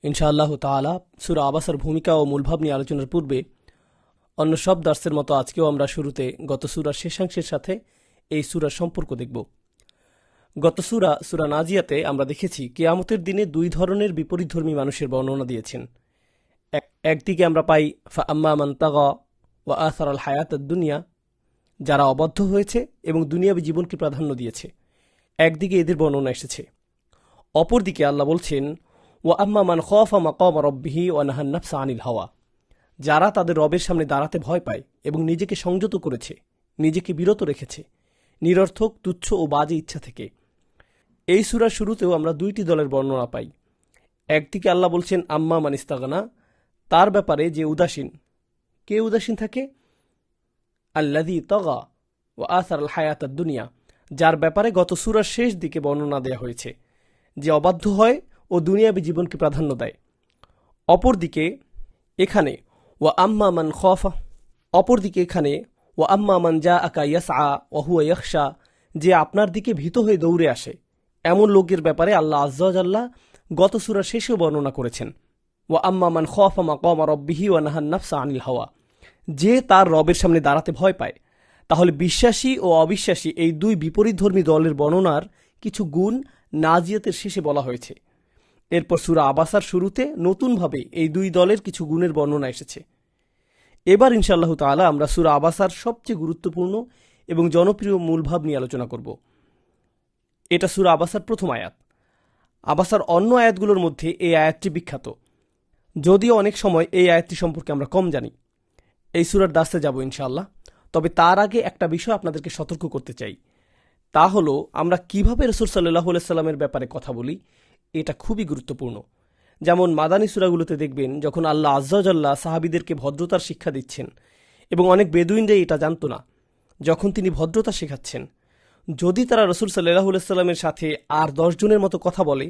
ইনশাআল্লাহ তাআলা সূরা আবাসার ভূমিকা ও মূলভাব নিয়ে আলোচনার পূর্বে অন্য সব দার্সের মতো আজকেও আমরা শুরুতে গত সূরার শেষাংশের সাথে এই সূরার সম্পর্ক দেখব। গত সূরা নাজিয়াতে আমরা দেখেছি কিয়ামতের দিনে দুই ধরনের বিপরীতধর্মী মানুষের বর্ণনা দিয়েছেন। একদিকে আমরা পাই ফাআম্মা মান তাগা ওয়া আসারাল হায়াতাদ দুনিয়া, যারা অবদ্ধ হয়েছে এবং দুনিয়াবী জীবনকে প্রাধান্য দিয়েছে। একদিকে এদের বর্ণনা এসেছে। অপরদিকে আল্লাহ বলছেন ওয়া আম্মা মান খাফা মাকাম রাব্বিহি ওয়া নাহান নাফসা আনিল হাওয়া, যারা তাদের রবের সামনে দাঁড়াতে ভয় পায় এবং নিজেকে সংযত করেছে, নিজেকে বিরত রেখেছে নিরর্থক, তুচ্ছ ও বাজে ইচ্ছা থেকে। এই সূরার শুরুতেও আমরা দুইটি দলের বর্ণনা পাই। একদিকে আল্লাহ বলছেন আম্মা মান ইস্তাগনা, তার ব্যাপারে যে উদাসীন। কে উদাসীন থাকে? আল্লাযী তাগা ওয়া আসারাল হায়াতাদ দুনিয়া, যার ব্যাপারে গত সূরার শেষ দিকে বর্ণনা দেয়া হয়েছে, যে অবাধ্য হয় ও দুনিয়াবী জীবনকে প্রাধান্য দেয়। অপরদিকে এখানে ওয়া আম্মা মান জাআকা ইয়াসআ ওয়া হুয়া ইয়াখশা, যে আপনার দিকে ভীত হয়ে দৌড়ে আসে, এমন লোকের ব্যাপারে আল্লাহ আযজা ওয়া জাল্লা গত সূরার শেষেও বর্ণনা করেছেন। ওয়া আম্মা মান খাফা মাকাম রাব্বিহি ওয়া নাহান নাফসা আনিল হাওয়া, যে তার রবের সামনে দাঁড়াতে ভয় পায়। তাহলে বিশ্বাসী ও অবিশ্বাসী এই দুই বিপরীতধর্মী দলের বর্ণনার কিছু গুণ নাজিয়াতের শেষে বলা হয়েছে। এরপর সূরা আবাসার শুরুতে নতুনভাবে এই দুই দলের কিছু গুণের বর্ণনা এসেছে। এবার ইনশাআল্লাহ তাআলা আমরা সূরা আবাসার সবচেয়ে গুরুত্বপূর্ণ এবং জনপ্রিয় মূলভাব নিয়ে আলোচনা করব। এটা সূরা আবাসার প্রথম আয়াত। আবাসার অন্য আয়াতগুলোর মধ্যে এই আয়াতটি বিখ্যাত, যদিও অনেক সময় এই আয়াতটি সম্পর্কে আমরা কম জানি। এই সূরার দাসে যাব ইনশাআল্লাহ। তবে তার আগে একটা বিষয় আপনাদেরকে সতর্ক করতে চাই, তা হলো আমরা কিভাবে রাসূল সাল্লাল্লাহু আলাইহি সাল্লামের ব্যাপারে কথা বলি, এটা খুবই গুরুত্বপূর্ণ। যেমন মাদানী সূরাগুলোতে দেখবেন যখন আল্লাহ আযজা ওয়া জাল্লা সাহাবীদেরকে ভদ্রতার শিক্ষা দিচ্ছেন, এবং অনেক বেদুইনরা এটা জানত না, যখন তিনি ভদ্রতা শেখাচ্ছেন, যদি তারা রাসূল সাল্লাল্লাহু আলাইহি সাল্লামের সাথে আর 10 জনের মতো কথা বলে,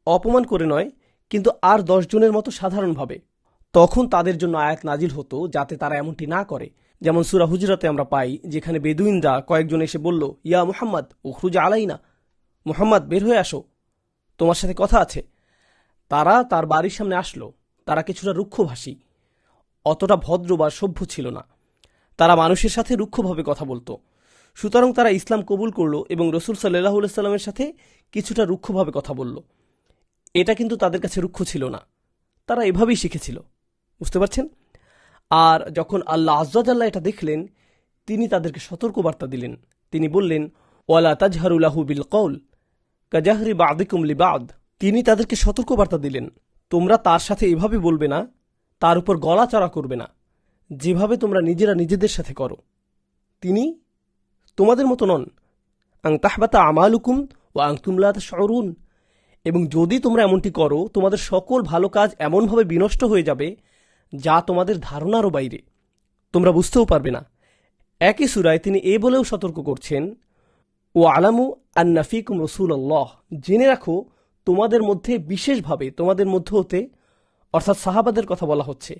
অপমান করে নয়, কিন্তু আর 10 জনের মতো সাধারণভাবে, তখন তাদের জন্য আয়াত নাজিল হতো যাতে তারা এমনটি না করে। যেমন সূরা হুজরাতে আমরা পাই, যেখানে বেদুইনরা কয়েকজন এসে বলল, ইয়া মুহাম্মদ উখরুজ আলাইনা, মুহাম্মদ বের হয়ে আসো, তোমার সাথে কথা আছে। তারা তার বাড়ির সামনে আসলো। তারা কিছুটা রুক্ষভাষী, অতটা ভদ্র বা সভ্য ছিল না। তারা মানুষের সাথে রুক্ষভাবে কথা বলতো। সুতরাং তারা ইসলাম কবুল করলো এবং রাসূল সাল্লাল্লাহু আলাইহি সাল্লামের সাথে কিছুটা রুক্ষভাবে কথা বলল। এটা কিন্তু তাদের কাছে রুক্ষ ছিল না, তারা এভাবেই শিখেছিল। বুঝতে পারছেন? আর যখন আল্লাহ আযজা ওয়া জাল্লা এটা দেখলেন, তিনি তাদেরকে সতর্কবার্তা দিলেন। তিনি বললেন ওয়ালা তাজহারু লাহু বিল কওল কাজাহরি বা'দিকুম লিবা'দ, তিনি তাদেরকে সতর্কবার্তা দিলেন, তোমরা তার সাথে এভাবে বলবে না, তার উপর গলা চড়া করবে না, যেভাবে তোমরা নিজেরা নিজেদের সাথে করো। তিনি তোমাদের মতো নন। আং তাহবাতা আমালুকুম ওয়া আনতুম লা তাশউরুন, এবং যদি তোমরা এমনটি করো, তোমাদের সকল ভালো কাজ এমনভাবে বিনষ্ট হয়ে যাবে যা তোমাদের ধারণারও বাইরে, তোমরা বুঝতেও পারবে না। একই সূরায় তিনি এ বলেও সতর্ক করছেন, ও আলামু আন্না ফীকুম রাসূলুল্লাহ, জেনে রাখো তোমাদের মধ্যে বিশেষভাবে তোমাদের মধ্য হতে, অর্থাৎ সাহাবাদের কথা বলা হচ্ছে,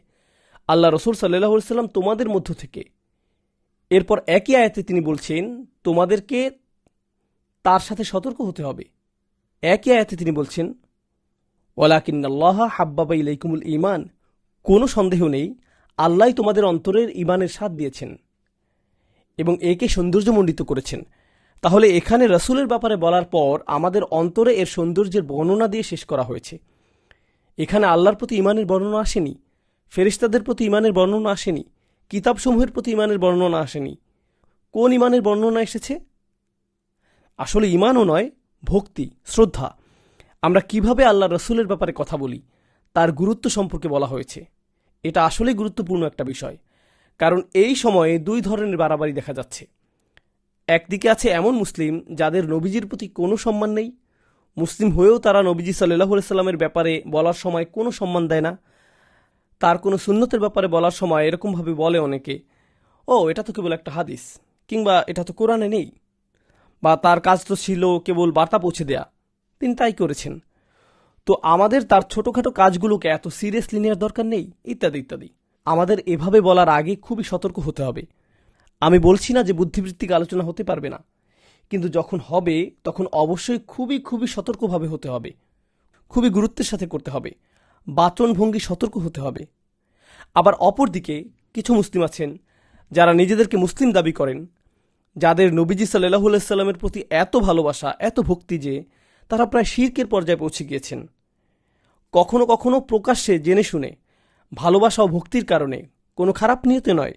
আল্লাহ রাসূল সাল্লাল্লাহু আলাইহি সাল্লাম তোমাদের মধ্য থেকে। এরপর একই আয়াতে তিনি বলছেন তোমাদেরকে তার সাথে সতর্ক হতে হবে। একই আয়াতে তিনি বলছেন ওয়ালাকিন্নাল্লাহা হাব্বাবা ইলাইকুমুল ঈমান, কোনো সন্দেহ নেই আল্লাহ তোমাদের অন্তরের ঈমানের স্বাদ দিয়েছেন এবং একে সৌন্দর্যমণ্ডিত করেছেন। তাহলে এখানে রাসূলের ব্যাপারে বলার পর আমাদের অন্তরে এর সৌন্দর্যের বর্ণনা দিয়ে শেষ করা হয়েছে। এখানে আল্লাহর প্রতি ঈমানের বর্ণনা আসেনি, ফেরেশতাদের প্রতি ঈমানের বর্ণনা আসেনি, কিতাবসমূহের প্রতি ঈমানের বর্ণনা আসেনি। কোন ঈমানের বর্ণনা এসেছে? আসলে ঈমানও নয়, ভক্তি, শ্রদ্ধা। আমরা কিভাবে আল্লাহ রাসূলের ব্যাপারে কথা বলি তার গুরুত্ব সম্পর্কে বলা হয়েছে। এটা আসলেই গুরুত্বপূর্ণ একটা বিষয়, কারণ এই সময়ে দুই ধরনের বাড়াবাড়ি দেখা যাচ্ছে। একদিকে আছে এমন মুসলিম যাদের নবীজির প্রতি কোনো সম্মান নেই, মুসলিম হয়েও তারা নবীজি সাল্লাল্লাহু আলাইহি সাল্লামের ব্যাপারে বলার সময় কোনো সম্মান দেয় না। তার কোনো সুন্নতের ব্যাপারে বলার সময় এরকমভাবে বলে অনেকে, ও এটা তো কেবল একটা হাদিস, কিংবা এটা তো কোরআনে নেই, বা তার কাজ তো ছিল কেবল বার্তা পৌঁছে দেয়া, তিনি তাই করেছেন, তো আমাদের তার ছোটোখাটো কাজগুলোকে এত সিরিয়াসলি নেওয়ার দরকার নেই, ইত্যাদি ইত্যাদি। আমাদের এভাবে বলার আগে খুবই সতর্ক হতে হবে। আমি বলছি না যে বুদ্ধিবৃত্তিক আলোচনা হতে পারবে না, কিন্তু যখন হবে তখন অবশ্যই খুবই খুবই সতর্কভাবে হতে হবে, খুবই গুরুত্বের সাথে করতে হবে। বাচনভঙ্গি সতর্ক হতে হবে। আবার অপরদিকে কিছু মুসলিম আছেন যারা নিজেদেরকে মুসলিম দাবি করেন, যাদের নবীজি সাল্লাল্লাহু আলাইহি সাল্লামের প্রতি এত ভালোবাসা, এত ভক্তি যে তারা প্রায় শিরকের পর্যায়ে পৌঁছে গিয়েছেন। কখনো কখনো প্রকাশ্যে জেনে শুনে ভালোবাসা ও ভক্তির কারণে, কোনো খারাপ নিয়তে নয়,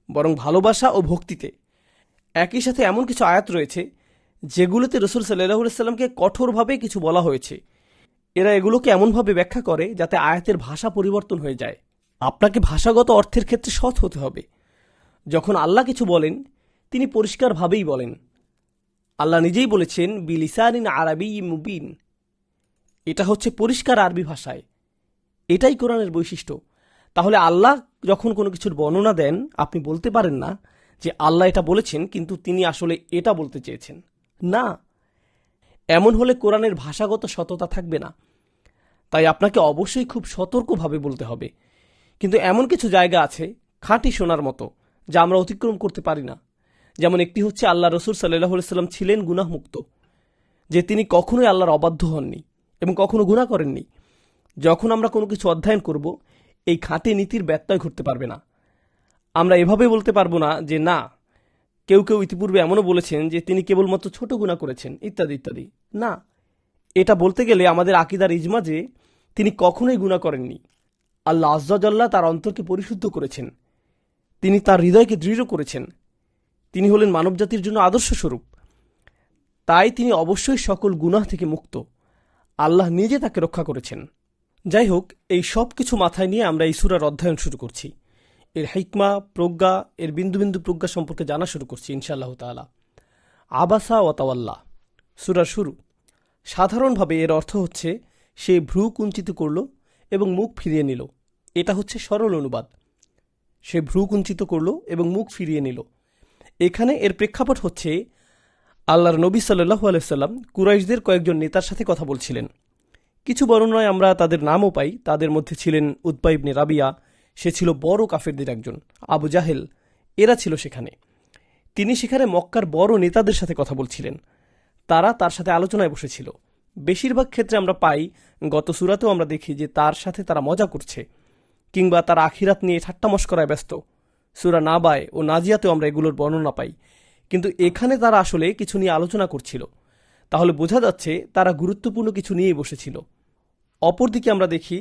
বরং ভালোবাসা ও ভক্তিতে একই সাথে এমন কিছু আয়াত রয়েছে যেগুলোতে রাসূল সাল্লাল্লাহু আলাইহি সাল্লামকে কঠোরভাবে কিছু বলা হয়েছে। এরা এগুলোকে এমনভাবে ব্যাখ্যা করে যাতে আয়াতের ভাষা পরিবর্তন হয়ে যায়। আপনাকে ভাষাগত অর্থের ক্ষেত্রে সৎ হতে হবে। যখন আল্লাহ কিছু বলেন তিনি পরিষ্কারভাবেই বলেন। আল্লাহ নিজেই বলেছেন বিলিসানিন আরাবী মুবিন, এটা হচ্ছে পরিষ্কার আরবি ভাষায়। এটাই কোরআনের বৈশিষ্ট্য। তাহলে আল্লাহ যখন কোনো কিছুর বর্ণনা দেন, আপনি বলতে পারেন না যে আল্লাহ এটা বলেছেন কিন্তু তিনি আসলে এটা বলতে চেয়েছেন। না, এমন হলে কোরআনের ভাষাগত সততা থাকবে না। তাই আপনাকে অবশ্যই খুব সতর্কভাবে বলতে হবে। কিন্তু এমন কিছু জায়গা আছে খাঁটি সোনার মতো, যা আমরা অতিক্রম করতে পারি না। যেমন একটি হচ্ছে আল্লাহ রসুল সাল্লাল্লাহু আলাইহি সাল্লাম ছিলেন গুনাহমুক্ত, যে তিনি কখনোই আল্লাহর অবাধ্য হননি এবং কখনো গুনাহ করেননি। যখন আমরা কোনো কিছু অধ্যয়ন করব, এই খাঁটি নীতির ব্যত্যয় ঘটতে পারবে না। আমরা এভাবে বলতে পারবো না যে না, কেউ কেউ ইতিপূর্বে এমনও বলেছেন যে তিনি কেবলমাত্র ছোট গুনাহ করেছেন ইত্যাদি ইত্যাদি। না, এটা বলতে গেলে আমাদের আকীদার ইজমা যে তিনি কখনোই গুনাহ করেননি। আল্লাহ আয্যা জাল্লা তার অন্তরকে পরিশুদ্ধ করেছেন, তিনি তার হৃদয়কে দৃঢ় করেছেন। তিনি হলেন মানবজাতির জন্য আদর্শ স্বরূপ। তাই তিনি অবশ্যই সকল গুনাহ থেকে মুক্ত। আল্লাহ নিজে তাকে রক্ষা করেছেন। যাই হোক, এই সব কিছু মাথায় নিয়ে আমরা এই সূরার অধ্যয়ন শুরু করছি। এর হিকমা, প্রজ্ঞা, এর বিন্দু বিন্দু প্রজ্ঞা সম্পর্কে জানা শুরু করছি ইনশাআল্লাহ তাআলা। আবাসা ওয়া তাওয়াল্লা সূরার শুরু। সাধারণভাবে এর অর্থ হচ্ছে সে ভ্রু কুঞ্চিত করল এবং মুখ ফিরিয়ে নিল। এটা হচ্ছে সরল অনুবাদ। সে ভ্রু কুঞ্চিত করল এবং মুখ ফিরিয়ে নিল। এখানে এর প্রেক্ষাপট হচ্ছে আল্লাহর নবী সাল্লাল্লাহু আলাইহি সাল্লাম কুরাইশদের কয়েকজন নেতার সাথে কথা বলছিলেন। কিছু বর্ণনায় আমরা তাদের নামও পাই। তাদের মধ্যে ছিলেন উতবা ইবনে রাবিয়া, সে ছিল বড় কাফেরদের একজন। আবু জাহেল, এরা ছিল সেখানে। তিনি সেখানে মক্কার বড় নেতাদের সাথে কথা বলছিলেন। তারা তার সাথে আলোচনায় বসেছিল। বেশিরভাগ ক্ষেত্রে আমরা পাই, গত সূরাতেও আমরা দেখি যে তার সাথে তারা মজা করছে, কিংবা তারা আখিরাত নিয়ে ঠাট্টা মশকরায় ব্যস্ত। সূরা নাবায় ও নাজিয়াতেও আমরা এগুলোর বর্ণনা পাই। কিন্তু এখানে তারা আসলে কিছু নিয়ে আলোচনা করছিল। তাহলে বোঝা যাচ্ছে তারা গুরুত্বপূর্ণ কিছু নিয়েই বসেছিল। অপরদিকে আমরা দেখি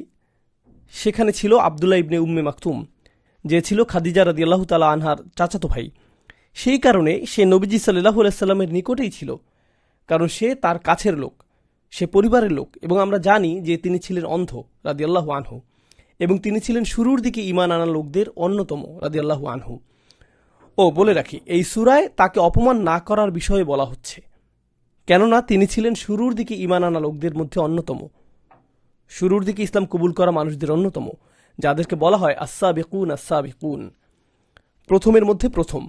সেখানে ছিল আবদুল্লাহ ইবনে উম্মে মাকতুম, যে ছিল খাদিজা রাদিয়াল্লাহু তাআলা আনহার চাচাতো ভাই। সেই কারণে সে নবীজি সাল্লাল্লাহু আলাইহি সাল্লামের নিকটেই ছিল, কারণ সে তার কাছের লোক, সে পরিবারের লোক। এবং আমরা জানি যে তিনি ছিলেন অন্ধ রাদিয়াল্লাহু আনহু, এবং তিনি ছিলেন শুরুর দিকে ঈমান আনা লোকদের অন্যতম রাদিয়াল্লাহু আনহু। ও বলে রাখি, এই সূরায় তাকে অপমান না করার বিষয়ে বলা হচ্ছে, কেননা তিনি ছিলেন শুরুর দিকে ঈমান আনা লোকদের মধ্যে অন্যতম, শুরুর দিকে ইসলাম কবুল করা মানুষদের অন্যতম, যাদেরকে বলা হয় আস-সাবিকুন আস-সাবিকুন, প্রথমের মধ্যে প্রথম।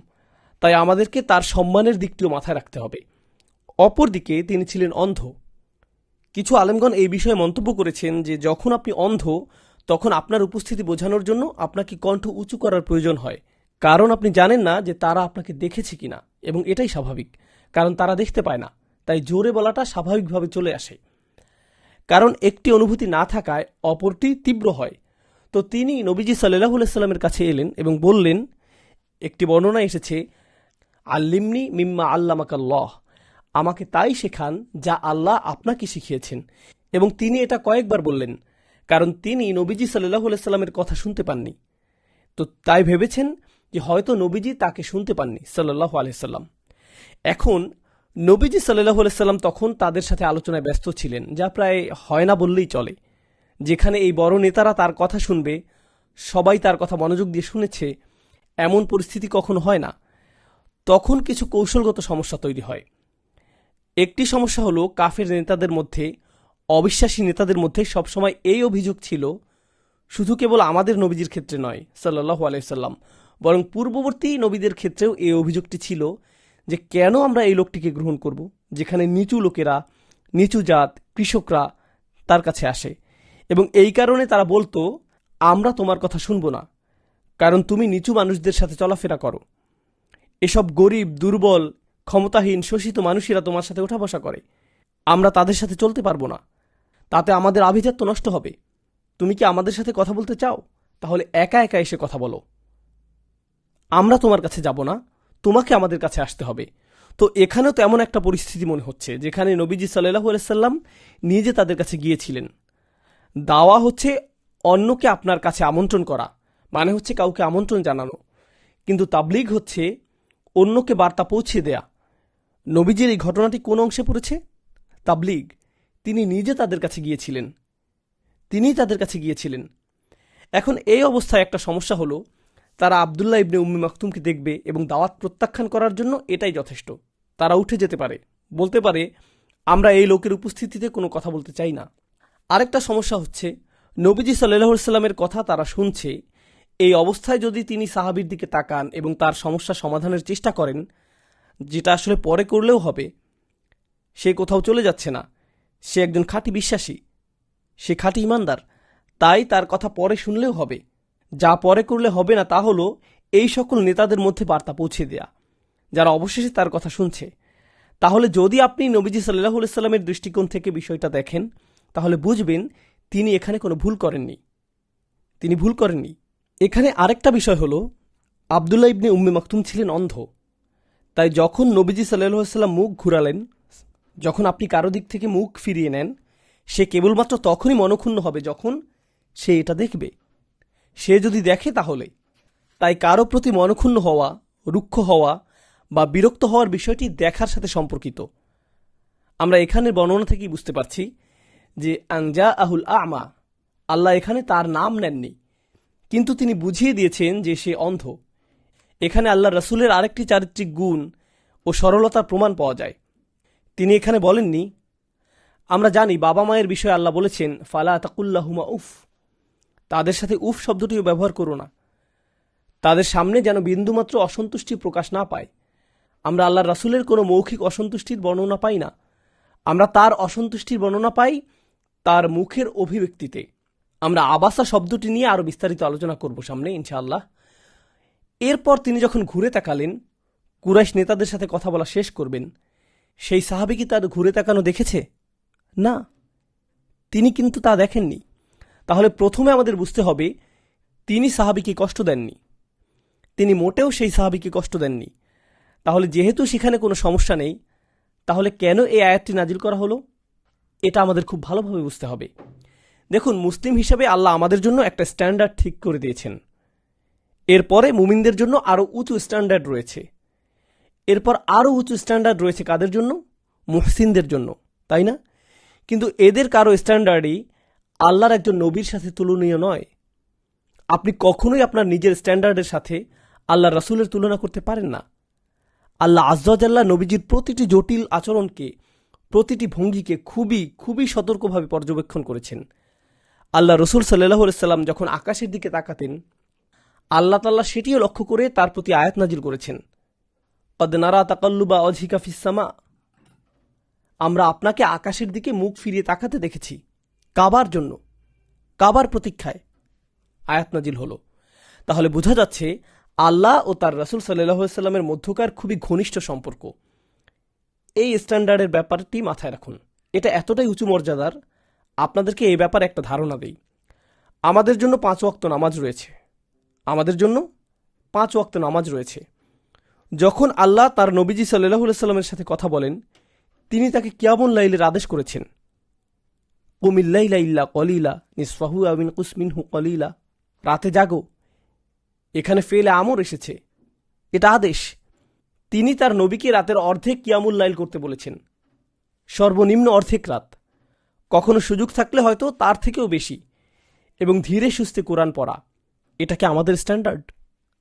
তাই আমাদেরকে তার সম্মানের দিকটিও মাথায় রাখতে হবে। অপরদিকে তিনি ছিলেন অন্ধ। কিছু আলেমগণ এই বিষয়ে মন্তব্য করেছেন যে যখন আপনি অন্ধ, তখন আপনার উপস্থিতি বোঝানোর জন্য আপনাকে কণ্ঠ উঁচু করার প্রয়োজন হয়, কারণ আপনি জানেন না যে তারা আপনাকে দেখেছে কিনা। এবং এটাই স্বাভাবিক, কারণ তারা দেখতে পায় না। তাই জোরে বলাটা স্বাভাবিকভাবে চলে আসে, কারণ একটি অনুভূতি না থাকায় অপরটি তীব্র হয়। তো তিনি নবীজি সাল্লাল্লাহু আলাইহি সাল্লামের কাছে এলেন এবং বললেন, একটি বর্ণনা এসেছে আল্লিমনি মিম্মা আল্লামাকাল্লাহ, আমাকে তাই শেখান যা আল্লাহ আপনাকে শিখিয়েছেন। এবং তিনি এটা কয়েকবার বললেন, কারণ তিনি নবীজি সাল্লাল্লাহু আলাইহি সাল্লামের কথা শুনতে পাননি। তো তাই ভেবেছেন যে হয়তো নবীজি তাকে শুনতে পাননি সাল্লাল্লাহু আলাইহি সাল্লাম। এখন নবীজি সাল্লাল্লাহু আলাইহি সাল্লাম তখন তাদের সাথে আলোচনায় ব্যস্ত ছিলেন, যা প্রায় হয় না বললেই চলে। যেখানে এই বড় নেতারা তার কথা শুনবে, সবাই তার কথা মনোযোগ দিয়ে শুনেছে, এমন পরিস্থিতি কখনো হয় না। তখন কিছু কৌশলগত সমস্যা তৈরি হয়। একটি সমস্যা হলো, কাফের নেতাদের মধ্যে, অবিশ্বাসী নেতাদের মধ্যে সবসময় এই অভিযোগ ছিল, শুধু কেবল আমাদের নবীজির ক্ষেত্রে নয় সাল্লাল্লাহু আলাইহি সাল্লাম, বরং পূর্ববর্তী নবীদের ক্ষেত্রেও এই অভিযোগটি ছিল যে কেন আমরা এই লোকটিকে গ্রহণ করব, যেখানে নিচু লোকেরা, নিচু জাত, কৃষকরা তার কাছে আসে। এবং এই কারণে তারা বলতো, আমরা তোমার কথা শুনব না, কারণ তুমি নিচু মানুষদের সাথে চলাফেরা করো। এসব গরিব, দুর্বল, ক্ষমতাহীন, শোষিত মানুষেরা তোমার সাথে ওঠা বসা করে, আমরা তাদের সাথে চলতে পারবো না, তাতে আমাদের আভিজাত্য নষ্ট হবে। তুমি কি আমাদের সাথে কথা বলতে চাও? তাহলে একা একা এসে কথা বলো, আমরা তোমার কাছে যাব না, তোমাকে আমাদের কাছে আসতে হবে। তো এখানেও তো এমন একটা পরিস্থিতি মনে হচ্ছে যেখানে নবীজি সাল্লাল্লাহু আলাইহি সাল্লাম নিজে তাদের কাছে গিয়েছিলেন। দাওয়া হচ্ছে অন্যকে আপনার কাছে আমন্ত্রণ করা, মানে হচ্ছে কাউকে আমন্ত্রণ জানানো। কিন্তু তাবলীগ হচ্ছে অন্যকে বার্তা পৌঁছে দেয়া। নবীজির এই ঘটনাটি কোন অংশে পড়েছে? তাবলীগ। তিনি নিজে তাদের কাছে গিয়েছিলেন, তিনিই তাদের কাছে গিয়েছিলেন। এখন এই অবস্থায় একটা সমস্যা হলো, তারা আবদুল্লাহ ইবনে উম্মি মাকতুমকে দেখবে এবং দাওয়াত প্রত্যাখ্যান করার জন্য এটাই যথেষ্ট। তারা উঠে যেতে পারে, বলতে পারে আমরা এই লোকের উপস্থিতিতে কোনো কথা বলতে চাই না। আরেকটা সমস্যা হচ্ছে, নবীজি সাল্লাল্লাহু আলাইহি সাল্লামের কথা তারা শুনছে, এই অবস্থায় যদি তিনি সাহাবীর দিকে তাকান এবং তার সমস্যা সমাধানের চেষ্টা করেন, যেটা আসলে পরে করলেও হবে, সে কোথাও চলে যাচ্ছে না, সে একজন খাঁটি বিশ্বাসী, সে খাঁটি ইমানদার, তাই তার কথা পরে শুনলেও হবে। যা পরে করলে হবে না তা হলো এই সকল নেতাদের মধ্যে বার্তা পৌঁছে দেয়া, যারা অবশেষে তার কথা শুনছে। তাহলে যদি আপনি নবীজি সাল্লাল্লাহু আলাইহি সাল্লামের দৃষ্টিকোণ থেকে বিষয়টা দেখেন, তাহলে বুঝবেন তিনি এখানে কোনো ভুল করেননি, তিনি ভুল করেননি। এখানে আরেকটা বিষয় হলো, আবদুল্লাহ ইবনে উম্মে মাকতুম ছিলেন অন্ধ, তাই যখন নবীজি সাল্লাল্লাহু আলাইহি সাল্লাম মুখ ঘুরালেন, যখন আপনি কারো দিক থেকে মুখ ফিরিয়ে নেন, সে কেবলমাত্র তখনই মনক্ষুণ্ণ হবে যখন সে এটা দেখবে। সে যদি দেখে তাহলে। তাই কারো প্রতি মনক্ষুণ্ণ হওয়া, রুক্ষ হওয়া বা বিরক্ত হওয়ার বিষয়টি দেখার সাথে সম্পর্কিত। আমরা এখানে বর্ণনা থেকেই বুঝতে পারছি যে আনজা আহুল আমা, আল্লাহ এখানে তার নাম নেননি, কিন্তু তিনি বুঝিয়ে দিয়েছেন যে সে অন্ধ। এখানে আল্লাহ রাসূলের আরেকটি চারিত্রিক গুণ ও সরলতার প্রমাণ পাওয়া যায়। তিনি এখানে বলেননি, আমরা জানি বাবা মায়ের বিষয়ে আল্লাহ বলেছেন ফালা তাকুল্লাহুমা উফ, তাদের সাথে উফ শব্দটিও ব্যবহার করো না, তাদের সামনে যেন বিন্দুমাত্র অসন্তুষ্টি প্রকাশ না পায়। আমরা আল্লাহ রাসূলের কোনো মৌখিক অসন্তুষ্টির বর্ণনা পাই না, আমরা তার অসন্তুষ্টির বর্ণনা পাই তার মুখের অভিব্যক্তিতে। আমরা আবাসা শব্দটি নিয়ে আরও বিস্তারিত আলোচনা করব সামনে ইনশাআল্লাহ। এরপর তিনি যখন ঘুরে তাকালেন, কুরাইশ নেতাদের সাথে কথা বলা শেষ করবেন, সেই সাহাবী কি তার ঘুরে তাকানো দেখেছে? না, তিনি কিন্তু তা দেখেননি। তাহলে প্রথমে আমাদের বুঝতে হবে তিনি সাহাবীকে কষ্ট দেননি, তিনি মোটেও সেই সাহাবীকে কষ্ট দেননি। তাহলে যেহেতু সেখানে কোনো সমস্যা নেই, তাহলে কেন এই আয়াতটি নাজিল করা হলো, এটা আমাদের খুব ভালোভাবে বুঝতে হবে। দেখুন, মুসলিম হিসাবে আল্লাহ আমাদের জন্য একটা স্ট্যান্ডার্ড ঠিক করে দিয়েছেন। এরপরে মুমিনদের জন্য আরও উঁচু স্ট্যান্ডার্ড রয়েছে। এরপর আরও উঁচু স্ট্যান্ডার্ড রয়েছে কাদের জন্য? মুহসিনদের জন্য, তাই না? কিন্তু এদের কারো স্ট্যান্ডার্ডই আল্লাহর একজন নবীর সাথে তুলনীয় নয়। আপনি কখনোই আপনার নিজের স্ট্যান্ডার্ডের সাথে আল্লাহ রাসূলের তুলনা করতে পারেন না। আল্লাহ আযজা ওয়া জাল্লা নবীজির প্রতিটি জটিল আচরণকে, প্রতিটি ভঙ্গিকে খুবই খুবই সতর্কভাবে পর্যবেক্ষণ করেছেন। আল্লাহ রসুল সাল্লাল্লাহু আলাইহি সাল্লাম যখন আকাশের দিকে তাকাতেন, আল্লাহ তাআলা সেটিও লক্ষ্য করে তার প্রতি আয়াত নাজিল করেছেন, কদ নারা তাকাল্লুবা ওয়াজহিকা ফিস সামা, আমরা আপনাকে আকাশের দিকে মুখ ফিরিয়ে তাকাতে দেখেছি, কাবার জন্য, কাবার প্রতীক্ষায় আয়াত নাজিল হলো। তাহলে বোঝা যাচ্ছে আল্লাহ ও তার রাসূল সাল্লাল্লাহু আলাইহি সাল্লামের মধ্যকার খুবই ঘনিষ্ঠ সম্পর্ক। এই স্ট্যান্ডার্ডের ব্যাপারটি মাথায় রাখুন, এটা এতটাই উঁচু মর্যাদার। আপনাদেরকে এই ব্যাপারে একটা ধারণা দেই। আমাদের জন্য 5 ওয়াক্ত নামাজ রয়েছে, আমাদের জন্য 5 ওয়াক্ত নামাজ রয়েছে। যখন আল্লাহ তার নবীজি সাল্লাল্লাহু আলাইহি সাল্লামের সাথে কথা বলেন, তিনি তাকে কিয়ামুল লাইলের আদেশ করেছেন, কুমিল লাইলা ইল্লা কলিলা নিসফাহু আও ইনকুস মিনহু কলিলা, রাতে জাগো। এখানে ফেলে আমর এসেছে, এটা আদেশ। তিনি তার নবীকে রাতের অর্ধেক কিয়ামুল লাইল করতে বলেছেন, সর্বনিম্ন অর্ধেক রাত, কখনো সুযোগ থাকলে হয়তো তার থেকেও বেশি, এবং ধীরে সুস্থে কোরআন পড়া। এটা কি আমাদের স্ট্যান্ডার্ড?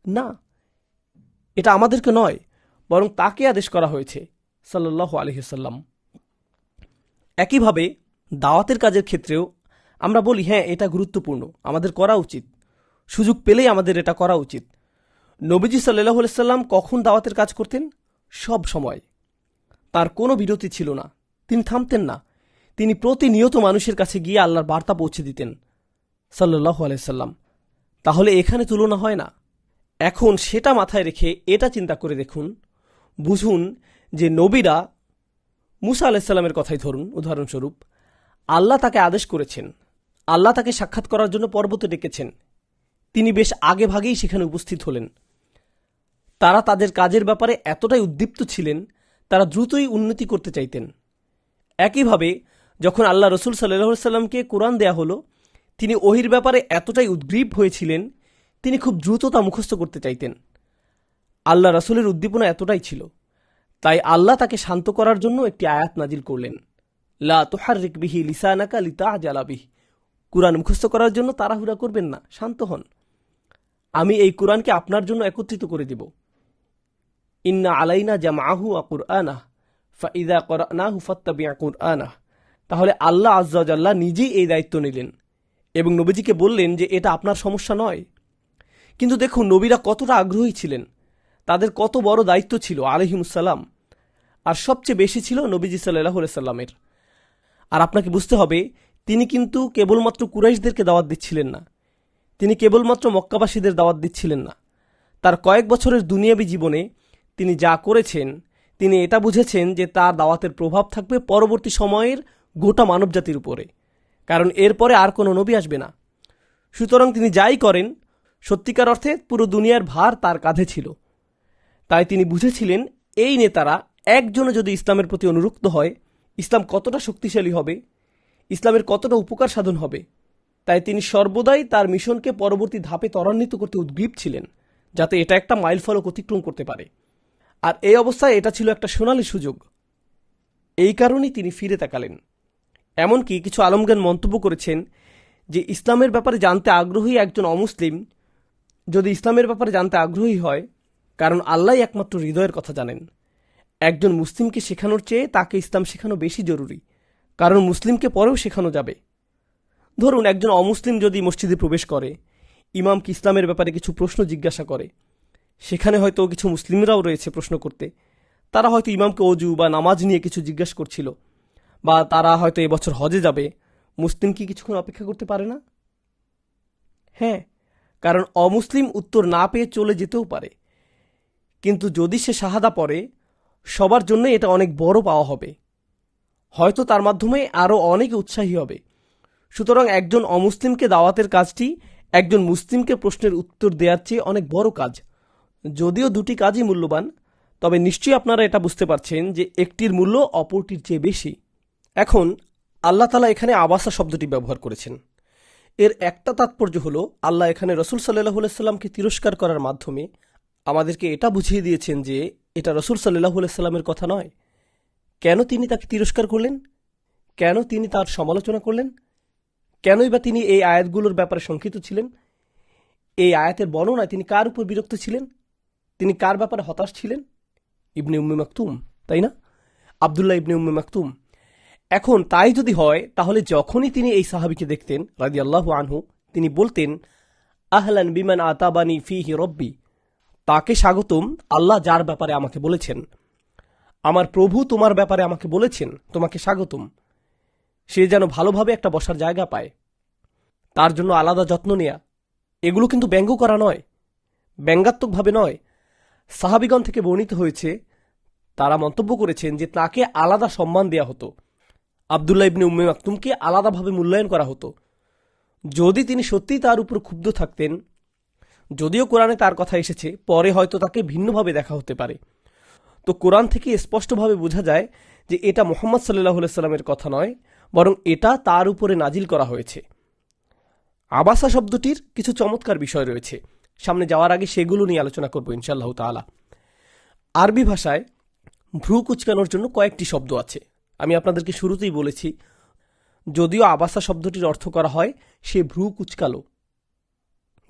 না, এটা আমাদেরকে নয়, বরং তাকে আদেশ করা হয়েছে সাল্লাল্লাহু আলাইহি ওয়াসাল্লাম। একইভাবে দাওয়াতের কাজের ক্ষেত্রেও আমরা বলি হ্যাঁ এটা গুরুত্বপূর্ণ, আমাদের করা উচিত, সুযোগ পেলেই আমাদের এটা করা উচিত। নবীজি সাল্লাল্লাহু আলাইহি সাল্লাম কখন দাওয়াতের কাজ করতেন? সব সময়, তার কোনো বিরতি ছিল না, তিনি থামতেন না, তিনি প্রতিনিয়ত মানুষের কাছে গিয়ে আল্লাহর বার্তা পৌঁছে দিতেন সাল্লাল্লাহু আলাইহি সাল্লাম। তাহলে এখানে তুলনা হয় না। এখন সেটা মাথায় রেখে এটা চিন্তা করে দেখুন, বুঝুন যে নবীরা, মুসা আলাইহিস সালামের কথাই ধরুন উদাহরণস্বরূপ, আল্লাহ তাকে আদেশ করেছেন, আল্লাহ তাকে সাক্ষাৎ করার জন্য পর্বতে ডেকেছেন। তিনি বেশ আগে ভাগেই সেখানে উপস্থিত হলেন। তারা তাদের কাজের ব্যাপারে এতটাই উদ্দীপ্ত ছিলেন, তারা দ্রুতই উন্নতি করতে চাইতেন। একইভাবে যখন আল্লাহ রসুল সাল্লাল্লাহু সাল্লামকে কোরআন দেয়া হলো, তিনি ওহির ব্যাপারে এতটাই উদ্গ্রীব হয়েছিলেন, তিনি খুব দ্রুত তা মুখস্থ করতে চাইতেন। আল্লাহ রসুলের উদ্দীপনা এতটাই ছিল, তাই আল্লাহ তাকে শান্ত করার জন্য একটি আয়াত নাজিল করলেন, লা তুহাররিক বিহি লিসানাকা লিতাআজালা বিহি। কুরআন মুখস্থ করার জন্য তাড়াহুড়া করবেন না, শান্ত হন। আমি এই কুরআনকে আপনার জন্য একত্রিত করে দিব। ইন্না আলাইনা জামআহু ওয়া কুরআনাহ ফাইযা ক্বরানাহু ফাত্তাবি' কুরআনাহ। তাহলে আল্লাহ আযজা ওয়া জাল্লা নিজেই এই দায়িত্ব নিলেন এবং নবীজিকে বললেন যে এটা আপনার সমস্যা নয়। কিন্তু দেখুন নবীরা কতটা আগ্রহী ছিলেন, তাদের কত বড় দায়িত্ব ছিল আলাইহিমুসসালাম, আর সবচেয়ে বেশি ছিল নবীজি সাল্লাল্লাহু আলাইহি সাল্লামের। আর আপনাকে বুঝতে হবে, তিনি কিন্তু কেবলমাত্র কুরাইশদেরকে দাওয়াত দিচ্ছিলেন না, তিনি কেবলমাত্র মক্কাবাসীদের দাওয়াত দিচ্ছিলেন না। তার কয়েক বছরের দুনিয়াবী জীবনে তিনি যা করেছেন, তিনি এটা বুঝেছেন যে তার দাওয়াতের প্রভাব থাকবে পরবর্তী সময়ের গোটা মানবজাতির উপরে, কারণ এরপরে আর কোনো নবী আসবে না। সুতরাং তিনি যাই করেন, সত্যিকার অর্থে পুরো দুনিয়ার ভার তার কাঁধে ছিল। তাই তিনি বুঝেছিলেন এই নেতারা একজনে যদি ইসলামের প্রতি অনুরক্ত হয়, ইসলাম কতটা শক্তিশালী হবে, ইসলামের কতটা উপকার সাধন হবে। তাই তিনি সর্বদাই তার মিশনকে পরবর্তী ধাপে ত্বরান্বিত করতে উদ্গ্রীব ছিলেন, যাতে এটা একটা মাইলফলক অতিক্রম করতে পারে। আর এই অবস্থায় এটা ছিল একটা সোনালী সুযোগ। এই কারণেই তিনি ফিরে তাকালেন। এমনকি কিছু আলমজ্ঞান মন্তব্য করেছেন যে ইসলামের ব্যাপারে জানতে আগ্রহী একজন অমুসলিম যদি ইসলামের ব্যাপারে জানতে আগ্রহী হয়, কারণ আল্লাহ একমাত্র হৃদয়ের কথা জানেন, একজন মুসলিমকে শেখানোর চেয়ে তাকে ইসলাম শেখানো বেশি জরুরি, কারণ মুসলিমকে পরেও শেখানো যাবে। ধরুন একজন অমুসলিম যদি মসজিদে প্রবেশ করে, ইমামকে ইসলামের ব্যাপারে কিছু প্রশ্ন জিজ্ঞাসা করে, সেখানে হয়তো কিছু মুসলিমরাও রয়েছে প্রশ্ন করতে, তারা হয়তো ইমামকে অজু বা নামাজ নিয়ে কিছু জিজ্ঞাসা করছিল, বা তারা হয়তো এবছর হজে যাবে। মুসলিম কি কিছুক্ষণ অপেক্ষা করতে পারে না? হ্যাঁ, কারণ অমুসলিম উত্তর না পেয়ে চলে যেতেও পারে, কিন্তু যদি সে শাহাদা পড়ে, সবার জন্য এটা অনেক বড় পাওয়া হবে, হয়তো তার মাধ্যমে আরও অনেকে উৎসাহী হবে। সুতরাং একজন অমুসলিমকে দাওয়াতের কাজটি একজন মুসলিমকে প্রশ্নের উত্তর দেওয়ার চেয়ে অনেক বড় কাজ। যদিও দুটি কাজই মূল্যবান, তবে নিশ্চয়ই আপনারা এটা বুঝতে পারছেন যে একটির মূল্য অপরটির চেয়ে বেশি। এখন আল্লাহ তাআলা এখানে আবাসা শব্দটি ব্যবহার করেছেন। এর একটা তাৎপর্য হলো, আল্লাহ এখানে রসুল সাল্লাল্লাহু আলাইহি সাল্লামকে তিরস্কার করার মাধ্যমে আমাদেরকে এটা বুঝিয়ে দিয়েছেন যে এটা রসুল সাল্লাল্লাহু আলাইহি সাল্লামের কথা নয়। কেন তিনি তাকে তিরস্কার করলেন? কেন তিনি তার সমালোচনা করলেন? কেনই বা তিনি এই আয়াতগুলোর ব্যাপারে শঙ্কিত ছিলেন? এই আয়াতের বর্ণনায় তিনি কার উপর বিরক্ত ছিলেন? তিনি কার ব্যাপারে হতাশ ছিলেন? ইবনে উম্মে মাকতুম, তাই না? আব্দুল্লাহ ইবনে উম্মে মাকতুম। এখন তাই যদি হয়, তাহলে যখনই তিনি এই সাহাবীকে দেখতেন রাদিয়াল্লাহু আনহু, তিনি বলতেন, আহলান বিমান আতাবানি ফিহি রব্বি, তাকে স্বাগতম, আল্লাহ যার ব্যাপারে আমাকে বলেছেন, আমার প্রভু তোমার ব্যাপারে আমাকে বলেছেন, তোমাকে স্বাগতম। সে যেন ভালোভাবে একটা বসার জায়গা পায়, তার জন্য আলাদা যত্ন নেয়া। এগুলো কিন্তু ব্যঙ্গ করা নয়, ব্যঙ্গাত্মকভাবে নয়। সাহাবীগণ থেকে বর্ণিত হয়েছে, তারা মন্তব্য করেছেন যে তাকে আলাদা সম্মান দেয়া হতো, আব্দুল্লাহ ইবনে উম্মে মাকতুমকে আলাদাভাবে মূল্যায়ন করা হতো। যদি তিনি সত্যিই তার উপর ক্ষুব্ধ থাকতেন, যদিও কোরআনে তার কথা এসেছে, পরে হয়তো তাকে ভিন্নভাবে দেখা হতে পারে। তো কোরআন থেকে স্পষ্টভাবে বোঝা যায় যে এটা মুহাম্মদ সাল্লাল্লাহু আলাইহি সাল্লামের কথা নয়, বরং এটা তার উপরে নাজিল করা হয়েছে। আবাসা শব্দটির কিছু চমৎকার বিষয় রয়েছে, সামনে যাওয়ার আগে সেগুলো নিয়ে আলোচনা করব ইনশাআল্লাহ তাআলা। আরবি ভাষায় ভ্রু কুচকানোর জন্য কয়েকটি শব্দ আছে। আমি আপনাদেরকে শুরুতেই বলেছি, যদিও আবাসা শব্দটির অর্থ করা হয় সে ভ্রু কুচকালো,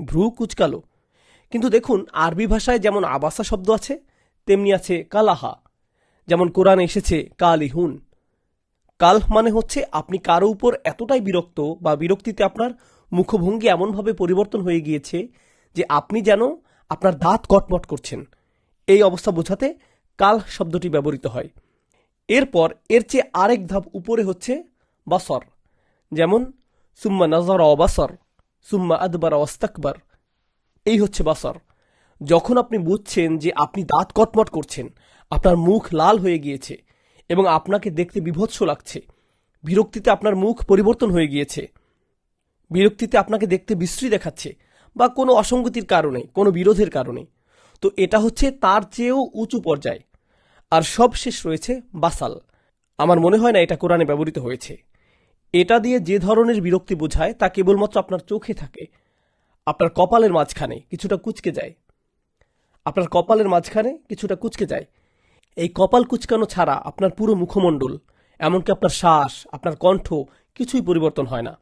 ভ্রু কুচকালো, কিন্তু দেখুন আরবি ভাষায় যেমন আবাসা শব্দ আছে, তেমনি আছে কালাহা। যেমন কোরআনে এসেছে কালিহুন। কাল মানে হচ্ছে আপনি কারো উপর এতটাই বিরক্ত বা বিরক্তিতে আপনার মুখভঙ্গি এমনভাবে পরিবর্তন হয়ে গিয়েছে যে আপনি যেন আপনার দাঁত কটমট করছেন। এই অবস্থা বোঝাতে কাল শব্দটি ব্যবহৃত হয়। এরপর এর চেয়ে আরেক ধাপ উপরে হচ্ছে বাসর। যেমন সুম্মা নাজারা অবাসর, সুম্মা আদবারা ওয়াস্তাকবার। এই হচ্ছে বাসর। যখন আপনি বুঝছেন যে আপনি দাঁত কটমট করছেন, আপনার মুখ লাল হয়ে গিয়েছে এবং আপনাকে দেখতে বিভৎস লাগছে, বিরক্তিতে আপনার মুখ পরিবর্তন হয়ে গিয়েছে, বিরক্তিতে আপনাকে দেখতে বিশ্রী দেখাচ্ছে বা কোনো অসঙ্গতির কারণে, কোনো বিরোধের কারণে। তো এটা হচ্ছে তার চেয়েও উঁচু পর্যায়। আর সবশেষ রয়েছে বাসাল। আমার মনে হয় না এটা কোরআনে ব্যবহৃত হয়েছে। এটা দিয়ে যে ধরনের বিরক্তি বোঝায় তা কেবলমাত্র আপনার চোখে থাকে, আপনার কপালের মাঝখানে কিছুটা কুঁচকে যায়। আপনার কপালের মাঝখানে কিছুটা কুঁচকে যায়। এই কপাল কুঁচকানো ছাড়া আপনার পুরো মুখমণ্ডল, এমনকি আপনার শ্বাস, আপনার কণ্ঠ কিছুই পরিবর্তন হয় না।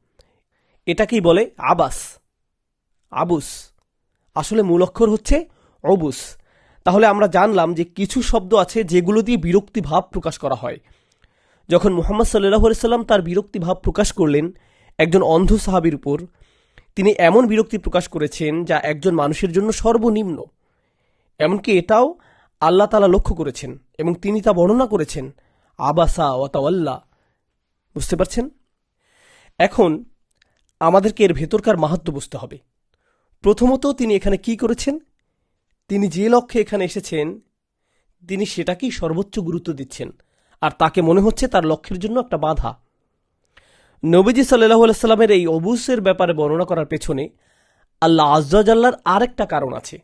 এটাকেই বলে আবাস, আবুস। আসলে মূল অক্ষর হচ্ছে অবুস। তাহলে আমরা জানলাম যে কিছু শব্দ আছে যেগুলো দিয়ে বিরক্তি ভাব প্রকাশ করা হয়। যখন মুহাম্মদ সাল্লাল্লাহু আলাইহি সাল্লাম তার বিরক্তি ভাব প্রকাশ করলেন একজন অন্ধ সাহাবীর উপর, তিনি এমন বিরক্তি প্রকাশ করেছেন যা একজন মানুষের জন্য সর্বনিম্ন। এমনকি এটাও আল্লাহ তাআলা লক্ষ্য করেছেন এবং তিনি তা বর্ণনা করেছেন, আবাসা ওয়া তাওয়াল্লা। বুঝতে পারছেন? এখন আমাদেরকে এর ভেতরকার মাহাত্ম্য বুঝতে হবে। প্রথমত তিনি এখানে কি করেছেন? তিনি যে লক্ষ্যে এখানে এসেছেন তিনি সেটাকেই সর্বোচ্চ গুরুত্ব দিচ্ছেন, আর তাকে মনে হচ্ছে তার লক্ষ্যের জন্য একটা বাধা। নবীজি সাল্লাল্লাহু আলাইহি সাল্লামের এই অবুসের ব্যাপারে বর্ণনা করার পেছনে আল্লাহ আযজা ওয়া জাল্লার আরেকটা কারণ আছে।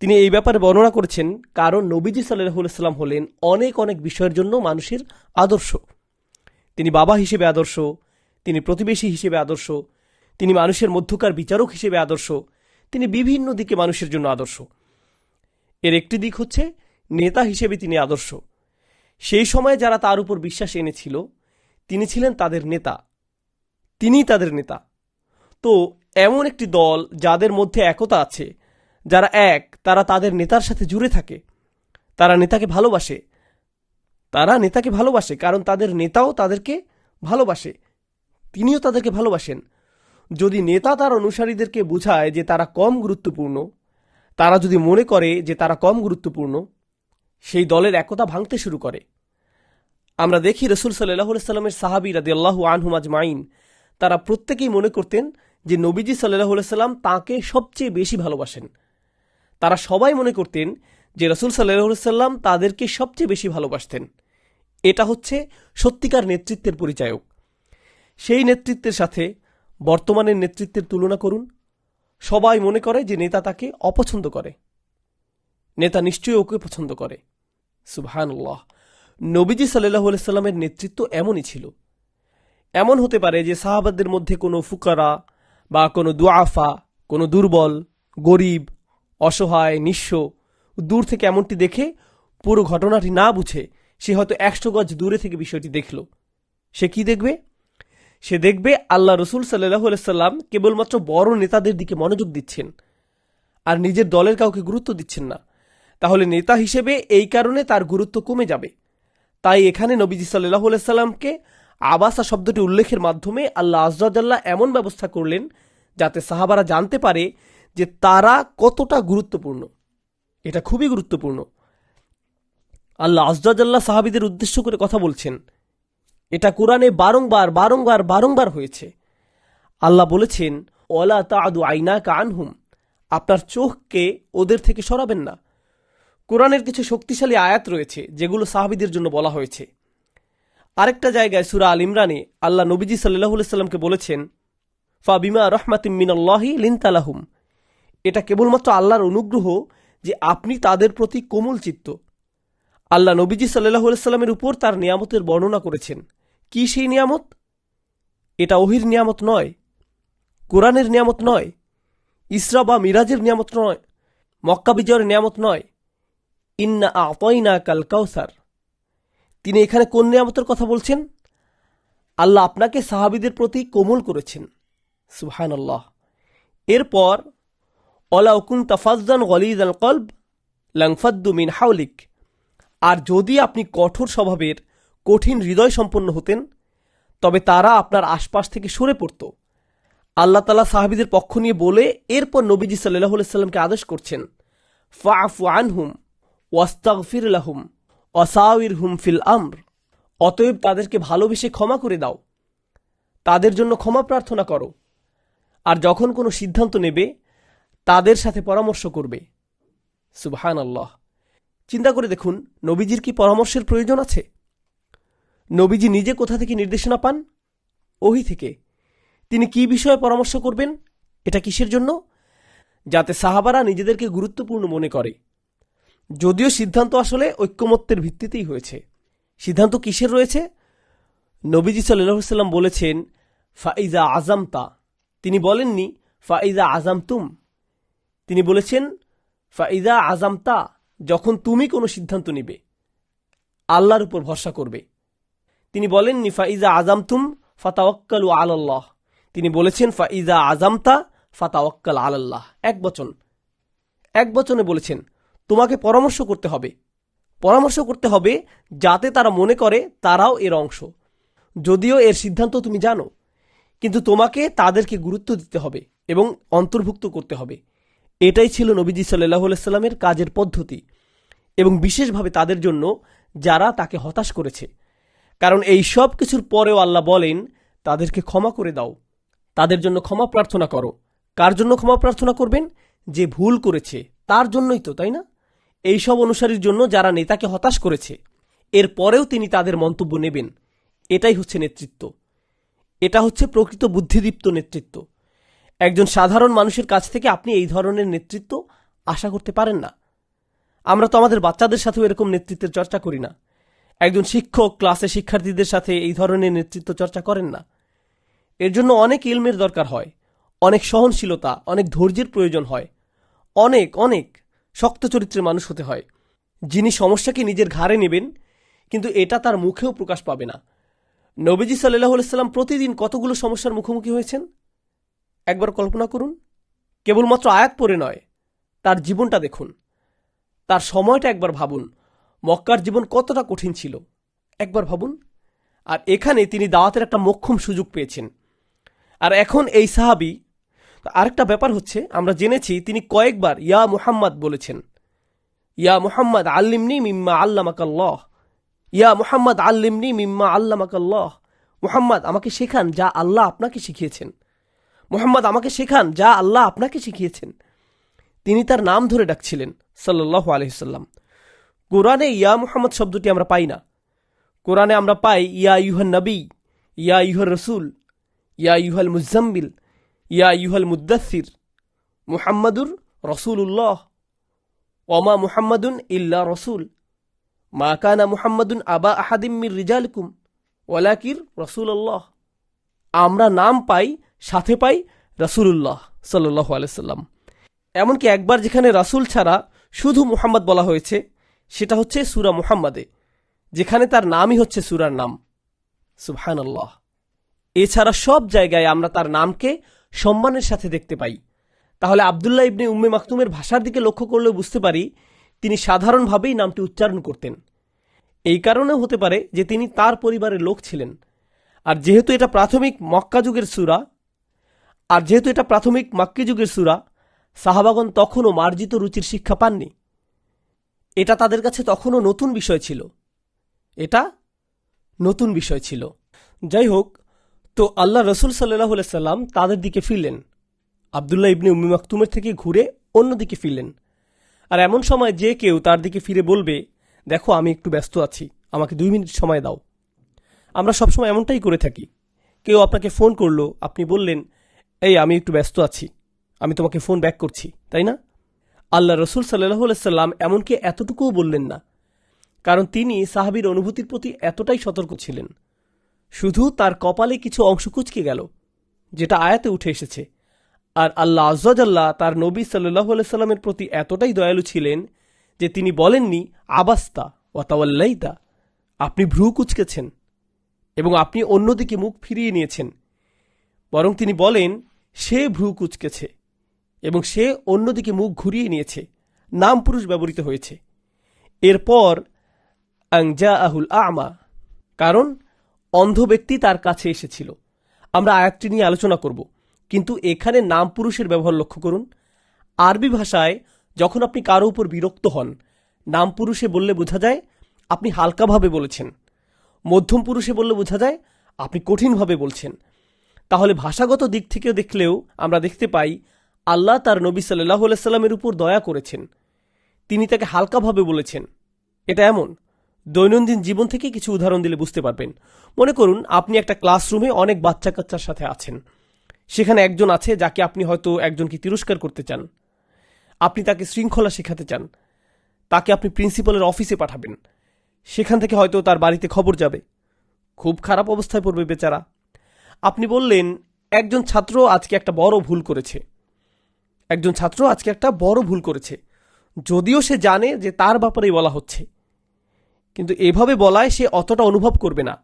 তিনি এই ব্যাপারে বর্ণনা করেছেন কারণ নবীজি সাল্লাল্লাহু আলাইহি সাল্লাম হলেন অনেক অনেক বিষয়ের জন্য মানুষের আদর্শ। তিনি বাবা হিসেবে আদর্শ, তিনি প্রতিবেশী হিসেবে আদর্শ, তিনি মানুষের মধ্যকার বিচারক হিসেবে আদর্শ, তিনি বিভিন্ন দিকে মানুষের জন্য আদর্শ। এর একটি দিক হচ্ছে নেতা হিসেবে তিনি আদর্শ। সেই সময়ে যারা তার উপর বিশ্বাস এনেছিল তিনি ছিলেন তাদের নেতা, তিনিই তাদের নেতা। তো এমন একটি দল যাদের মধ্যে একতা আছে, যারা এক, তারা তাদের নেতার সাথে জুড়ে থাকে, তারা নেতাকে ভালোবাসে কারণ তাদের নেতাও তাদেরকে ভালোবাসে, তিনিও তাদেরকে ভালোবাসেন। যদি নেতা তার অনুসারীদেরকে বোঝায় যে তারা কম গুরুত্বপূর্ণ, তারা যদি মনে করে যে তারা কম গুরুত্বপূর্ণ, সেই দলের একতা ভাঙতে শুরু করে। আমরা দেখি রাসূল সাল্লাল্লাহু আলাইহি সাল্লামের সাহাবী রাদিয়াল্লাহু আনহুম আজমাইন, তারা প্রত্যেকেই মনে করতেন যে নবীজি সাল্লাল্লাহু আলাইহি সাল্লাম তাকে সবচেয়ে বেশি ভালোবাসেন। তারা সবাই মনে করতেন যে রাসূল সাল্লাল্লাহু আলাইহি সাল্লাম তাদেরকে সবচেয়ে বেশি ভালোবাসতেন। এটা হচ্ছে সত্যিকার নেতৃত্বের পরিচায়ক। সেই নেতৃত্বের সাথে বর্তমানের নেতৃত্বের তুলনা করুন। সবাই মনে করে যে নেতা তাকে অপছন্দ করে, নেতা নিশ্চয়ই ওকে পছন্দ করে। সুবহানাল্লাহ। নবীজি সাল্লাল্লাহু আলাইহি সাল্লামের নেতৃত্ব এমনই ছিল। এমন হতে পারে যে সাহাবাদের মধ্যে কোনো ফুকারা বা কোনো দুআফা, কোনো দুর্বল, গরিব, অসহায়, নিঃস্ব দূর থেকে এমনটি দেখে পুরো ঘটনাটি না বুঝে সে হয়তো 100 গজ দূরে থেকে বিষয়টি দেখল। সে কি দেখবে? সে দেখবে আল্লাহ রসুল সাল্লাল্লাহু আলাইহি সাল্লাম কেবলমাত্র বড় নেতাদের দিকে মনোযোগ দিচ্ছেন আর নিজের দলের কাউকে গুরুত্ব দিচ্ছেন না। তাহলে নেতা হিসেবে এই কারণে তার গুরুত্ব কমে যাবে। তাই এখানে নবীজি সাল্লাল্লাহু আলাইহি সাল্লামকে আবাসা শব্দটি উল্লেখের মাধ্যমে আল্লাহ আযজা ওয়া জাল্লা এমন ব্যবস্থা করলেন যাতে সাহাবারা জানতে পারে যে তারা কতটা গুরুত্বপূর্ণ। এটা খুবই গুরুত্বপূর্ণ। আল্লাহ আযজা ওয়া জাল্লা সাহাবীদের উদ্দেশ্য করে কথা বলছেন। এটা কোরআনে বারংবার বারংবার বারংবার হয়েছে। আল্লাহ বলেছেন, ওয়ালা তা'দু আইনাকা আনহুম, আপনার চোখকে ওদের থেকে সরাবেন না। কোরআনের কিছু শক্তিশালী আয়াত রয়েছে যেগুলো সাহাবীদের জন্য বলা হয়েছে। আরেকটা জায়গায় সূরা আল ইমরানে আল্লাহ নবীজি সাল্লাল্লাহু আলাইহি সাল্লামকে বলেছেন, ফাবিমা রাহমাতিম মিনাল্লাহি লিনতা লাহুম, এটা কেবলমাত্র আল্লাহর অনুগ্রহ যে আপনি তাদের প্রতি কোমল চিত্ত। আল্লাহ নবীজি সাল্লাল্লাহু আলাইহি সাল্লামের উপর তার নিয়ামতের বর্ণনা করেছেন। কি সেই নিয়ামত? এটা ওহির নিয়ামত নয়, কোরআনের নিয়ামত নয়, ইসরা বা মিরাজের নিয়ামত নয়, মক্কা বিজয়ের নিয়ামত নয়। ইন্না আ'তাইনাকাল কাউসার। তিনি এখানে কোন নিয়ামতের কথা বলছেন? আল্লাহ আপনাকে সাহাবীদের প্রতি কোমল করেছেন। সুবহানাল্লাহ। এরপর ওয়ালাউ কুনতা ফাজ্জান গলিযাল কলব লানফাদ্দু মিন হাওলিক, আর যদি আপনি কঠোর স্বভাবের, কঠিন হৃদয় সম্পন্ন হতেন তবে তারা আপনার আশপাশ থেকে সরে পড়ত। আল্লাহ তাআলা সাহাবীদের পক্ষ নিয়ে বলে এরপর নবীজি সাল্লাল্লাহু আলাইহি সাল্লামকে আদেশ করছেন, ফাআফু আনহুম ওয়াস্তাগফির লাহুম ওয়াসাউিরহুম ফিল আমর, অতএব তাদেরকে ভালোবেসে ক্ষমা করে দাও, তাদের জন্য ক্ষমা প্রার্থনা করো, আর যখন কোনো সিদ্ধান্ত নেবে তাদের সাথে পরামর্শ করবে। সুবহানাল্লাহ। চিন্তা করে দেখুন, নবীজির কি পরামর্শের প্রয়োজন আছে? নবীজি নিজে কোথা থেকে নির্দেশনা পান? ওহী থেকে। তিনি কি বিষয়ে পরামর্শ করবেন? এটা কিসের জন্য? যাতে সাহাবারা নিজেদেরকে গুরুত্বপূর্ণ মনে করে। যদিও সিদ্ধান্ত আসলে ঐক্যমত্যের ভিত্তিতেই হয়েছে। সিদ্ধান্ত কিসের রয়েছে? নবীজি সাল্লাল্লাহু আলাইহি ওয়াসাল্লাম বলেছেন ফাইজা আজামতা। তিনি বলেননি ফাইজা আজামতুম। তিনি বলেছেন ফাইজা আজামতা, যখন তুমি কোনো সিদ্ধান্ত নিবে, আল্লাহর উপর ভরসা করবে। তিনি বলেননি ফাইজা আজামতুম ফাতাওয়াক্কালু আলাল্লাহ। তিনি বলেছেন ফাইজা আজামতা ফাতাওয়াক্কাল আলাল্লাহ। এক বচনে বলেছেন তোমাকে পরামর্শ করতে হবে। পরামর্শ করতে হবে যাতে তারা মনে করে তারাও এর অংশ। যদিও এর সিদ্ধান্ত তুমি জানো, কিন্তু তোমাকে তাদেরকে গুরুত্ব দিতে হবে এবং অন্তর্ভুক্ত করতে হবে। এটাই ছিল নবীজি সাল্লাল্লাহু আলাইহি ওয়াসাল্লামের কাজের পদ্ধতি, এবং বিশেষভাবে তাদের জন্য যারা তাকে হতাশ করেছে। কারণ এই সব কিছুর পরেও আল্লাহ বলেন তাদেরকে ক্ষমা করে দাও, তাদের জন্য ক্ষমা প্রার্থনা করো। কার জন্য ক্ষমা প্রার্থনা করবেন? যে ভুল করেছে তার জন্যই তো, তাই না? এই সব অনুসারীর জন্য যারা নেতাকে হতাশ করেছে, এর পরেও তিনি তাদের মন্তব্য নেবেন। এটাই হচ্ছে নেতৃত্ব। এটা হচ্ছে প্রকৃত বুদ্ধিদীপ্ত নেতৃত্ব। একজন সাধারণ মানুষের কাছ থেকে আপনি এই ধরনের নেতৃত্ব আশা করতে পারেন না। আমরা তো আমাদের বাচ্চাদের সাথেও এরকম নেতৃত্বের চর্চা করি না। একজন শিক্ষক ক্লাসে শিক্ষার্থীদের সাথে এই ধরনের নেতৃত্ব চর্চা করেন না। এর জন্য অনেক ইলমের দরকার হয়, অনেক সহনশীলতা, অনেক ধৈর্যের প্রয়োজন হয়, অনেক অনেক শক্ত চরিত্রের মানুষ হতে হয়, যিনি সমস্যাকে নিজের ঘাড়ে নেবেন, কিন্তু এটা তার মুখেও প্রকাশ পাবে না। নবীজি সাল্লাল্লাহু আলাইহি ওয়াসাল্লাম প্রতিদিন কতগুলো সমস্যার মুখোমুখি হয়েছেন একবার কল্পনা করুন। কেবলমাত্র আয়াত পড়ে নয়, তার জীবনটা দেখুন, তার সময়টা একবার ভাবুন। মক্কার জীবন কতটা কঠিন ছিল একবার ভাবুন। আর এখানে তিনি দাওয়াতের একটা মোক্ষম সুযোগ পেয়েছেন। আর এখন এই সাহাবী, আরেকটা ব্যাপার হচ্ছে, আমরা জেনেছি তিনি কয়েকবার ইয়া মুহাম্মদ বলেছেন। ইয়া মুহাম্মদ আল্লিমনি মিম্মা আল্লামাকাল্লাহ, ইয়া মুহাম্মদ আল্লিমনি মিম্মা আল্লামাকাল্লাহ। মুহাম্মদ আমাকে শেখান যা আল্লাহ আপনাকে শিখিয়েছেন। মুহাম্মদ আমাকে শেখান যা আল্লাহ আপনাকে শিখিয়েছেন। তিনি তার নাম ধরে ডাকছিলেন সাল্লাল্লাহু আলাইহি ওয়াসাল্লাম। কোরআনে ইয়া মুহাম্মদ শব্দটি আমরা পাই না। কোরআনে আমরা পাই ইয়া আইয়ুহান নবী, ইয়া আইয়ুহার রাসূল, ইয়া আইয়ুহাল মুজাম্মিল, ইয়া আইয়ুহাল মুদ্দাসসির, মুহাম্মাদুর রাসূলুল্লাহ, ওমা মুহাম্মাদুন ইল্লা রাসূল, মা কানা মুহাম্মাদুন আবা আহাদিম মির রিজালিকুম ওয়ালাকির রাসূলুল্লাহ। আমরা নাম পাই, সাথে পাই রাসূলুল্লাহ সাল্লাল্লাহু আলাইহি ওয়াসাল্লাম। এমনকি একবার যেখানে রাসূল ছাড়া শুধু মুহাম্মদ বলা হয়েছে, সেটা হচ্ছে সূরা মুহাম্মাদে, যেখানে তার নামই হচ্ছে সূরার নাম। সুবহানাল্লাহ। এছাড়া সব জায়গায় আমরা তার নামকে সম্মানের সাথে দেখতে পাই। তাহলে আব্দুল্লাহ ইবনে উম্মে মাকতুমের ভাষার দিকে লক্ষ্য করলেও বুঝতে পারি তিনি সাধারণভাবেই নামটি উচ্চারণ করতেন। এই কারণেও হতে পারে যে তিনি তার পরিবারের লোক ছিলেন। আর যেহেতু এটা প্রাথমিক মক্কা যুগের সূরা, সাহাবাগণ তখনও মার্জিত রুচির শিক্ষা পাননি। এটা তাদের কাছে তখনও নতুন বিষয় ছিল। যাই হোক, তো আল্লাহ রসুল সাল্লাল্লাহু আলাইহি ওয়াসাল্লাম তাদের দিকে ফিরলেন, আব্দুল্লাহ ইবনে উম্মে মাকতুমের থেকে ঘুরে অন্যদিকে ফিরলেন। আর এমন সময় যে কেউ তার দিকে ফিরে বলবে, দেখো আমি একটু ব্যস্ত আছি, আমাকে 2 মিনিট সময় দাও। আমরা সবসময় এমনটাই করে থাকি। কেউ আপনাকে ফোন করলো, আপনি বললেন, এই আমি একটু ব্যস্ত আছি, আমি তোমাকে ফোন ব্যাক করছি, তাই না? আল্লাহ রসুল সাল্লাল্লাহু আলাইহি ওয়াসাল্লাম এমনকি এতটুকুও বললেন না, কারণ তিনি সাহাবীর অনুভূতির প্রতি এতটাই সতর্ক ছিলেন। শুধু তার কপালে কিছু অংশ কুঁচকে গেল, যেটা আয়াতে উঠে এসেছে। আর আল্লাহ আয্যা জাল্লা তার নবী সাল্লাল্লাহু আলাইহি ওয়াসাল্লামের প্রতি এতটাই দয়ালু ছিলেন যে তিনি বলেননি আবাস্তা ওয়া তাওয়াল্লাইতা, আপনি ভ্রু কুঁচকেছেন এবং আপনি অন্যদিকে মুখ ফিরিয়ে নিয়েছেন। বরং তিনি বলেন সে ভ্রু কুঁচকেছে এবং সে অন্যদিকে মুখ ঘুরিয়ে নিয়েছে। নাম পুরুষ ব্যবহৃত হয়েছে। এরপর আনজাআহুল আ'মা, কারণ অন্ধ ব্যক্তি তার কাছে এসেছিল। আমরা আয়াতটি নিয়ে আলোচনা করব, কিন্তু এখানে নাম পুরুষের ব্যবহার লক্ষ্য করুন। আরবি ভাষায় যখন আপনি কারো উপর বিরক্ত হন, নাম পুরুষে বললে বোঝা যায় আপনি হালকাভাবে বলেছেন, মধ্যম পুরুষে বললে বোঝা যায় আপনি কঠিনভাবে বলছেন। তাহলে ভাষাগত দিক থেকে দেখলেও আমরা দেখতে পাই আল্লাহ তার নবী সাল্লাল্লাহু আলাইহি ওয়াসাল্লামের উপর দয়া করেছেন, তিনি তাকে হালকাভাবে বলেছেন। এটা এমন, দৈনন্দিন জীবন থেকে কিছু উদাহরণ দিলে বুঝতে পারবেন। মনে করুন আপনি একটা ক্লাসরুমে অনেক বাচ্চা কাচ্চার সাথে আছেন। সেখানে একজন আছে যাকে আপনি হয়তো একজনকে তিরস্কার করতে চান, আপনি তাকে শৃঙ্খলা শেখাতে চান, তাকে আপনি প্রিন্সিপালের অফিসে পাঠাবেন, সেখান থেকে হয়তো তার বাড়িতে খবর যাবে, খুব খারাপ অবস্থায় পড়বে বেচারা। আপনি বললেন একজন ছাত্র আজকে একটা বড় ভুল করেছে, একজন ছাত্র আজকে একটা বড় ভুল করেছে, যদিও সে জানে যে তার ব্যাপারেই বলা হচ্ছে, কিন্তু এভাবে বলায় সে অতটা অনুভব করবে না।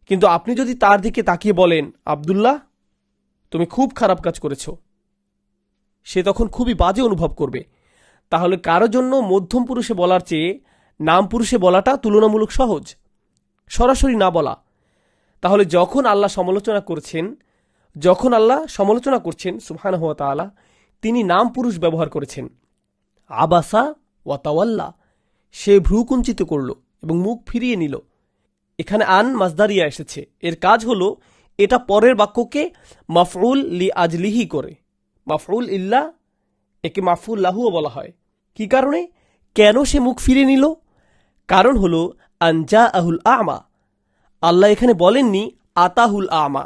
কিন্তু আপনি যদি তার দিকে তাকিয়ে বলেন, আব্দুল্লাহ তুমি খুব খারাপ কাজ করেছ, সে তখন খুবই বাজে অনুভব করবে। তাহলে কারো জন্য মধ্যম পুরুষে বলার চেয়ে নাম পুরুষে বলাটা তুলনামূলক সহজ, সরাসরি না বলা। তাহলে যখন আল্লাহ সমালোচনা করছেন সুবহানাহু ওয়া তাআলা, তিনি নাম পুরুষ ব্যবহার করেছেন। আবাসা ওয়া তাওয়াল্লা, সে ভ্রু কুঞ্চিত করল এবং মুখ ফিরিয়ে নিল। এখানে আন মাজদারিয়া এসেছে, এর কাজ হলো এটা পরের বাক্যকে মাফউল লি আজলিহি করে। মাফউল ইল্লা একে মাফউল লাহুও বলা হয়। কি কারণে, কেন সে মুখ ফিরে নিল? কারণ হলো আনজা আহুল আমা। আল্লাহ এখানে বলেননি আতাহুল আমা।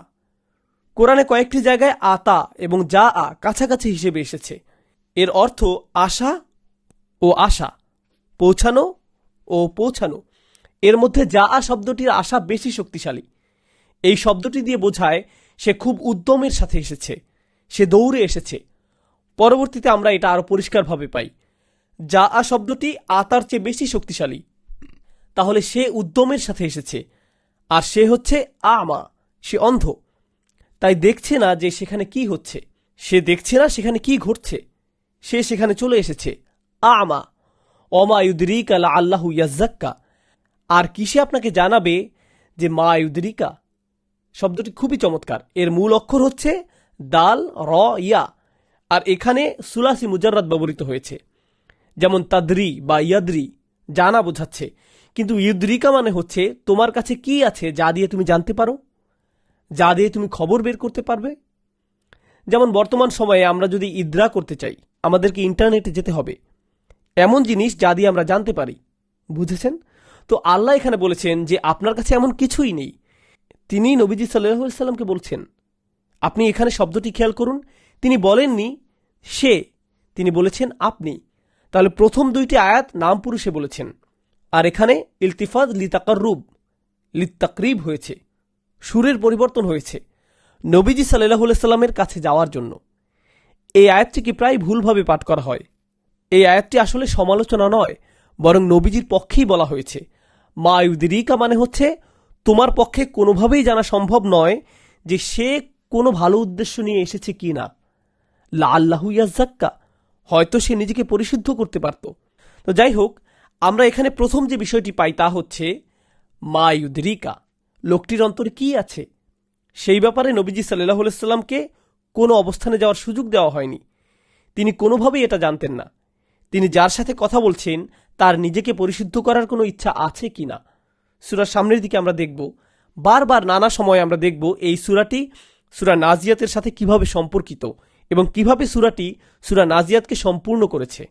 কোরআনে কয়েকটি জায়গায় আতা এবং যা আ কাছাকাছি হিসেবে এসেছে। এর অর্থ আশা ও আশা, পৌঁছানো ও পৌঁছানো। এর মধ্যে যা আ শব্দটির আশা বেশি শক্তিশালী। এই শব্দটি দিয়ে বোঝায় সে খুব উদ্যমের সাথে এসেছে, সে দৌড়ে এসেছে। পরবর্তীতে আমরা এটা আরো পরিষ্কারভাবে পাই। যা আ শব্দটি আতার চেয়ে বেশি শক্তিশালী। তাহলে সে উদ্যমের সাথে এসেছে, আর সে হচ্ছে আমা, সে অন্ধ। তাই দেখছে না যে সেখানে কি হচ্ছে, সে দেখছে না সেখানে কি ঘটছে, সে সেখানে চলে এসেছে। আমা অমা ইউদরিকা লাআল্লাহু ইয়াজ্জাক্কা। আর কিসে আপনাকে জানাবে যে মা ইউদরিকা শব্দটি খুবই চমৎকার। এর মূল অক্ষর হচ্ছে দাল র ইয়া, আর এখানে সুলাসি মুজাররাদ ব্যবহৃত হয়েছে। যেমন তাদরি বা ইয়াদরি, জানা বোঝাচ্ছে, কিন্তু ইউদরিকা মানে হচ্ছে তোমার কাছে কি আছে যা দিয়ে তুমি জানতে পারো, যা দিয়ে তুমি খবর বের করতে পারবে। যেমন বর্তমান সময়ে আমরা যদি ইদ্রা করতে চাই, আমাদেরকে ইন্টারনেটে যেতে হবে, এমন জিনিস যা দিয়ে আমরা জানতে পারি। বুঝেছেন? তো আল্লাহ এখানে বলেছেন যে আপনার কাছে এমন কিছুই নেই। তিনি নবীজি সাল্লাল্লাহু আলাইহি সাল্লামকে বলছেন। আপনি এখানে শব্দটি খেয়াল করুন, তিনি বলেননি সে, তিনি বলেছেন আপনি। তাহলে প্রথম দুইটি আয়াত নাম পুরুষে বলেছেন, আর এখানে ইলতিফাত লিতাকরিব হয়েছে, সুরের পরিবর্তন হয়েছে নবীজি সাল্লাল্লাহু আলাইহি সাল্লামের কাছে যাওয়ার জন্য। এই আয়াতটিকে প্রায় ভুলভাবে পাঠ করা হয়। এই আয়াতটি আসলে সমালোচনা নয়, বরং নবীজির পক্ষেই বলা হয়েছে। মা ইউদরিকা মানে হচ্ছে তোমার পক্ষে কোনোভাবেই জানা সম্ভব নয় যে সে কোনো ভালো উদ্দেশ্য নিয়ে এসেছে কি না। লাআল্লাহু ইয়াজ্জাক্কা, হয়তো সে নিজেকে পরিশুদ্ধ করতে পারত। তো যাই হোক, আমরা এখানে প্রথম যে বিষয়টি পাই তা হচ্ছে মা ইউদরিকা, লোকটির অন্তরে কি আছে সেই ব্যাপারে নবীজি সাল্লাল্লাহু আলাইহি সাল্লামকে কোনো অবস্থানে যাওয়ার সুযোগ দেওয়া হয়নি। তিনি কোনোভাবেই এটা জানতেন না তিনি যার সাথে কথা বলছেন তার নিজেকে পরিশুদ্ধ করার কোনো ইচ্ছা আছে কিনা। সূরার সামনের দিকে আমরা দেখব, বারবার নানা সময় আমরা দেখব এই সূরাটি সূরা নাজিয়াতের সাথে কিভাবে সম্পর্কিত এবং কিভাবে সূরাটি সূরা নাজিয়াতকে সম্পূর্ণ করেছে।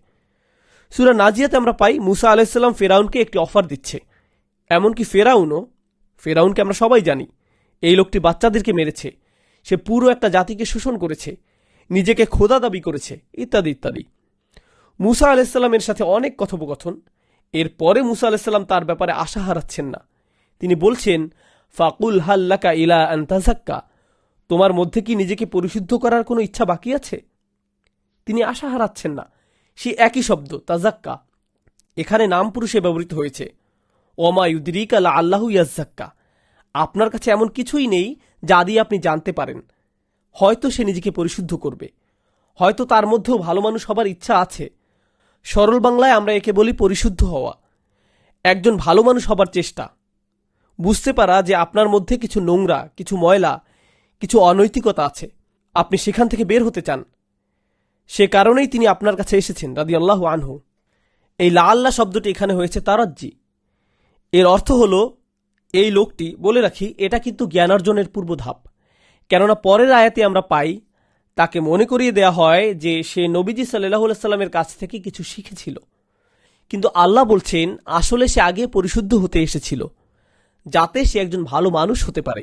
সূরা নাজিয়াতে আমরা পাই মুসা আলাইহিস সালাম ফেরাউনকে একটি অফার দিচ্ছে। এমনকি ফেরাউনকে আমরা সবাই জানি, এই লোকটি বাচ্চাদেরকে মেরেছে, সে পুরো একটা জাতিকে শোষণ করেছে, নিজেকে খোদা দাবি করেছে, ইত্যাদি ইত্যাদি। মুসা আলাইহিস সালামের সাথে অনেক কথোপকথন। এরপরে মুসা আলাইহিস সালাম তার ব্যাপারে আশা হারাচ্ছেন না। তিনি বলছেন ফাকুল হাল্লাকা ইলা আন তাযাক্কা, তোমার মধ্যে কি নিজেকে পরিশুদ্ধ করার কোনো ইচ্ছা বাকি আছে? তিনি আশা হারাচ্ছেন না। সে একই শব্দ তাযাক্কা এখানে নাম পুরুষে ব্যবহৃত হয়েছে। ওমা ইউদরিকা লাআল্লাহু ইয়াজ্জাক্কা, আপনার কাছে এমন কিছুই নেই যা দিয়ে আপনি জানতে পারেন হয়তো সে নিজেকে পরিশুদ্ধ করবে, হয়তো তার মধ্যেও ভালো মানুষ হবার ইচ্ছা আছে। সরল বাংলায় আমরা একে বলি পরিশুদ্ধ হওয়া। একজন ভালো মানুষ হবার চেষ্টা, বুঝতে পারা যে আপনার মধ্যে কিছু নোংরা, কিছু ময়লা, কিছু অনৈতিকতা আছে, আপনি সেখান থেকে বের হতে চান। সে কারণেই তিনি আপনার কাছে এসেছেন রাদিয়াল্লাহু আনহু। এই লাআল্লাহ শব্দটি এখানে হয়েছে তারাজ্জি। এর অর্থ হলো এই লোকটি, বলে রাখি এটা কিন্তু জ্ঞানার্জনের পূর্ব ধাপ, কেননা পরের আয়াতে আমরা পাই তাকে মনে করিয়ে দেয়া হয় যে সে নবীজি সাল্লাল্লাহু আলাইহি সাল্লামের কাছ থেকে কিছু শিখেছিল, কিন্তু আল্লাহ বলছেন আসলে সে আগে পরিশুদ্ধ হতে এসেছিল যাতে সে একজন ভালো মানুষ হতে পারে।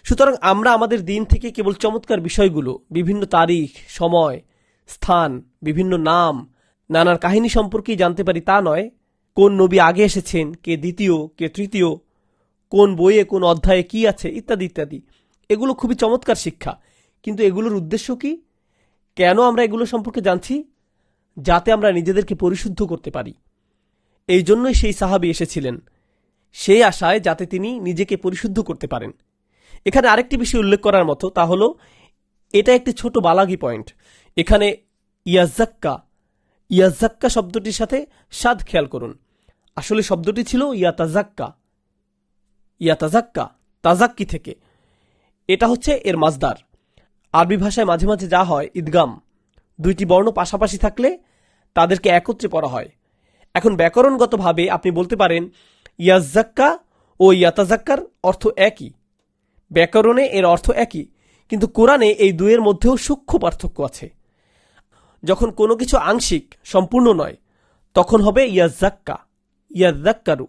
সুতরাং আমরা আমাদের দিন থেকে কেবল চমৎকার বিষয়গুলো, বিভিন্ন তারিখ, সময়, স্থান, বিভিন্ন নাম, নানার কাহিনী সম্পর্কেই জানতে পারি তা নয়, কোন নবী আগে এসেছেন, কে দ্বিতীয়, কে তৃতীয়, কোন বইয়ে কোন অধ্যায়ে কি আছে, ইত্যাদি ইত্যাদি। এগুলো খুবই চমৎকার শিক্ষা, কিন্তু এগুলোর উদ্দেশ্য কি? কেন আমরা এগুলো সম্পর্কে জানছি? যাতে আমরা নিজেদেরকে পরিশুদ্ধ করতে পারি। এই জন্যই সেই সাহাবী এসেছিলেন, সেই আশায় যাতে তিনি নিজেকে পরিশুদ্ধ করতে পারেন। এখানে আরেকটি বিষয় উল্লেখ করার মতো, তা হলো এটা একটি ছোট বালাগি পয়েন্ট। এখানে ইয়াজ্জাক্কা, ইয়াজ্জাক্কা শব্দটির সাথে সাদ খেয়াল করুন। আসলে শব্দটি ছিল ইয়াতাজাক্কা, ইয়াতাজাক্কা তাজাক্কি থেকে। এটা হচ্ছে এর মাজদার। আরবি ভাষায় মাঝে মাঝে যা হয়, ইদগাম, দুইটি বর্ণ পাশাপাশি থাকলে তাদেরকে একত্রে পড়া হয়। এখন ব্যাকরণগতভাবে আপনি বলতে পারেন ইয়াজ্জাক্কা ও ইয়াতাজাক্কার অর্থ একই, ব্যাকরণে এর অর্থ একই, কিন্তু কোরআনে এই দুয়ের মধ্যেও সূক্ষ্ম পার্থক্য আছে। যখন কোনো কিছু আংশিক, সম্পূর্ণ নয়, তখন হবে ইয়াজ্জাক্কা, ইয়াজ্জাক্কারু।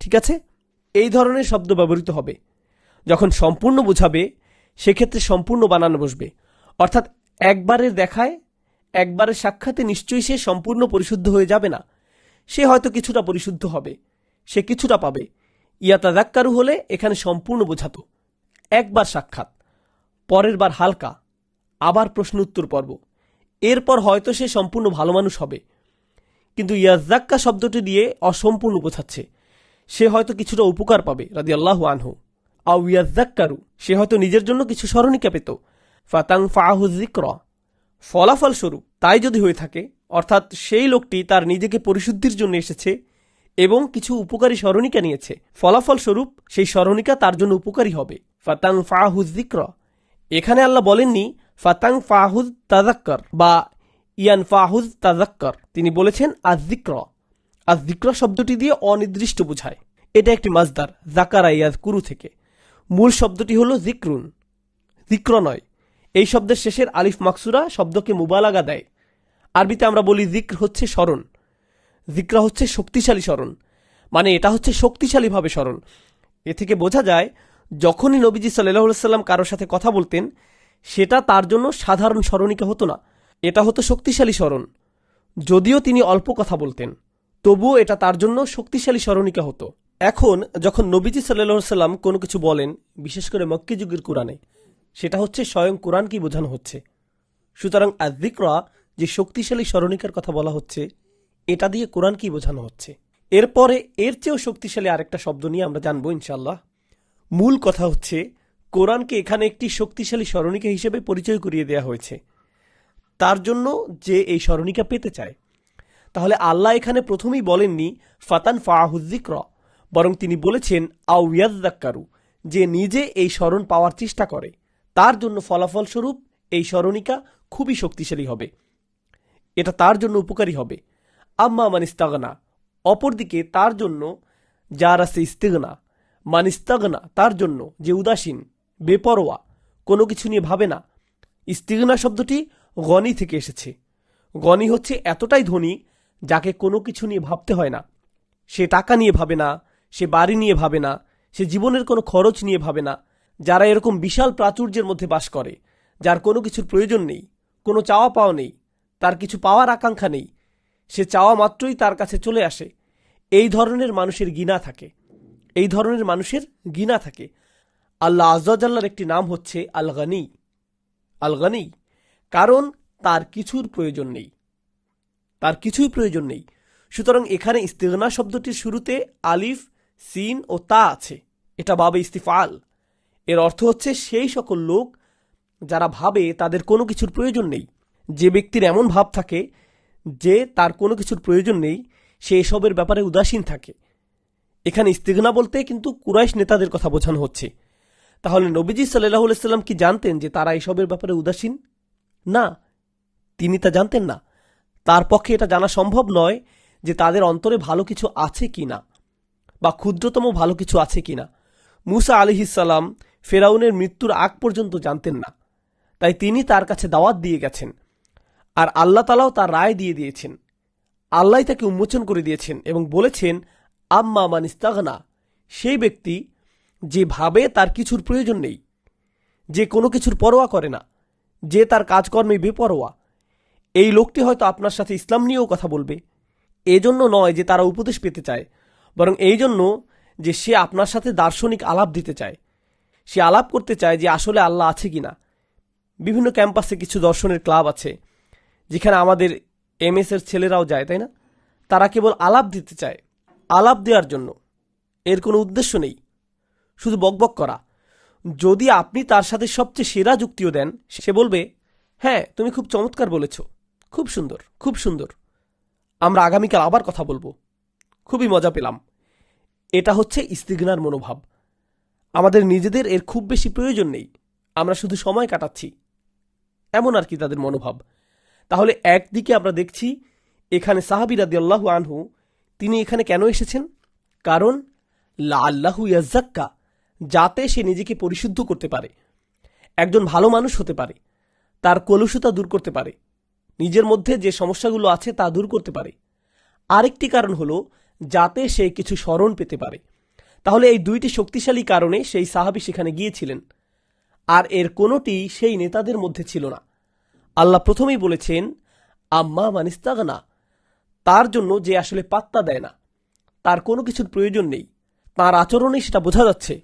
ঠিক আছে? এই ধরনের শব্দ ব্যবহৃত হবে। যখন সম্পূর্ণ বোঝাবে, সেক্ষেত্রে সম্পূর্ণ বানানো বসবে। অর্থাৎ একবারের দেখায়, একবারের সাক্ষাতে নিশ্চয়ই সে সম্পূর্ণ পরিশুদ্ধ হয়ে যাবে না। সে হয়তো কিছুটা পরিশুদ্ধ হবে, সে কিছুটা পাবে। ইয়াতাজাক্কারু হলে এখানে সম্পূর্ণ বোঝাতো। একবার সাক্ষাৎ, পরের বার হালকা, আবার প্রশ্ন উত্তর পর্ব, এরপর হয়তো সে সম্পূর্ণ ভালো মানুষ হবে। কিন্তু ইয়াজ্জাক্কা শব্দটি দিয়ে অসম্পূর্ণ বোঝাচ্ছে। সে হয়তো কিছুটা উপকার পাবে, রাদিয়াল্লাহু আনহু। আও ইয়াজ্জাক্কারু, সে হয়তো নিজের জন্য কিছু স্মরণিকা পেত। ফাতানফাহু যিকরা, ফলাফল স্বরূপ তাই যদি হয়ে থাকে, অর্থাৎ সেই লোকটি তার নিজেকে পরিশুদ্ধির জন্য এসেছে এবং কিছু উপকারী স্মরণিকা নিয়েছে, ফলাফল স্বরূপ সেই স্মরণিকা তার জন্য উপকারী হবে। ফাতানফাহু যিকরা, এখানে আল্লাহ বলেননি ফাতানফাহুজ তাযাক্কার বা ইয়ানফাহুজ তাযাক্কার, তিনি বলেছেন আয-যিকরা। আয-যিকরা শব্দটি দিয়ে অনির্দিষ্ট বোঝায়। এটা একটি মাজদার, যাকারা ইয়াযকুরু থেকে। মূল শব্দটি হলো যিকরুন, যিক্র নয়। এই শব্দের শেষের আলিফ মাকসুরা শব্দকে মুবালাগা দেয়। আরবিতে আমরা বলি যিক্র হচ্ছে স্মরণ, যিকরা হচ্ছে শক্তিশালী স্মরণ, মানে এটা হচ্ছে শক্তিশালীভাবে স্মরণ। এ থেকে বোঝা যায় যখনই নবীজি সাল্লাল্লাহু আলাইহি সাল্লাম কারোর সাথে কথা বলতেন, সেটা তার জন্য সাধারণ স্মরণিকা হতো না, এটা হতো শক্তিশালী স্মরণ। যদিও তিনি অল্প কথা বলতেন, তবুও এটা তার জন্য শক্তিশালী স্মরণিকা হতো। এখন যখন নবীজি সাল্লাল্লাহু আলাইহি সাল্লাম কোনো কিছু বলেন, বিশেষ করে মক্কি যুগের কোরআনে, সেটা হচ্ছে স্বয়ং কোরআনকেই বোঝানো হচ্ছে। সুতরাং আয-যিকরা, যে শক্তিশালী স্মরণিকার কথা বলা হচ্ছে, এটা দিয়ে কোরআনকেই বোঝানো হচ্ছে। এরপরে এর চেয়েও শক্তিশালী আরেকটা শব্দ নিয়ে আমরা জানবো ইনশাআল্লাহ। মূল কথা হচ্ছে কোরআনকে এখানে একটি শক্তিশালী স্মরণিকা হিসেবে পরিচয় করিয়ে দেওয়া হয়েছে তার জন্য যে এই স্মরণিকা পেতে চায়। তাহলে আল্লাহ এখানে প্রথমেই বলেননি ফাতানফাহু যিকরা, বরং তিনি বলেছেন আও ইয়াযযাক্কারু, যে নিজে এই স্মরণ পাওয়ার চেষ্টা করে, তার জন্য ফলাফল স্বরূপ এই স্মরণিকা খুবই শক্তিশালী হবে, এটা তার জন্য উপকারী হবে। আম্মা মান ইস্তাগনা, অপরদিকে তার জন্য যার আছে ইস্তিগনা, মান ইস্তাগনা, তার জন্য যে উদাসীন, বেপরোয়া, কোনো কিছু নিয়ে ভাবে না। ইস্তিগনা শব্দটি গনি থেকে এসেছে। গনি হচ্ছে এতটাই ধনী যাকে কোনো কিছু নিয়ে ভাবতে হয় না। সে টাকা নিয়ে ভাবে না, সে বাড়ি নিয়ে ভাবে না, সে জীবনের কোনো খরচ নিয়ে ভাবে না। যারা এরকম বিশাল প্রাচুর্যের মধ্যে বাস করে, যার কোনো কিছুর প্রয়োজন নেই, কোনো চাওয়া পাওয়া নেই, তার কিছু পাওয়ার আকাঙ্ক্ষা নেই, সে চাওয়া মাত্রই তার কাছে চলে আসে, এই ধরনের মানুষের গিনা থাকে, এই ধরনের মানুষের গিনা থাকে। আল্লাহ আয্যা ওয়া জাল্লার একটি নাম হচ্ছে আল গনি, আল গনি, কারণ তার কিছুর প্রয়োজন নেই, তার কিছুই প্রয়োজন নেই। সুতরাং এখানে ইস্তিগনা শব্দটির শুরুতে আলিফ, সিন ও তা আছে, এটা বাবে ইস্তিফাল। এর অর্থ হচ্ছে সেই সকল লোক যারা ভাবে তাদের কোনো কিছুর প্রয়োজন নেই। যে ব্যক্তির এমন ভাব থাকে যে তার কোনো কিছুর প্রয়োজন নেই, সে এসবের ব্যাপারে উদাসীন থাকে। এখানে ইস্তিগনা বলতে কিন্তু কুরাইশ নেতাদের কথা বোঝানো হচ্ছে। তাহলে নবীজি সাল্লাল্লাহু আলাইহি সাল্লাম কি জানতেন যে তারা এসবের ব্যাপারে উদাসীন? না, তিনি তা জানতেন না। তার পক্ষে এটা জানা সম্ভব নয় যে তাদের অন্তরে ভালো কিছু আছে কিনা বা ক্ষুদ্রতম ভালো কিছু আছে কিনা। মুসা আলাইহিস সালাম ফেরাউনের মৃত্যুর আগ পর্যন্ত জানতেন না, তাই তিনি তার কাছে দাওয়াত দিয়ে গেছেন, আর আল্লাহ তাআলাও তার রায় দিয়ে দিয়েছেন। আল্লাহ তাকে উন্মোচন করে দিয়েছেন এবং বলেছেন আম্মা মান ইস্তাগনা, সেই ব্যক্তি যে ভাবে তার কিছুর প্রয়োজন নেই, যে কোনো কিছুর পরোয়া করে না, যে তার কাজকর্মে বেপরোয়া, এই লোকটি হয়তো আপনার সাথে ইসলাম নিয়েও কথা বলবে। এজন্য নয় যে তারা উপদেশ পেতে চায়, বরং এই জন্য যে সে আপনার সাথে দার্শনিক আলাপ দিতে চায়। সে আলাপ করতে চায় যে আসলে আল্লাহ আছে কিনা। বিভিন্ন ক্যাম্পাসে কিছু দর্শনের ক্লাব আছে যেখানে আমাদের MS এর ছেলেরাও যায়, তাই না? তারা কেবল আলাপ দিতে চায়, আলাপ দেওয়ার জন্য। এর কোনো উদ্দেশ্য নেই, শুধু বকবক করা। যদি আপনি তার সাথে সবচেয়ে সেরা যুক্তিও দেন, সে বলবে, হ্যাঁ তুমি খুব চমৎকার বলেছ, খুব সুন্দর, খুব সুন্দর, আমরা আগামীকাল আবার কথা বলবো, খুবই মজা পেলাম। এটা হচ্ছে ইস্তিগনার মনোভাব। আমাদের নিজেদের এর খুব বেশি প্রয়োজন নেই, আমরা শুধু সময় কাটাচ্ছি, এমন আর কি তাদের মনোভাব। তাহলে একদিকে আমরা দেখছি এখানে সাহাবী রাদিয়াল্লাহু আনহু তিনি এখানে কেন এসেছেন? কারণ লাআল্লাহু ইয়াজ্জাক্কা, যাতে সে নিজেকে পরিশুদ্ধ করতে পারে, একজন ভালো মানুষ হতে পারে, তার কলুষতা দূর করতে পারে, নিজের মধ্যে যে সমস্যাগুলো আছে তা দূর করতে পারে। আরেকটি কারণ হলো যাতে সে কিছু স্মরণ পেতে পারে। তাহলে এই দুইটি শক্তিশালী কারণে সেই সাহাবী সেখানে গিয়েছিলেন, আর এর কোনোটি সেই নেতাদের মধ্যে ছিল না। আল্লাহ প্রথমেই বলেছেন আম্মা মান ইস্তাগনা, তার জন্য যে আসলে পাত্তা দেয় না, তার কোনো কিছুর প্রয়োজন নেই, তার আচরণে সেটা বোঝা যাচ্ছে।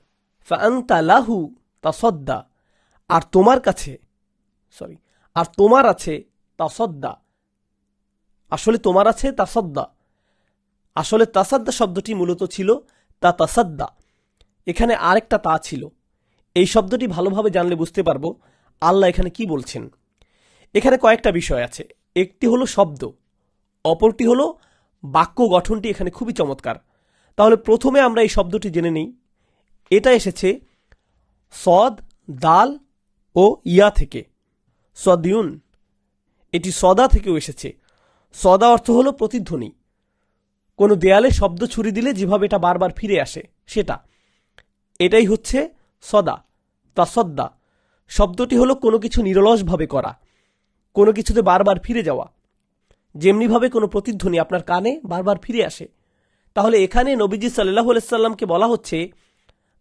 ফাআনতা লাহু তাসাদ্দা, আর তোমার কাছে আর তোমার আছে তাসাদ্দা, আসলে তোমার আছে তাসাদ্দা। আসলে তাসাদ্দা শব্দটি মূলত ছিল তাসাদ্দা, এখানে আরেকটা তা ছিল। এই শব্দটি ভালোভাবে জানলে বুঝতে পারবো আল্লাহ এখানে কি বলছেন। এখানে কয়েকটা বিষয় আছে, একটি হলো শব্দ, অপরটি হলো বাক্য গঠনটি এখানে খুবই চমৎকার। তাহলে প্রথমে আমরা এই শব্দটি জেনে নিই। এটা এসেছে সদ, দাল ও ইয়া থেকে। সদিউন, এটি সদা থেকেও এসেছে। সদা অর্থ হলো প্রতিধ্বনি, কোনো দেয়ালে শব্দ ছুরি দিলে যেভাবে এটা বারবার ফিরে আসে সেটা, এটাই হচ্ছে সদা। তাসদ্দা শব্দটি হলো কোনো কিছু নিরলসভাবে করা, কোনো কিছুতে বারবার ফিরে যাওয়া, যেমনিভাবে কোনো প্রতিধ্বনি আপনার কানে বারবার ফিরে আসে। তাহলে এখানে নবীজি সাল্লাল্লাহু আলাইহি সাল্লামকে বলা হচ্ছে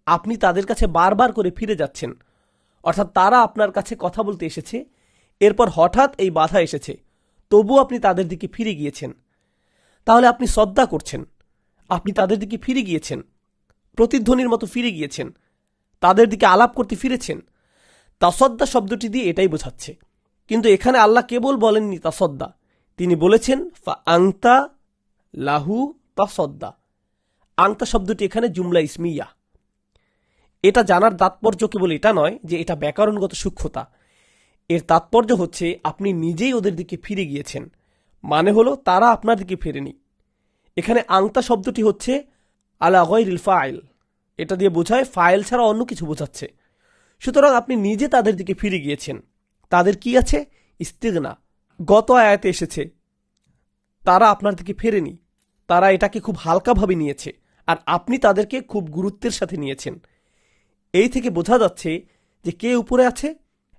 আপনি তাদের কাছে বারবার করে ফিরে যাচ্ছেন, অর্থাৎ তারা আপনার কাছে কথা বলতে এসেছে, এরপর হঠাৎ এই বাধা এসেছে, তবু আপনি তাদের দিকে ফিরে গিয়েছেন। তাহলে আপনি সদ্দা করছেন, আপনি তাদের দিকে ফিরে গিয়েছেন, প্রতিধ্বনির মতো ফিরে গিয়েছেন, তাদের দিকে আলাপ করতে ফিরেছেন। তাসদ্দা শব্দটি দিয়ে এটাই বোঝাচ্ছে। কিন্তু এখানে আল্লাহ কেবল বলেননি তাসদ্দা, তিনি বলেছেন ফা আংতা লাহু তাসদ্দা। আংতা শব্দটি এখানে জুমলা ইসমিয়া। এটা জানার তাৎপর্য কেবল এটা নয় যে এটা ব্যাকরণগত সূক্ষ্মতা, এর তাৎপর্য হচ্ছে আপনি নিজেই ওদের দিকে ফিরে গিয়েছেন, মানে হলো তারা আপনার দিকে ফেরেনি। এখানে আংতা শব্দটি হচ্ছে আলা গায়রিল ফাইল, এটা দিয়ে বোঝায় ফাইল ছাড়া অন্য কিছু বোঝাচ্ছে। সুতরাং আপনি নিজে তাদের দিকে ফিরে গিয়েছেন। তাদের কি আছে? ইস্তিগনা। গত আয়াতে এসেছে তারা আপনার দিকে ফেরেনি, তারা এটাকে খুব হালকাভাবে নিয়েছে, আর আপনি তাদেরকে খুব গুরুত্বের সাথে নিয়েছেন। এই থেকে বোঝা যাচ্ছে যে কে উপরে আছে।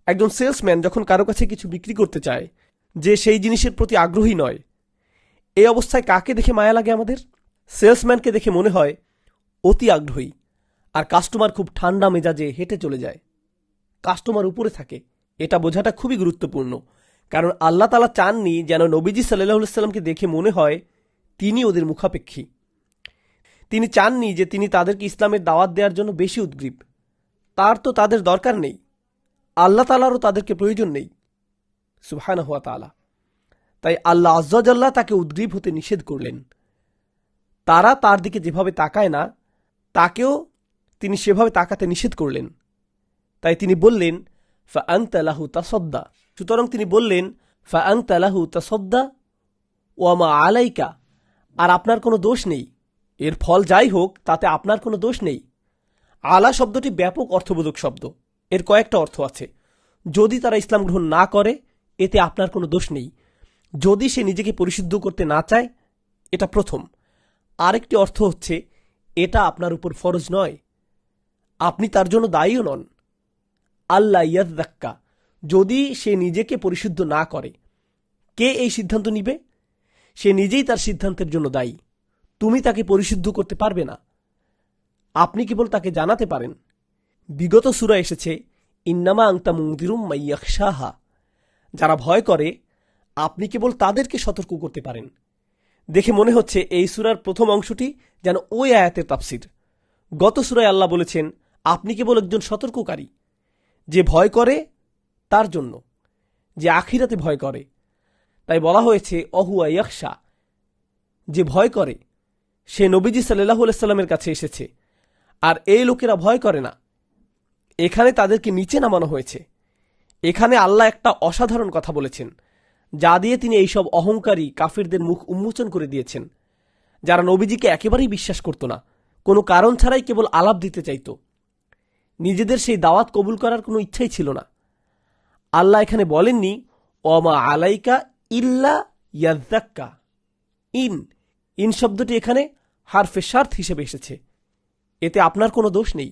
একজন সেলসম্যান যখন কারো কাছে কিছু বিক্রি করতে চায়, যে সেই জিনিসের প্রতি আগ্রহী নয়, এই অবস্থায় কাকে দেখে মায়া লাগে আমাদের? সেলসম্যানকে দেখে মনে হয় অতি আগ্রহী, আর কাস্টমার খুব ঠান্ডা মেজাজে হেঁটে চলে যায়, কাস্টমার উপরে থাকে। এটা বোঝাটা খুবই গুরুত্বপূর্ণ, কারণ আল্লাহ তাআলা চাননি যেন নবীজি সাল্লাল্লাহু আলাইহি সাল্লামকে দেখে মনে হয় তিনি ওদের মুখাপেক্ষী। তিনি চাননি যে তিনি তাদেরকে ইসলামের দাওয়াত দেওয়ার জন্য বেশি উদ্গ্রীব। তার তো তাদের দরকার নেই, আল্লাহ তাআলারও তাদেরকে প্রয়োজন নেই, সুবহানাহু ওয়া তাআলা। তাই আল্লাহ আযজা ওয়া জাল্লা তাকে উদ্গ্রীব হতে নিষেধ করলেন। তারা তার দিকে যেভাবে তাকায় না, তাকেও তিনি সেভাবে তাকাতে নিষেধ করলেন। তাই তিনি বললেন ফাআনতা লাহু তাসাদ্দা। সুতরাং তিনি বললেন ফাআনতা লাহু তাসাদ্দা ওয়া মা আলাইকা, আর আপনার কোনো দোষ নেই। এর ফল যাই হোক তাতে আপনার কোনো দোষ নেই। আলা শব্দটি ব্যাপক অর্থবোধক শব্দ, এর কয়েকটা অর্থ আছে। যদি তারা ইসলাম গ্রহণ না করে, এতে আপনার কোনো দোষ নেই। যদি সে নিজেকে পরিশুদ্ধ করতে না চায়, এটা প্রথম। আরেকটি অর্থ হচ্ছে এটা আপনার উপর ফরজ নয়, আপনি তার জন্য দায়ীও নন। আল্লাহ ইয়াজ্জাক্কা, যদি সে নিজেকে পরিশুদ্ধ না করে, কে এই সিদ্ধান্ত নিবে? সে নিজেই তার সিদ্ধান্তের জন্য দায়ী। তুমি তাকে পরিশুদ্ধ করতে পারবে না, আপনি কেবল তাকে জানাতে পারেন। বিগত সূরা এসেছে ইন্নামা আংতা মুনদিরুম মাইয়াখশাহা, যারা ভয় করে আপনি কেবল তাদেরকে সতর্ক করতে পারেন। দেখে মনে হচ্ছে এই সূরার প্রথম অংশটি যেন ওই আয়াতের তাফসির। গত সূরায় আল্লাহ বলেছেন আপনি কেবল একজন সতর্ককারী, যে ভয় করে তার জন্য, যে আখিরাতে ভয় করে। তাই বলা হয়েছে অহুয়া ইয়াখশা, যে ভয় করে সে নবীজি সাল্লাল্লাহু আলাইহি সাল্লামের কাছে এসেছে, আর এই লোকেরা ভয় করে না। এখানে তাদেরকে নিচে নামানো হয়েছে। এখানে আল্লাহ একটা অসাধারণ কথা বলেছেন, যা দিয়ে তিনি এইসব অহংকারী কাফিরদের মুখ উন্মোচন করে দিয়েছেন, যারা নবীজিকে একেবারেই বিশ্বাস করত না, কোনো কারণ ছাড়াই কেবল আলাপ দিতে চাইত। নিজেদের সেই দাওয়াত কবুল করার কোনো ইচ্ছাই ছিল না। আল্লাহ এখানে বলেননি ওমা আলাইকা ইল্লা ইয়াজ্জাক্কা। ইন শব্দটি এখানে হারফে শার্ত হিসেবে এসেছে। এতে আপনার কোনো দোষ নেই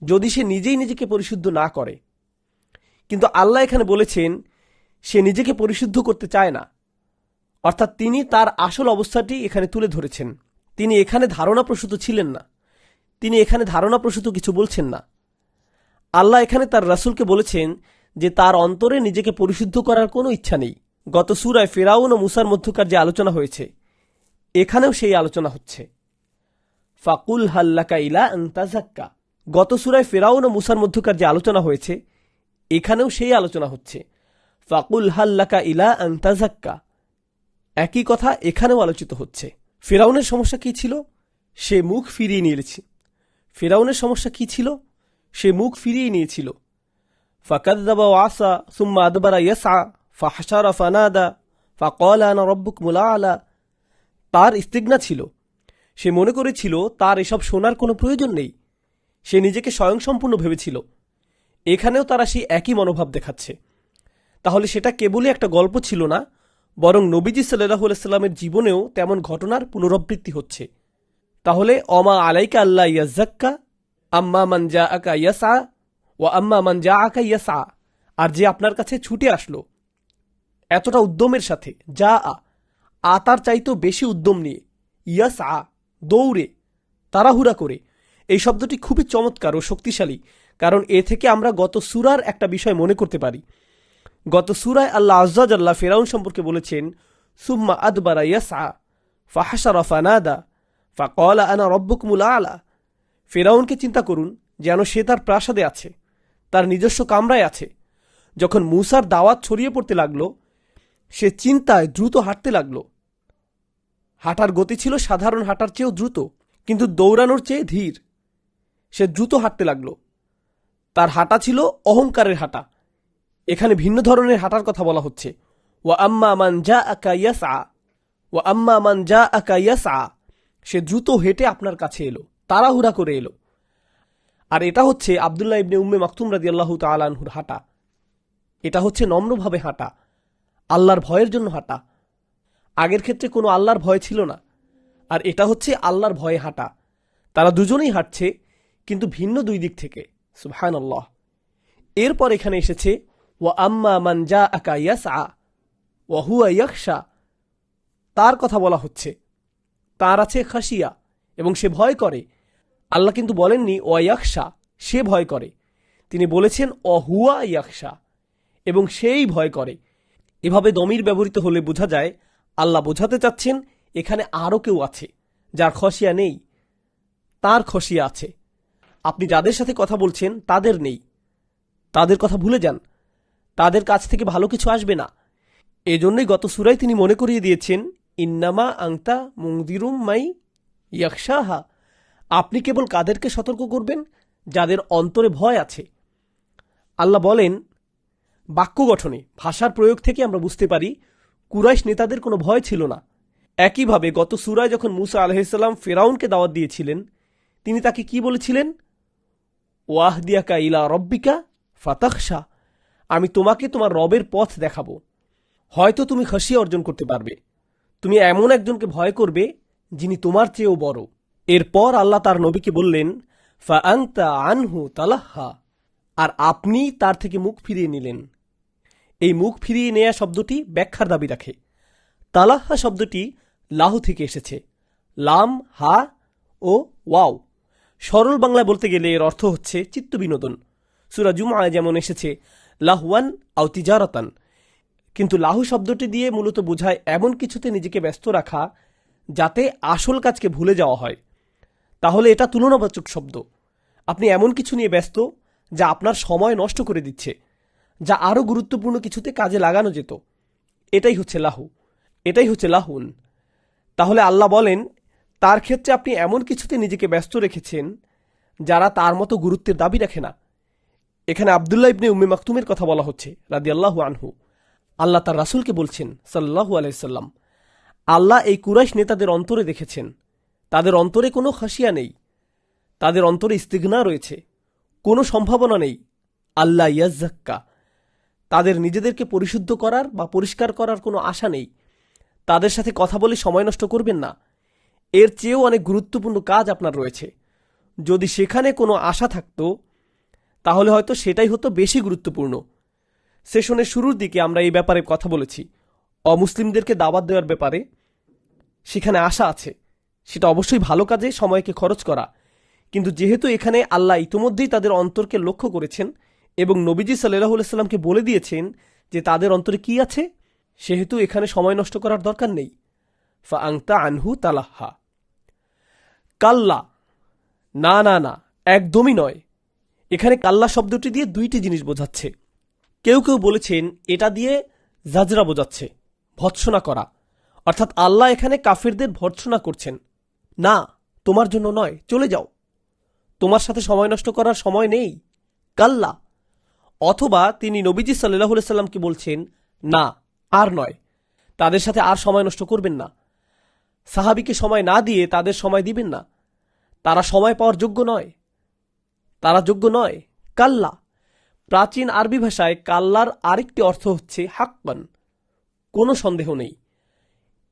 যদি সে নিজেই নিজেকে পরিশুদ্ধ না করে। কিন্তু আল্লাহ এখানে বলেছেন সে নিজেকে পরিশুদ্ধ করতে চায় না, অর্থাৎ তিনি তার আসল অবস্থাটি এখানে তুলে ধরেছেন। তিনি এখানে ধারণাপ্রসূত ছিলেন না, তিনি এখানে ধারণাপ্রসূত কিছু বলছেন না। আল্লাহ এখানে তার রাসূলকে বলেছেন যে তার অন্তরে নিজেকে পরিশুদ্ধ করার কোনো ইচ্ছা নেই। গত সূরায় ফিরআউন ও মূসার মধ্যকার যে আলোচনা হয়েছে, এখানেও সেই আলোচনা হচ্ছে। ফাকুল হাল্লাকা ইলা আন তাযাক্কা। গত সূরায় ফিরআউন ও মূসার মধ্যকার যে আলোচনা হয়েছে, এখানেও সেই আলোচনা হচ্ছে। ফাকুল হাল্লাকা ইলা আন তাযাক্কা, একই কথা এখানেও আলোচিত হচ্ছে। ফিরআউনের সমস্যা কি ছিল? সে মুখ ফিরিয়ে নিয়েছে। ফিরআউনের সমস্যা কি ছিল? সে মুখ ফিরিয়ে নিয়েছিল। ফাকাযযাবা ওয়া আসা সুম্মা আদবারা ইয়াসআ ফাহশারা ফানাদা ফাকালা আনা রাব্বুকুমুল আ'লা। তার ইস্তিগনা ছিল। সে মনে করেছিল তার এসব শোনার কোনো প্রয়োজন নেই। সে নিজেকে স্বয়ংসম্পূর্ণ ভেবেছিল। এখানেও তারা সেই একই মনোভাব দেখাচ্ছে। তাহলে সেটা কেবলই একটা গল্প ছিল না, বরং নবীজি সাল্লাল্লাহু আলাইহি সাল্লামের জীবনেও তেমন ঘটনার পুনরাবৃত্তি হচ্ছে। তাহলে অমা আলাইকা আল্লা ইয়াজ্জাক্কা আম্মা মান জাআকা ইয়াসআ ওয়া আম্মা মান জাআকা ইয়াসআ। আর যে আপনার কাছে ছুটে আসলো এতটা উদ্যমের সাথে, যা তার চাইতেও বেশি উদ্যম নিয়ে, ইয়াসআ দৌড়ে, তাড়াহুড়া করে। এই শব্দটি খুবই চমৎকার ও শক্তিশালী, কারণ এ থেকে আমরা গত সূরার একটা বিষয় মনে করতে পারি। গত সূরায় আল্লাহ আযজা ওয়া জাল্লা ফিরআউন সম্পর্কে বলেছেন সুম্মা আদবারা ইয়াসআ ফাহশারা ফানাদা ফাকালা আনা রাব্বুকুমুল আ'লা। ফিরআউনকে চিন্তা করুন, যেন সে তার প্রাসাদে আছে, তার নিজস্ব কামরায় আছে। যখন মূসার দাওয়াত ছড়িয়ে পড়তে লাগলো, সে চিন্তায় দ্রুত হাঁটতে লাগলো। হাঁটার গতি ছিল সাধারণ হাঁটার চেয়েও দ্রুত, কিন্তু দৌড়ানোর চেয়ে ধীর। সে দ্রুত হাঁটতে লাগলো। তার হাঁটা ছিল অহংকারের হাঁটা। এখানে ভিন্ন ধরনের হাঁটার কথা বলা হচ্ছে। ওয়া আম্মা মান জাআকা ইয়াসআ ওয়া আম্মা মান জাআকা ইয়াসআ। সে দ্রুত হেঁটে আপনার কাছে এলো, তাড়াহুড়া করে এলো। আর এটা হচ্ছে আব্দুল্লাহ ইবনে উম্মে মাকতুম রাদিয়াল্লাহু তাআলা আনহুর হাঁটা। এটা হচ্ছে নম্রভাবে হাঁটা, আল্লাহর ভয়ের জন্য হাঁটা। আগের ক্ষেত্রে কোনো আল্লাহর ভয় ছিল না, আর এটা হচ্ছে আল্লাহর ভয়ে হাঁটা। তারা দুজনেই হাঁটছে, কিন্তু ভিন্ন দুই দিক থেকে। সুবহানাল্লাহ। এরপর এখানে এসেছে ওয়া আম্মা মান জাআকা ইয়াসআ ওয়া হুয়া ইয়াখশা। তার কথা বলা হচ্ছে। তার আছে খাশিয়া, এবং সে ভয় করে। আল্লাহ কিন্তু বলেননি ওয়া ইয়াখশা, সে ভয় করে। তিনি বলেছেন অহুয়া ইয়াখশা, এবং সেই ভয় করে। এভাবে দমির ব্যবহৃত হলে বোঝা যায় আল্লাহ বোঝাতে চাচ্ছেন এখানে আরও কেউ আছে যার খসিয়া নেই, তার খসিয়া আছে। আপনি যাদের সাথে কথা বলছেন তাদের নেই, তাদের কথা ভুলে যান। তাদের কাছ থেকে ভালো কিছু আসবে না। এজন্যই গত সূরায় তিনি মনে করিয়ে দিয়েছেন ইন্নামা আংতা মুনদিরুম মাই ইয়াখশাহা। আপনি কেবল কাদেরকে সতর্ক করবেন? যাদের অন্তরে ভয় আছে। আল্লাহ বলেন, বাক্য গঠনে, ভাষার প্রয়োগ থেকে আমরা বুঝতে পারি কুরাইশ নেতাদের কোনো ভয় ছিল না। একইভাবে গত সূরায় যখন মূসা আলাইহিস সালাম ফিরআউনকে দাওয়াত দিয়েছিলেন, তিনি তাকে কি বলেছিলেন? ওয়াহদিয়াকা ইলা রব্বিকা ফাতাখশা। আমি তোমাকে তোমার রবের পথ দেখাবো, হয়তো তুমি খাশিয়া অর্জন করতে পারবে। তুমি এমন একজনকে ভয় করবে যিনি তোমার চেয়েও বড়। এরপর আল্লাহ তার নবীকে বললেন ফাআনতা আনহু তালাহা, আর আপনি তার থেকে মুখ ফিরিয়ে নিলেন। এই মুখ ফিরিয়ে নেয়া শব্দটি ব্যাখ্যার দাবি রাখে। তালাহা শব্দটি লাহু থেকে এসেছে, লাম, হা ও ওয়াও। সরল বাংলায় বলতে গেলে এর অর্থ হচ্ছে চিত্ত বিনোদন। সূরা জুমআয় যেমন এসেছে লাহওয়ান আও তিজারাতান। কিন্তু লাহু শব্দটি দিয়ে মূলত বোঝায় এমন কিছুতে নিজেকে ব্যস্ত রাখা যাতে আসল কাজকে ভুলে যাওয়া হয়। তাহলে এটা তুলনাবাচক শব্দ। আপনি এমন কিছু নিয়ে ব্যস্ত যা আপনার সময় নষ্ট করে দিচ্ছে, যা আরও গুরুত্বপূর্ণ কিছুতে কাজে লাগানো যেত। এটাই হচ্ছে লাহু, এটাই হচ্ছে লাহুন। তাহলে আল্লাহ বলেন তার ক্ষেত্রে আপনি এমন কিছুতে নিজেকে ব্যস্ত রেখেছেন যারা তার মতো গুরুত্বের দাবি রাখে না। এখানে আব্দুল্লাহ ইবনে উম্মে মাকতুমের কথা বলা হচ্ছে রাদিয়াল্লাহু আনহু। আল্লাহ তার রাসূলকে বলছেন সাল্লাল্লাহু আলাইহি সাল্লাম, আল্লাহ এই কুরাইশ নেতাদের অন্তরে দেখেছেন, তাদের অন্তরে কোনো খাশিয়া নেই, তাদের অন্তরে ইস্তিগনা রয়েছে, কোনো সম্ভাবনা নেই আল্লাহ ইয়াজ্জাক্কা, তাদের নিজেদেরকে পরিশুদ্ধ করার বা পরিষ্কার করার কোনো আশা নেই। তাদের সাথে কথা বলে সময় নষ্ট করবেন না, এর চেয়েও অনেক গুরুত্বপূর্ণ কাজ আপনার রয়েছে। যদি সেখানে কোনো আশা থাকতো তাহলে হয়তো সেটাই হতো বেশি গুরুত্বপূর্ণ। সেশনের শুরুর দিকে আমরা এই ব্যাপারে কথা বলেছি, অমুসলিমদেরকে দাওয়াত দেওয়ার ব্যাপারে। সেখানে আশা আছে, সেটা অবশ্যই ভালো কাজে সময়কে খরচ করা। কিন্তু যেহেতু এখানে আল্লাহ ইতোমধ্যেই তাদের অন্তরকে লক্ষ্য করেছেন এবং নবীজি সাল্লাল্লাহু আলাইহি সাল্লামকে বলে দিয়েছেন যে তাদের অন্তরে কি আছে, সেহেতু এখানে সময় নষ্ট করার দরকার নেই। ফা আংতা আনহু তালাহা। কাল্লা, না না না, একদমই নয়। এখানে কাল্লা শব্দটি দিয়ে দুইটি জিনিস বোঝাচ্ছে। কেউ কেউ বলেছেন এটা দিয়ে জাজরা বোঝাচ্ছে, ভৎসনা করা। অর্থাৎ আল্লাহ এখানে কাফিরদের ভৎসনা করছেন, না তোমার জন্য নয়, চলে যাও, তোমার সাথে সময় নষ্ট করার সময় নেই, কাল্লা। অথবা তিনি নবীজি সাল্লাল্লাহু আলাইহি সাল্লামকে বলছেন না, আর নয়, তাদের সাথে আর সময় নষ্ট করবেন না, সাহাবীকে সময় না দিয়ে তাদের সময় দিবেন না, তারা সময় পাওয়ার যোগ্য নয়, তারা যোগ্য নয়। কাল্লা, প্রাচীন আরবি ভাষায় কাল্লার আরেকটি অর্থ হচ্ছে হাক্কান, কোনো সন্দেহ নেই।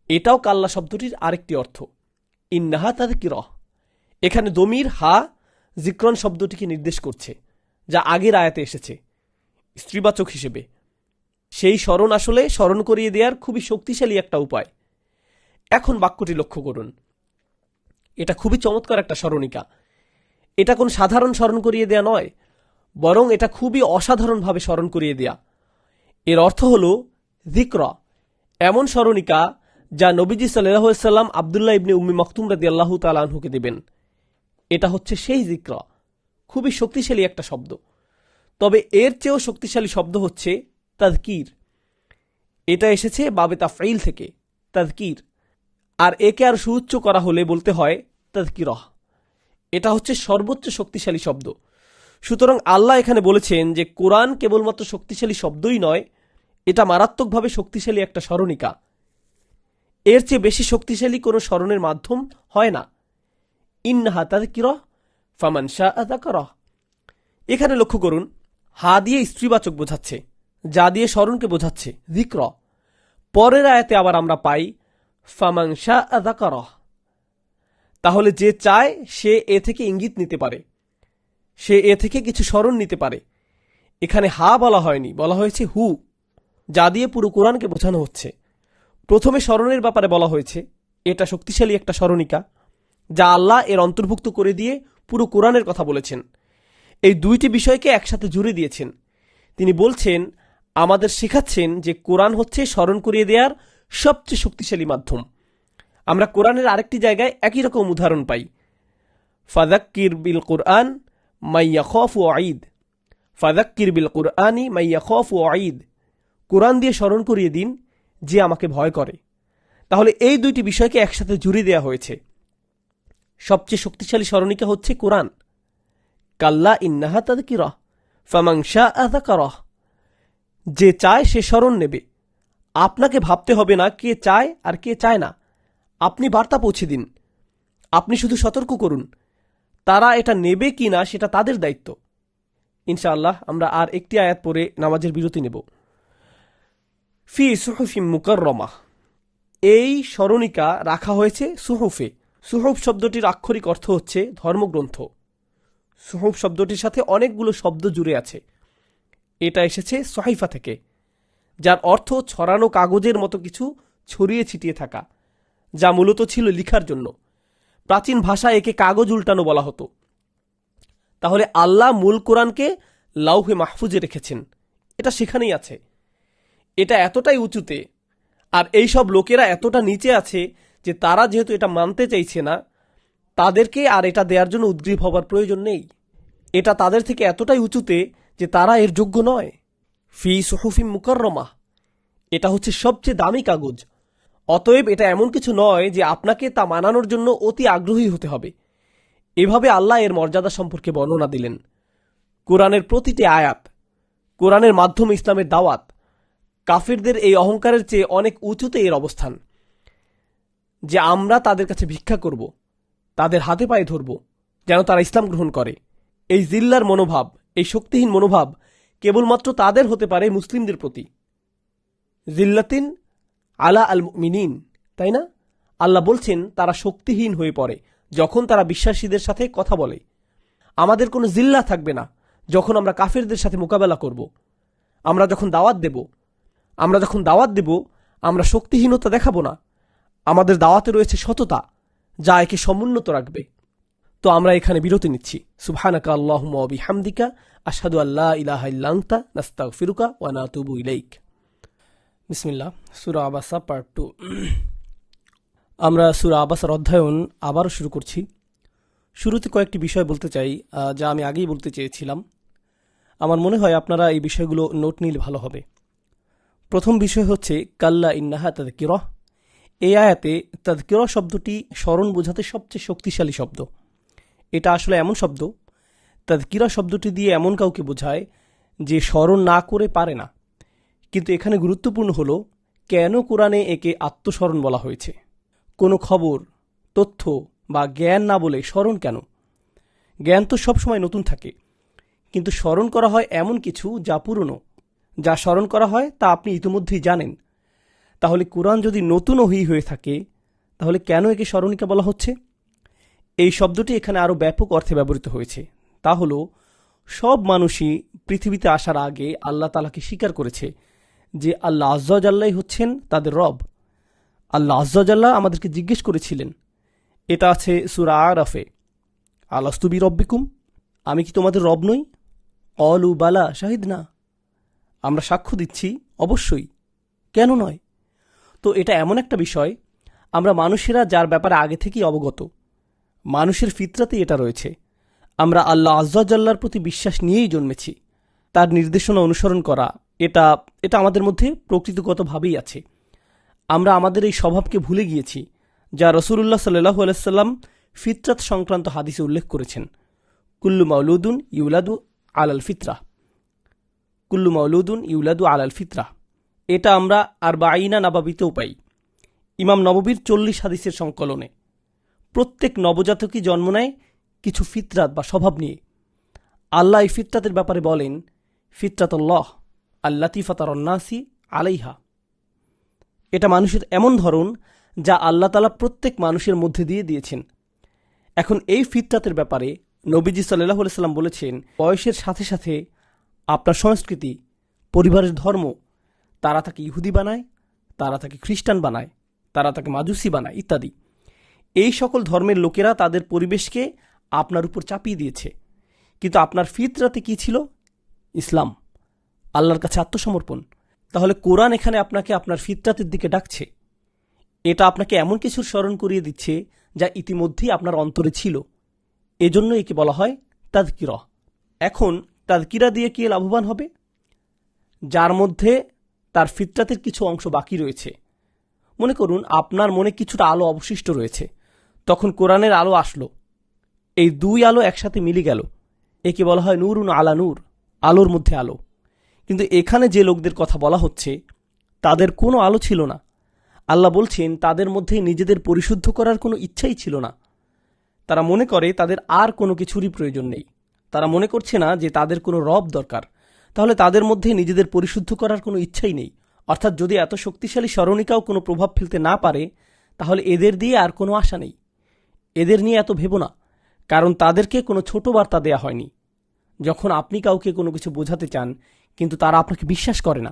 এটাও কাল্লা শব্দটির আরেকটি অর্থ। ইন্নাহা তাযকিরাহ, এখানে দমির হা যিকরন শব্দটিকে নির্দেশ করছে, যা আগের আয়াতে এসেছে স্ত্রীবাচক হিসেবে। সেই স্মরণ আসলে স্মরণ করিয়ে দেওয়ার খুবই শক্তিশালী একটা উপায়। এখন বাক্যটি লক্ষ্য করুন, এটা খুবই চমৎকার একটা স্মরণিকা। এটা কোন সাধারণ স্মরণ করিয়ে দেয়া নয়, বরং এটা খুবই অসাধারণভাবে স্মরণ করিয়ে দেয়া। এর অর্থ হল যিকরা, এমন স্মরণিকা যা নবীজি সাল্লাল্লাহু আলাইহি সাল্লাম আব্দুল্লাহ ইবনে উম্মে মাকতুম রাদিয়াল্লাহু তাআলা আনহুকে দেবেন। এটা হচ্ছে সেই যিকরা, খুবই শক্তিশালী একটা শব্দ। তবে এর চেয়েও শক্তিশালী শব্দ হচ্ছে তাযকির। এটা এসেছে বাবে তাফঈল থেকে, তাযকির। আর একে আর সুউচ্চ করা হলে বলতে হয় তাযকিরাহ। এটা হচ্ছে সর্বোচ্চ শক্তিশালী শব্দ। সুতরাং আল্লাহ এখানে বলেছেন যে কোরআন কেবলমাত্র শক্তিশালী শব্দই নয়, এটা মারাত্মকভাবে শক্তিশালী একটা স্মরণিকা। এর চেয়ে বেশি শক্তিশালী কোনো স্মরণের মাধ্যম হয় না। ইন্নাহা তাযকিরাহ ফামান শাআ যাকারাহ। এখানে লক্ষ্য করুন, হা দিয়ে স্ত্রীবাচক বোঝাচ্ছে, যা দিয়ে স্মরণকে বোঝাচ্ছে যিকরা। পরের আয়াতে আবার আমরা পাই ফামান শাআ যাকারাহ। তাহলে যে চায় সে এ থেকে ইঙ্গিত নিতে পারে, সে এ থেকে কিছু স্মরণ নিতে পারে। এখানে হা বলা হয়নি, বলা হয়েছে হু, যা দিয়ে পুরো কোরআনকে বোঝানো হচ্ছে। প্রথমে স্মরণের ব্যাপারে বলা হয়েছে, এটা শক্তিশালী একটা স্মরণিকা যা আল্লাহ এর অন্তর্ভুক্ত করে দিয়ে পুরো কোরআনের কথা বলেছেন। এই দুইটি বিষয়কে একসাথে জুড়ে দিয়েছেন। তিনি বলছেন, আমাদের শেখাচ্ছেন যে কোরআন হচ্ছে স্মরণ করিয়ে দেওয়ার সবচেয়ে শক্তিশালী মাধ্যম। আমরা কোরআনের আরেকটি জায়গায় একই রকম উদাহরণ পাই, ফাযাক্কির বিল কুরআন মান ইয়াখাফু ওয়াঈদ। ফাযাক্কির বিল কুরআনি মান ইয়াখাফু ওয়াঈদ, কোরআন দিয়ে স্মরণ করিয়ে দিন যে আমাকে ভয় করে। তাহলে এই দুইটি বিষয়কে একসাথে জুড়ে দেওয়া হয়েছে। সবচেয়ে শক্তিশালী স্মরণিকা হচ্ছে কোরআন। কাল্লা ইন্নাহা তাযকিরাহ ফামান শাআ যাকারাহ, যে চায় সে স্মরণ নেবে। আপনাকে ভাবতে হবে না কে চায় আর কে চায় না। আপনি বার্তা পৌঁছে দিন, আপনি শুধু সতর্ক করুন। তারা এটা নেবে কি না সেটা তাদের দায়িত্ব। ইনশাআল্লাহ আমরা আর একটি আয়াত পরে নামাজের বিরতি নেব। ফি সুহুফিম মুকাররমাহ, এই স্মরণিকা রাখা হয়েছে সুহুফে। সুহুফ শব্দটির আক্ষরিক অর্থ হচ্ছে ধর্মগ্রন্থ। সুহুফ শব্দটির সাথে অনেকগুলো শব্দ জুড়ে আছে। এটা এসেছে সহিফা থেকে, যার অর্থ ছড়ানো কাগজের মতো কিছু ছড়িয়ে ছিটিয়ে থাকা, যা মূলত ছিল লিখার জন্য। প্রাচীন ভাষায় একে কাগজ উল্টানো বলা হতো। তাহলে আল্লাহ মূল কোরআনকে লাউহে মাহফুজে রেখেছেন। এটা সেখানেই আছে। এটা এতটাই উঁচুতে, আর এই সব লোকেরা এতটা নিচে আছে যে তারা যেহেতু এটা মানতে চাইছে না, তাদেরকে আর এটা দেওয়ার জন্য উদ্গ্রীব হবার প্রয়োজন নেই। এটা তাদের থেকে এতটাই উঁচুতে যে তারা এর যোগ্য নয়। ফি সুহুফিম মুকাররমাহ, এটা হচ্ছে সবচেয়ে দামি কাগজ। অতএব এটা এমন কিছু নয় যে আপনাকে তা মানানোর জন্য অতি আগ্রহী হতে হবে। এভাবে আল্লাহ এর মর্যাদা সম্পর্কে বর্ণনা দিলেন। কোরআনের প্রতিটি আয়াত, কোরআনের মাধ্যমে ইসলামের দাওয়াত, কাফিরদের এই অহংকারের চেয়ে অনেক উঁচুতে এর অবস্থান, যে আমরা তাদের কাছে ভিক্ষা করব, তাদের হাতে পায়ে ধরব যেন তারা ইসলাম গ্রহণ করে। এই জিল্লার মনোভাব, এই শক্তিহীন মনোভাব কেবলমাত্র তাদের হতে পারে মুসলিমদের প্রতি। জিল্লাতিন আলা আল মুমিনিন, তাই না? আল্লাহ বলছেন তারা শক্তিহীন হয়ে পড়ে যখন তারা বিশ্বাসীদের সাথে কথা বলে। আমাদের কোনো জিল্লা থাকবে না যখন আমরা কাফেরদের সাথে মোকাবেলা করব। আমরা যখন দাওয়াত দেব আমরা শক্তিহীনতা দেখাবো না। আমাদের দাওয়াতে রয়েছে সততা, যা একে সমুন্নত রাখবে। তো আমরা এখানে বিরতি নিচ্ছি। সুবহানাকা আল্লাহুম্মা ওয়া বিহামদিকা আশহাদু আল্লা ইলাহা ইল্লা আনতা নাস্তাগফিরুকা ওয়া নাতুবু ইলাইক। বিসমিল্লাহ। সূরা আবাসা পার্ট 2। আমরা সূরা আবাসার অধ্যয়ন আবারও শুরু করছি। শুরুতে কয়েকটি বিষয় বলতে চাই, যা আমি আগেই বলতে চেয়েছিলাম। আমার মনে হয় আপনারা এই বিষয়গুলো নোট নিলে ভালো হবে। প্রথম বিষয় হচ্ছে কাল্লা ইন্নাহা তাযকিরাহ। এই আয়াতে তাযকিরাহ শব্দটি স্মরণ বোঝাতে সবচেয়ে শক্তিশালী শব্দ। এটা আসলে এমন শব্দ, তাযকিরাহ শব্দটি দিয়ে এমন কাউকে বোঝায় যে স্মরণ না করে পারে না। কিন্তু এখানে গুরুত্বপূর্ণ হলো কেন কোরআনে একে আত্মস্মরণ বলা হয়েছে। কোনো খবর, তথ্য বা জ্ঞান না বলে স্মরণ কেন? জ্ঞান তো সবসময় নতুন থাকে, কিন্তু স্মরণ করা হয় এমন কিছু যা পুরনো। যা স্মরণ করা হয় তা আপনি ইতিমধ্যেই জানেন। তাহলে কোরআন যদি নতুন ওহী হয়ে থাকে, তাহলে কেন একে স্মরণিকা বলা হচ্ছে? এই শব্দটি এখানে আরও ব্যাপক অর্থে ব্যবহৃত হয়েছে। তা হলো সব মানুষই পৃথিবীতে আসার আগে আল্লাহ তাআলাকে স্বীকার করেছে যে আল্লাহ আয্যা ওয়া জাল্লাই হচ্ছেন তাদের রব। আল্লাহ আয্যা ওয়া জাল্লা আমাদেরকে জিজ্ঞেস করেছিলেন, এটা আছে সূরা আরাফে, আলাস্তু বিরব্বিকুম, আমি কি তোমাদের রব নই? ক্বালু বালা শাহিদনা, আমরা সাক্ষ্য দিচ্ছি অবশ্যই, কেন নয়? তো এটা এমন একটা বিষয়, আমরা মানুষেরা যার ব্যাপারে আগে থেকেই অবগত। মানুষের ফিতরাতেই এটা রয়েছে। আমরা আল্লাহ আয্যা ওয়া জাল্লার প্রতি বিশ্বাস নিয়েই জন্মেছি। তার নির্দেশনা অনুসরণ করা, এটা আমাদের মধ্যে প্রকৃতিগতভাবেই আছে। আমরা আমাদের এই স্বভাবকে ভুলে গিয়েছি, যা রাসূলুল্লাহ সাল্লাল্লাহু আলাইহি ওয়াসাল্লাম ফিতরাত সংক্রান্ত হাদিসে উল্লেখ করেছেন। কুল্লু মাউলুদুন ইউলাদু আলাল ফিতরাহ, কুল্লু মাউলুদুন ইউলাদু আলাল ফিতরাহ। এটা আমরা আরবাঈনা নাবাবিতেও পাই, ইমাম নববীর 40 হাদিসের সংকলনে। প্রত্যেক নবজাতকই জন্ম নেয় কিছু ফিতরাত বা স্বভাব নিয়ে। আল্লাহ এই ফিতরাতের ব্যাপারে বলেন, ফিতরাতুল্লাহ আল্লাতী ফাতারান নাসি আলাইহা। এটা মানুষের এমন ধরন যা আল্লাহ তাআলা প্রত্যেক মানুষের মধ্যে দিয়ে দিয়েছেন। এখন এই ফিতরাতের ব্যাপারে নবীজি সাল্লাল্লাহু আলাইহি সাল্লাম বলেছেন, বয়সের সাথে সাথে আপনার সংস্কৃতি, পরিবারের ধর্ম, তারা তাকে ইহুদি বানায়, তারা তাকে খ্রিস্টান বানায়, তারা তাকে মাজুসি বানায় ইত্যাদি। এই সকল ধর্মের লোকেরা তাদের পরিবেশকে আপনার উপর চাপিয়ে দিয়েছে। কিন্তু আপনার ফিতরাতে কি ছিল? ইসলাম, আল্লাহর কাছে আত্মসমর্পণ। তাহলে কোরআন এখানে আপনাকে আপনার ফিতরাতের দিকে ডাকছে। এটা আপনাকে এমন কিছুর স্মরণ করিয়ে দিচ্ছে যা ইতিমধ্যেই আপনার অন্তরে ছিল। এজন্য একে বলা হয় তাযকিরা। এখন তাযকিরা দিয়ে কি লাভবান হবে? যার মধ্যে তার ফিতরাতের কিছু অংশ বাকি রয়েছে। মনে করুন আপনার মনে কিছুটা আলো অবশিষ্ট রয়েছে, তখন কোরআনের আলো আসলো, এই দুই আলো একসাথে মিলে গেল, একে বলা হয় নূরুন আলা নূর, আলোর মধ্যে আলো। কিন্তু এখানে যে লোকদের কথা বলা হচ্ছে তাদের কোনো আলো ছিল না। আল্লাহ বলছেন তাদের মধ্যে নিজেদের পরিশুদ্ধ করার কোনো ইচ্ছাই ছিল না। তারা মনে করে তাদের আর কোনো কিছুরই প্রয়োজন নেই। তারা মনে করছে না যে তাদের কোনো রব দরকার। তাহলে তাদের মধ্যে নিজেদের পরিশুদ্ধ করার কোনো ইচ্ছাই নেই। অর্থাৎ যদি এত শক্তিশালী স্মরণিকাও কোনো প্রভাব ফেলতে না পারে, তাহলে এদের দিয়ে আর কোনো আশা নেই। এদের নিয়ে এত ভেবো না, কারণ তাদেরকে কোনো ছোট বার্তা দেয়া হয়নি। যখন আপনি কাউকে কোনো কিছু বোঝাতে চান কিন্তু তারা আপনাকে বিশ্বাস করে না,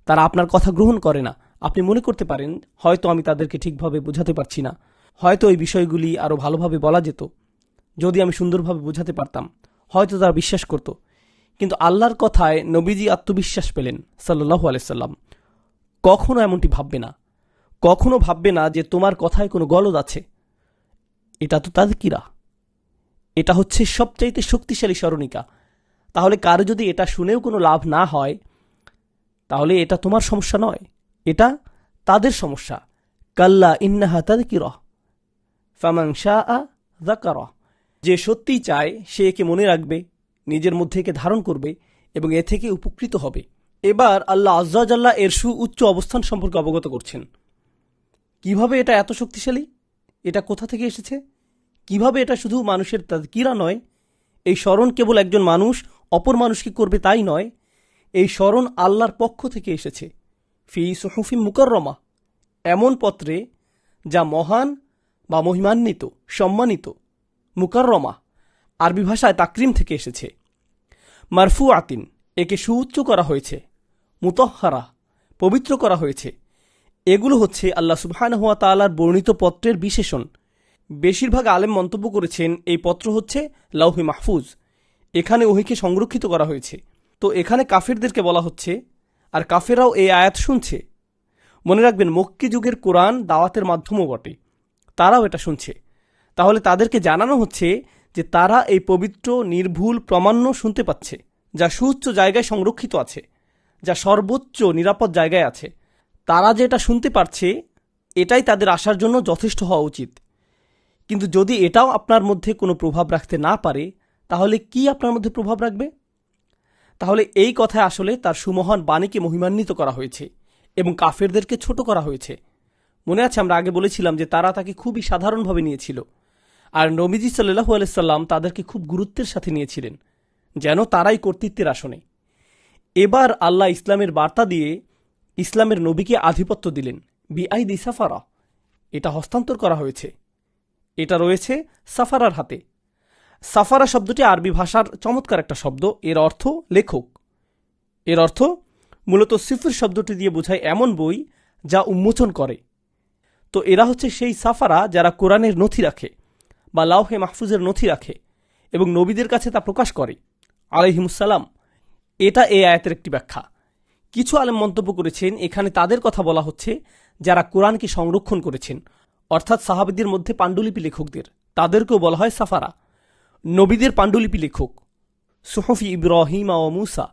তারা আপনার কথা গ্রহণ করে না, আপনি মনে করতে পারেন হয়তো আমি তাদেরকে ঠিকভাবে বোঝাতে পারছি না, হয়তো এই বিষয়গুলি আরও ভালোভাবে বলা যেত, যদি আমি সুন্দরভাবে বোঝাতে পারতাম, হয়তো তারা বিশ্বাস করত। কিন্তু আল্লাহর কথায় নবীজি আত্মবিশ্বাস পেলেন সাল্লাল্লাহু আলাইহি সাল্লাম। কখনো এমনটি ভাববে না, কখনো ভাববে না যে তোমার কথায় কোনো গলদ আছে। এটা তো তাযকিরা, এটা হচ্ছে সবচাইতে শক্তিশালী স্মরণিকা। তাহলে কারো যদি এটা শুনেও কোনো লাভ না হয়, তাহলে এটা তোমার সমস্যা নয়, এটা তাদের সমস্যা। কাল্লা ইন্নাহা তাযকিরা ফামান শাআ যাকারা। যে সত্যিই চায় সে একে মনে রাখবে, নিজের মধ্যে একে ধারণ করবে এবং এ থেকে উপকৃত হবে। এবার আল্লাহ আযজা ওয়া জাল্লা এর সুউচ্চ অবস্থান সম্পর্কে অবগত করছেন। কিভাবে এটা এত শক্তিশালী, এটা কোথা থেকে এসেছে, কিভাবে এটা শুধু মানুষের তাযকিরা নয়, এই স্মরণ কেবল একজন মানুষ অপর মানুষকে করবে তাই নয়, এই স্মরণ আল্লাহর পক্ষ থেকে এসেছে। ফি সুহুফি মুকাররমা, এমন পত্রে যা মহান বা মহিমান্বিত, সম্মানিত। মুকাররমা আরবি ভাষায় তাকরিম থেকে এসেছে। মারফু আতিন, একে সুউচ্চ করা হয়েছে। মুতাহহারা, পবিত্র করা হয়েছে। এগুলো হচ্ছে আল্লাহ সুবহানাহু ওয়া তাআলার বর্ণিত পত্রের বিশেষণ। বেশিরভাগ আলেম মন্তব্য করেছেন এই পত্র হচ্ছে লাউহে মাহফুজ, এখানে ওহীকে সংরক্ষিত করা হয়েছে। তো এখানে কাফেরদেরকে বলা হচ্ছে, আর কাফেরাও এই আয়াত শুনছে। মনে রাখবেন, মক্কি যুগের কোরআন দাওয়াতের মাধ্যমও বটে, তারাও এটা শুনছে। তাহলে তাদেরকে জানানো হচ্ছে যে তারা এই পবিত্র নির্ভুল প্রমাণ্য শুনতে পাচ্ছে, যা সুউচ্চ জায়গায় সংরক্ষিত আছে, যা সর্বোচ্চ নিরাপদ জায়গায় আছে। তারা যে এটা শুনতে পারছে, এটাই তাদের আসার জন্য যথেষ্ট হওয়া উচিত। কিন্তু যদি এটাও আপনার মধ্যে কোনো প্রভাব রাখতে না পারে, তাহলে কি আপনার মধ্যে প্রভাব রাখবে? তাহলে এই কথায় আসলে তার সুমহান বাণীকে মহিমান্বিত করা হয়েছে এবং কাফেরদেরকে ছোট করা হয়েছে। মনে আছে, আমরা আগে বলেছিলাম যে তারা তাকে খুবই সাধারণভাবে নিয়েছিল, আর নবীজি সাল্লাল্লাহু আলাইহি সাল্লাম তাদেরকে খুব গুরুত্বের সাথে নিয়েছিলেন, যেন তারাই কর্তৃত্বের আসনে। এবার আল্লাহ ইসলামের বার্তা দিয়ে ইসলামের নবীকে আধিপত্য দিলেন। বিআইদি সাফারা, এটা হস্তান্তর করা হয়েছে, এটা রয়েছে সাফারার হাতে। সাফারা শব্দটি আরবি ভাষার চমৎকার একটা শব্দ। এর অর্থ লেখক। এর অর্থ মূলত সিফর শব্দটি দিয়ে বোঝায় এমন বই যা উন্মোচন করে। তো এরা হচ্ছে সেই সাফারা যারা কোরআনের নথি রাখে বা লাউহে মাহফুজের নথি রাখে এবং নবীদের কাছে তা প্রকাশ করে আলাইহিমুসসালাম। এটা এই আয়াতের একটি ব্যাখ্যা। কিছু আলেম মন্তব্য করেছেন এখানে তাদের কথা বলা হচ্ছে যারা কোরআনকে সংরক্ষণ করেছেন, অর্থাৎ সাহাবীদের মধ্যে পাণ্ডুলিপি লেখকদের, তাদেরকেও বলা হয় সাফারা। নবীদের পাণ্ডুলিপি লেখক সুহুফি ইব্রাহিম ও মুসা,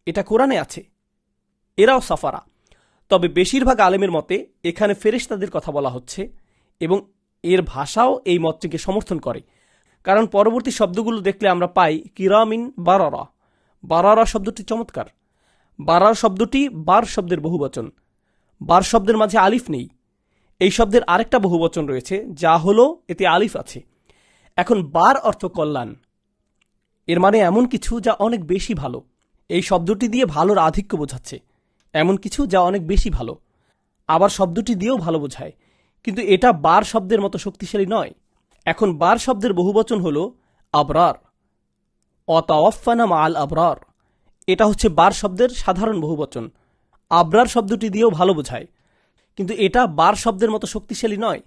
এটা কোরআনে আছে, এরাও সাফারা। তবে বেশিরভাগ আলেমের মতে এখানে ফেরেশতাদের কথা বলা হচ্ছে এবং এর ভাষাও এই মতটিকে সমর্থন করে। কারণ পরবর্তী শব্দগুলো দেখলে আমরা পাই কিরামিন বারারা। বারারা শব্দটি চমৎকার। বারার শব্দটি বার শব্দের বহুবচন। বার শব্দের মাঝে আলিফ নেই। এই শব্দের আরেকটা বহুবচন রয়েছে যা হলো এতে আলিফ আছে। এখন বার অর্থ কল্যাণ, এর মানে এমন কিছু যা অনেক বেশি ভালো। এই শব্দটি দিয়ে ভালোর আধিক্য বোঝাচ্ছে, এমন কিছু যা অনেক বেশি ভালো। আবার শব্দটি দিয়েও ভালো বোঝায়, কিন্তু এটা বার শব্দের মতো শক্তিশালী নয়। এখন বার শব্দের বহুবচন হল আবরার, অতাওয়াফানা মাআল আবরার। এটা হচ্ছে বার শব্দের সাধারণ বহুবচন। আবরার শব্দটি দিয়েও ভালো বোঝায়, কিন্তু এটা বার শব্দের মতো শক্তিশালী নয়।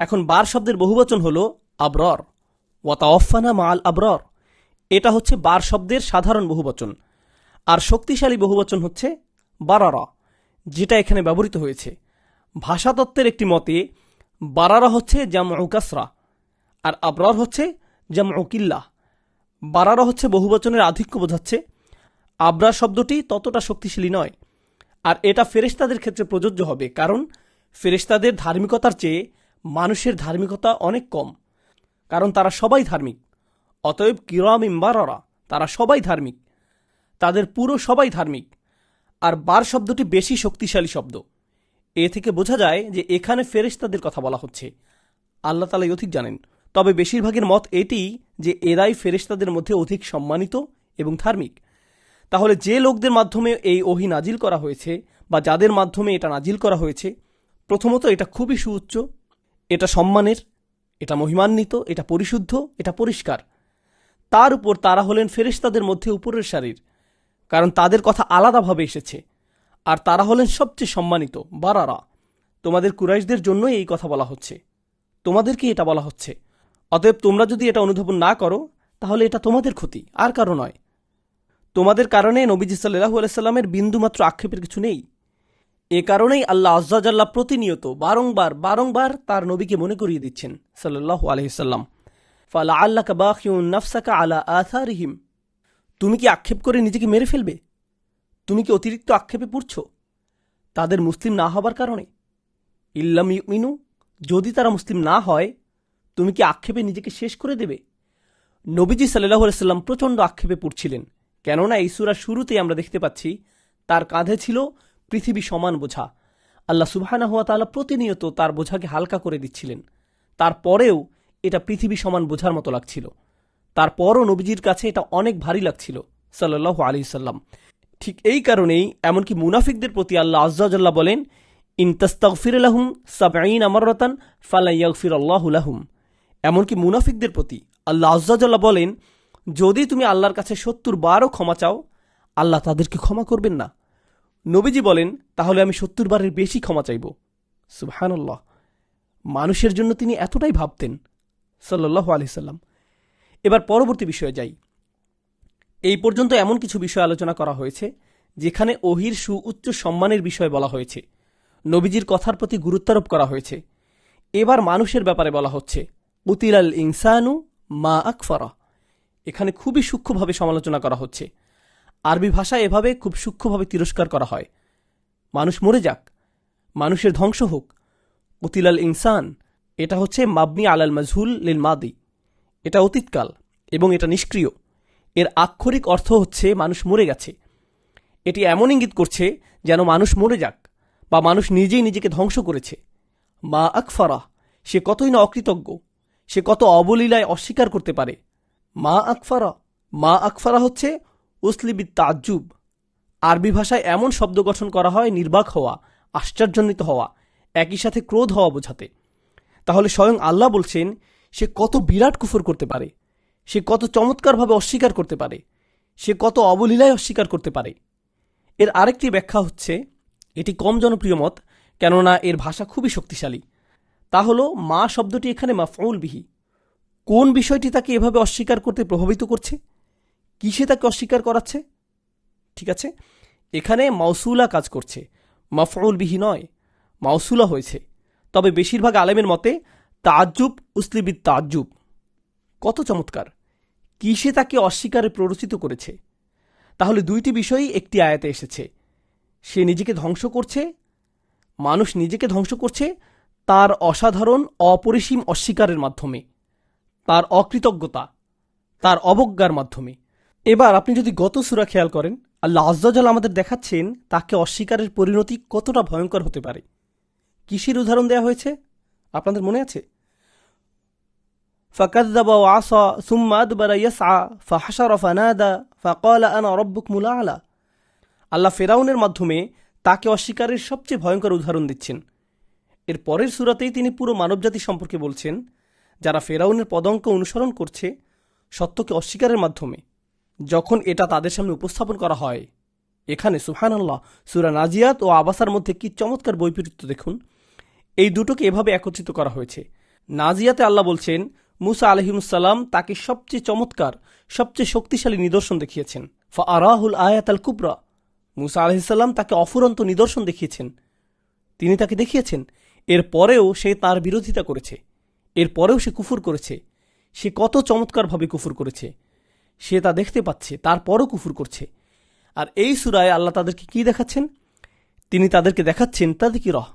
এখন বার শব্দের বহুবচন হল আবরার, ওয়াতাওয়াফানা মাআল আবরার। এটা হচ্ছে বার শব্দের সাধারণ বহুবচন। আর শক্তিশালী বহুবচন হচ্ছে বারারা, যেটা এখানে ব্যবহৃত হয়েছে। ভাষাতত্ত্বের একটি মতে বারারা হচ্ছে জামউ কাসরা আর আবরার হচ্ছে জামউ কিল্লাহ। বারারা হচ্ছে বহুবচনের আধিক্য বোঝাচ্ছে, আবরার শব্দটি ততটা শক্তিশালী নয়। আর এটা ফেরেশতাদের ক্ষেত্রে প্রযোজ্য হবে, কারণ ফেরেশতাদের ধার্মিকতার চেয়ে মানুষের ধার্মিকতা অনেক কম, কারণ তারা সবাই ধার্মিক। অতএব কিরামিন বারারা, তারা সবাই ধার্মিক, তাদের পুরো সবাই ধার্মিক। আর বার শব্দটি বেশি শক্তিশালী শব্দ। এ থেকে বোঝা যায় যে এখানে ফেরেশতাদের কথা বলা হচ্ছে। আল্লাহ তাআলাই অধিক জানেন। তবে বেশিরভাগের মত এটি যে এরাই ফেরেশতাদের মধ্যে অধিক সম্মানিত এবং ধার্মিক। তাহলে যে লোকদের মাধ্যমে এই ওহী নাজিল করা হয়েছে বা যাদের মাধ্যমে এটা নাজিল করা হয়েছে, প্রথমত এটা খুবই সুউচ্চ, এটা সম্মানের, এটা মহিমান্বিত, এটা পরিশুদ্ধ, এটা পরিষ্কার। তার উপর তারা হলেন ফেরেশতাদের মধ্যে উপরের সারির, কারণ তাদের কথা আলাদাভাবে এসেছে। আর তারা হলেন সবচেয়ে সম্মানিত, বারারা। তোমাদের কুরাইশদের জন্যই এই কথা বলা হচ্ছে, তোমাদেরকে এটা বলা হচ্ছে। অতএব তোমরা যদি এটা অনুধাবন না করো, তাহলে এটা তোমাদের ক্ষতি, আর কারো নয়। তোমাদের কারণে নবীজি সাল্লাল্লাহু আলাইহি সাল্লামের বিন্দুমাত্র আক্ষেপের কিছু নেই। এ কারণেই আল্লাহ আজ্জা ওয়া জাল্লা প্রতিনিয়ত বারংবার তার নবীকে মনে করিয়ে দিচ্ছেন সাল্লাল্লাহু আলাইহি সাল্লাম, ফালাআল্লাকা বাখিউন নাফসাকা আলা আথারিহিম, তুমি কি আক্ষেপ করে নিজেকে মেরে ফেলবে? তুমি কি অতিরিক্ত আক্ষেপে পড়ছ তাদের মুসলিম না হবার কারণে? ইল্লাম ইউমিনু, যদি তারা মুসলিম না হয় তুমি কি আক্ষেপে নিজেকে শেষ করে দেবে? নবীজি সাল্লাল্লাহু আলাইহি সাল্লাম প্রচণ্ড আক্ষেপে পড়ছিলেন, কেননা এই সূরার শুরুতেই আমরা দেখতে পাচ্ছি তার কাঁধে ছিল পৃথিবী সমান বোঝা। আল্লাহ সুবহানাহু ওয়া তাআলা প্রতিনিয়ত তার বোঝাকে হালকা করে দিচ্ছিলেন। তারপরেও এটা পৃথিবী সমান বোঝার মতো লাগছিল, তারপরও নবীজির কাছে এটা অনেক ভারী লাগছিল সাল্লাল্লাহু আলাইহি সাল্লাম। ঠিক এই কারণেই এমনকি মুনাফিকদের প্রতি আল্লাহ আজ্জা ওয়া জাল্লা বলেন, ইন তাস্তাগফির লাহুম ৭০ মাররাতান ফালা ইয়াগফিরাল্লাহু লাহুম। এমনকি মুনাফিকদের প্রতি আল্লাহ আজ্জা ওয়া জাল্লা বলেন, যদি তুমি আল্লাহর কাছে ৭০ বারও ক্ষমা চাও আল্লাহ তাদেরকে ক্ষমা করবেন না। নবীজি বলেন, তাহলে আমি ৭০ বারের বেশি ক্ষমা চাইব। সুবহানাল্লাহ, মানুষের জন্য তিনি এতটাই ভাবতেন সাল্লাল্লাহু আলাইহি সাল্লাম। এবার পরবর্তী বিষয়ে যাই। এই পর্যন্ত এমন কিছু বিষয় আলোচনা করা হয়েছে যেখানে ওহির সুউচ্চ সম্মানের বিষয় বলা হয়েছে, নবীজির কথার প্রতি গুরুত্বারোপ করা হয়েছে। এবার মানুষের ব্যাপারে বলা হচ্ছে, কুতিলাল ইনসানু মা আকফারা। এখানে খুবই সূক্ষ্মভাবে সমালোচনা করা হচ্ছে। আরবি ভাষায় এভাবে খুব সূক্ষ্মভাবে তিরস্কার করা হয়, মানুষ মরে যাক, মানুষের ধ্বংস হোক। কুতিলাল ইনসান, এটা হচ্ছে মাবনি আলাল মাজহুল লিল মাদি, এটা অতীতকাল এবং এটা নিষ্ক্রিয়। এর আক্ষরিক অর্থ হচ্ছে মানুষ মরে গেছে। এটি এমন ইঙ্গিত করছে যেন মানুষ মরে যাক বা মানুষ নিজেই নিজেকে ধ্বংস করেছে। মা আকফারা, সে কতই না অকৃতজ্ঞ, সে কত অবলীলায় অস্বীকার করতে পারে। মা আকফারা হচ্ছে উসলিবিত তাজ্জুব। আরবি ভাষায় এমন শব্দ গঠন করা হয় নির্বাক হওয়া, আশ্চর্যান্বিত হওয়া, একই সাথে ক্রোধ হওয়া বোঝাতে। তাহলে স্বয়ং আল্লাহ বলছেন সে কত বিরাট কুফর করতে পারে, সে কত চমৎকারভাবে অস্বীকার করতে পারে, সে কত অবলীলায় অস্বীকার করতে পারে। এর আরেকটি ব্যাখ্যা হচ্ছে, এটি কম জনপ্রিয় মত, কেননা এর ভাষা খুবই শক্তিশালী। তা হল মা শব্দটি এখানে মাফউল বিহি। কোন বিষয়টি তাকে এভাবে অস্বীকার করতে প্রভাবিত করছে? কিসে তাকে অস্বীকার করাচ্ছে? ঠিক আছে, এখানে মাউসুলা কাজ করছে, মাফউল বিহি নয়, মাউসুলা হয়েছে। তবে বেশিরভাগ আলেমের মতে তাজ্জুব উসলিবিত তাজ্জুব। কত চমৎকার! কিসে তাকে অস্বীকারে প্ররোচিত করেছে? তাহলে দুইটি বিষয়ই একটি আয়াতে এসেছে। সে নিজেকে ধ্বংস করছে, মানুষ নিজেকে ধ্বংস করছে তার অসাধারণ অপরিসীম অস্বীকারের মাধ্যমে, তার অকৃতজ্ঞতা, তার অবজ্ঞার মাধ্যমে। এবার আপনি যদি গত সূরা খেয়াল করেন, আল্লাহ আজ্জা ওয়া জাল্লা আমাদের দেখাচ্ছেন তাকে অস্বীকারের পরিণতি কতটা ভয়ঙ্কর হতে পারে। কিসের উদাহরণ দেওয়া হয়েছে আপনাদের মনে আছে? ফাকাযযাবা ওয়া আসা সুম্মা আদবারা ইয়াসআ ফাহাশারা ফানাদা ফাকালা আনা রাব্বুকুমুল আ'লা। আল্লাহ ফেরাউনের মাধ্যমে তাকে অস্বীকারের সবচেয়ে ভয়ঙ্কর উদাহরণ দিচ্ছেন। এর পরের সূরাতেই তিনি পুরো মানবজাতি সম্পর্কে বলছেন, যারা ফেরাউনের পদঙ্ক অনুসরণ করছে সত্যকে অস্বীকারের মাধ্যমে, যখন এটা তাদের সামনে উপস্থাপন করা হয়। এখানে সুবহানাল্লাহ, সূরা নাজিয়াত ও আবাসার মধ্যে কি চমৎকার বৈপরীত্য দেখুন। এই দুটোকে এভাবে একত্রিত করা হয়েছে। নাজিয়াতে আল্লাহ বলছেন মুসা আলাইহিসসালাম তাকে সবচেয়ে চমৎকার, সবচেয়ে শক্তিশালী নিদর্শন দেখিয়েছেন। ফাআরাহুল আয়াতাল কুবরা, মুসা আলাইহিসসালাম তাকে অফুরন্ত নিদর্শন দেখিয়েছেন, তিনি তাকে দেখিয়েছেন। এরপরেও সে তার বিরোধিতা করেছে, এরপরেও সে কুফর করেছে। সে কত চমৎকারভাবে কুফর করেছে, সে তা দেখতে পাচ্ছে, তারপরও কুফর করছে। আর এই সূরায় আল্লাহ তাদেরকে কি দেখাচ্ছেন? তিনি তাদেরকে দেখাচ্ছেন তাযকিরাহ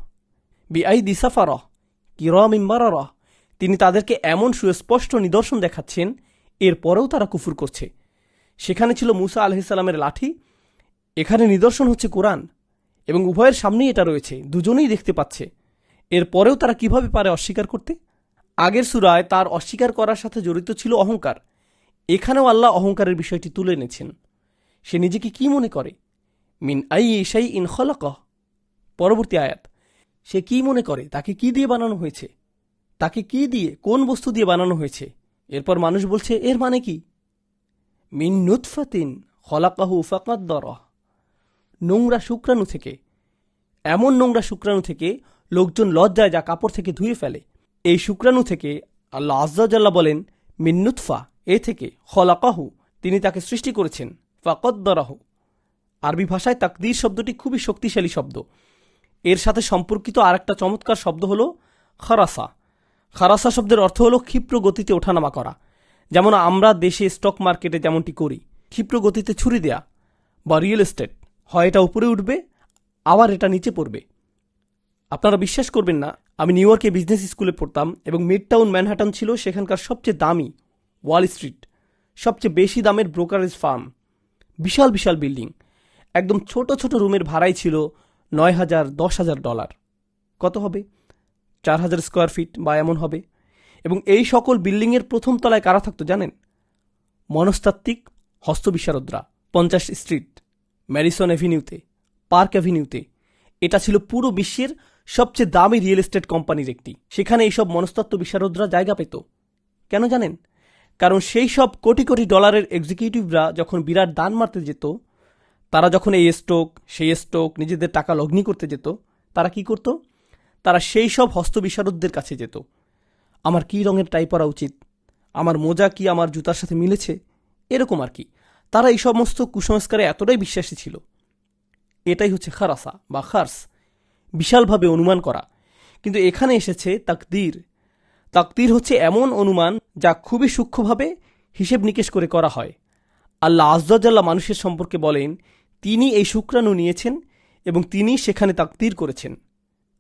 বিআইদি সাফারাহ কিরামিন বারারাহ। তিনি তাদেরকে এমন সুস্পষ্ট নিদর্শন দেখাচ্ছেন, এরপরেও তারা কুফর করছে। সেখানে ছিল মুসা আলাইহিস সালামের লাঠি, এখানে নিদর্শন হচ্ছে কোরআন, এবং উভয়ের সামনেই এটা রয়েছে, দুজনেই দেখতে পাচ্ছে। এরপরেও তারা কিভাবে পারে অস্বীকার করতে? আগের সূরায় তার অস্বীকার করার সাথে জড়িত ছিল অহংকার। এখানেও আল্লাহ অহংকারের বিষয়টি তুলে এনেছেন। সে নিজেকে কি মনে করে? মিন আইয়ি শাইইন খালাকাহ। পরবর্তী আয়াত, সে কি মনে করে তাকে কি দিয়ে বানানো হয়েছে, তাকে কি দিয়ে, কোন বস্তু দিয়ে বানানো হয়েছে? এরপর মানুষ বলছে এর মানে কি? মিন নুতফাতিন খালাকাহু ফাকাদ্দারাহ। নোংরা শুক্রাণু থেকে, এমন নোংরা শুক্রাণু থেকে লোকজন লজ্জায় যা কাপড় থেকে ধুয়ে ফেলে, এই শুক্রাণু থেকে আল্লাহ আজ্জা ওয়া জাল্লা বলেন মিন নুতফা, এ থেকে খলাকাহু, তিনি তাকে সৃষ্টি করেছেন, ফাকদ্দারাহ। আরবি ভাষায় তাকদীর শব্দটি খুবই শক্তিশালী শব্দ। এর সাথে সম্পর্কিত আরেকটা চমৎকার শব্দ হলো খারাসা। খারাসা শব্দের অর্থ হলো ক্ষিপ্র গতিতে ওঠানামা করা। যেমন আমরা দেশে স্টক মার্কেটে যেমনটি করি, ক্ষিপ্র গতিতে ছুরি দেয়া, বা রিয়েল এস্টেট, হয় এটা উপরে উঠবে আবার এটা নিচে পড়বে। আপনারা বিশ্বাস করবেন না, আমি নিউ ইয়র্কে বিজনেস স্কুলে পড়তাম এবং মিড টাউন ম্যানহাটন ছিল সেখানকার সবচেয়ে দামি ওয়াল স্ট্রিট, সবচেয়ে বেশি দামের ব্রোকারেজ ফার্ম, বিশাল বিশাল বিল্ডিং। একদম ছোট ছোট রুমের ভাড়াই ছিল $9,000 $10,000। কত হবে? 4,000 স্কোয়ার ফিট বা এমন হবে। এবং এই সকল বিল্ডিংয়ের প্রথম তলায় কারা থাকতো জানেন? মনস্তাত্ত্বিক, হস্তবিশারদরা। 50 স্ট্রিট, ম্যাডিসন অ্যাভিনিউতে, পার্ক অ্যাভিনিউতে। এটা ছিল পুরো বিশ্বের সবচেয়ে দামি রিয়েল এস্টেট কোম্পানির একটি। সেখানে এইসব মনস্তত্ত্ব বিশারদরা জায়গা পেত। কেন জানেন? কারণ সেই সব কোটি কোটি ডলারের এক্সিকিউটিভরা যখন বিরাট দান মারতে যেত, তারা যখন এই স্টক সেই স্টক নিজেদের টাকা লগ্নি করতে যেত, তারা কি করত? তারা সেই সব হস্তবিশারদদের কাছে যেত। আমার কি রঙের টাই পরা উচিত, আমার মোজা কি আমার জুতার সাথে মিলেছে, এরকম আর কি। তারা এই সমস্ত কুসংস্কারে এতটাই বিশ্বাসী ছিল। এটাই হচ্ছে খারাসা বা খার্স, বিশালভাবে অনুমান করা। কিন্তু এখানে এসেছে তাকদীর। তাকদীর হচ্ছে এমন অনুমান যা খুবই সূক্ষ্মভাবে হিসেব নিকেশ করে করা হয়। আল্লাহ আজ্জাল্লাহ মানুষের সম্পর্কে বলেন, তিনি এই শুক্রাণু নিয়েছেন এবং তিনি সেখানে তাকদীর করেছেন।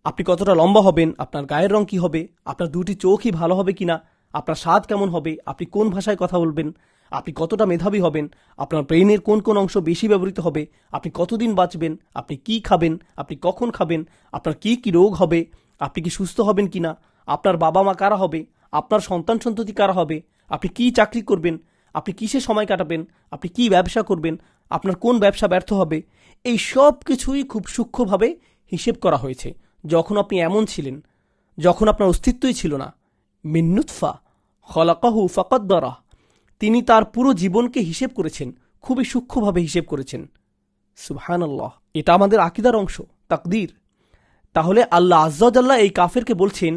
আপনি কতটা লম্বা হবেন, আপনার গায়ের রং কি হবে, আপনার দুটি চোখই ভালো হবে কিনা, আপনার স্বাদ কেমন হবে, আপনি কোন ভাষায় কথা বলবেন, আপনি কতটা মেধাবী হবেন, আপনার ব্রেইনের কোন কোন অংশ বেশি ব্যবহৃত হবে, আপনি কতদিন বাঁচবেন, আপনি কি খাবেন, আপনি কখন খাবেন, আপনার কি কি রোগ হবে, আপনি কি সুস্থ হবেন কিনা, আপনার বাবা মা কারা হবে, আপনার সন্তান সন্ততি কারা হবে, আপনি কি চাকরি করবেন, আপনি কিসে সময় কাটাবেন, আপনি কি ব্যবসা করবেন, আপনার কোন ব্যবসা ব্যর্থ হবে, এই সব কিছুই খুব সূক্ষ্মভাবে হিসেব করা হয়েছে। যখন আপনি এমন ছিলেন, যখন আপনার অস্তিত্বই ছিল না। মিন নুতফা খলাকাহু ফাকদ্দারাহ। তিনি তার পুরো জীবনকে হিসেব করেছেন, খুবই সূক্ষ্মভাবে হিসেব করেছেন। সুবহানাল্লাহ। এটা আমাদের আকীদার অংশ, তাকদীর। তাহলে আল্লাহ আজ্জাল্লাহ এই কাফেরকে বলছেন,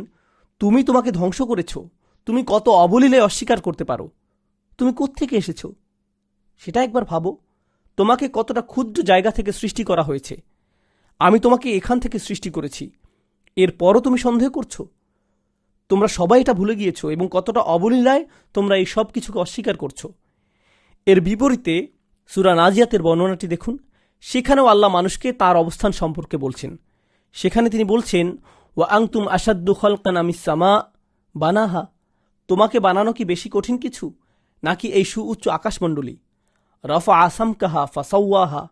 তুমি তোমাকে ধ্বংস করেছ, তুমি কত অবলীলায় অস্বীকার করতে পারো, তুমি কোত্থেকে এসেছ সেটা একবার ভাবো। তোমাকে কতটা ক্ষুদ্র জায়গা থেকে সৃষ্টি করা হয়েছে, আমি তোমাকে এখান থেকে সৃষ্টি করেছি, এরপরও তুমি সন্দেহ করছো। তোমরা সবাই এটা ভুলে গিয়েছো এবং কতটা অবলীলায় তোমরা এই সব কিছুকে অস্বীকার করছো। এর বিপরীতে সূরা নাজিয়াতের বর্ণনাটি দেখুন। সেখানেও আল্লাহ মানুষকে তার অবস্থান সম্পর্কে বলছেন। সেখানে তিনি বলছেন, ওয়া আনতুম আশাদ্দু খালকান আমিস সামা বানাহা। তোমাকে বানানো কি বেশি কঠিন কিছু, নাকি এই সুউচ্চ আকাশমণ্ডলী? রফা আসামকাহা ফাসাওয়াহা।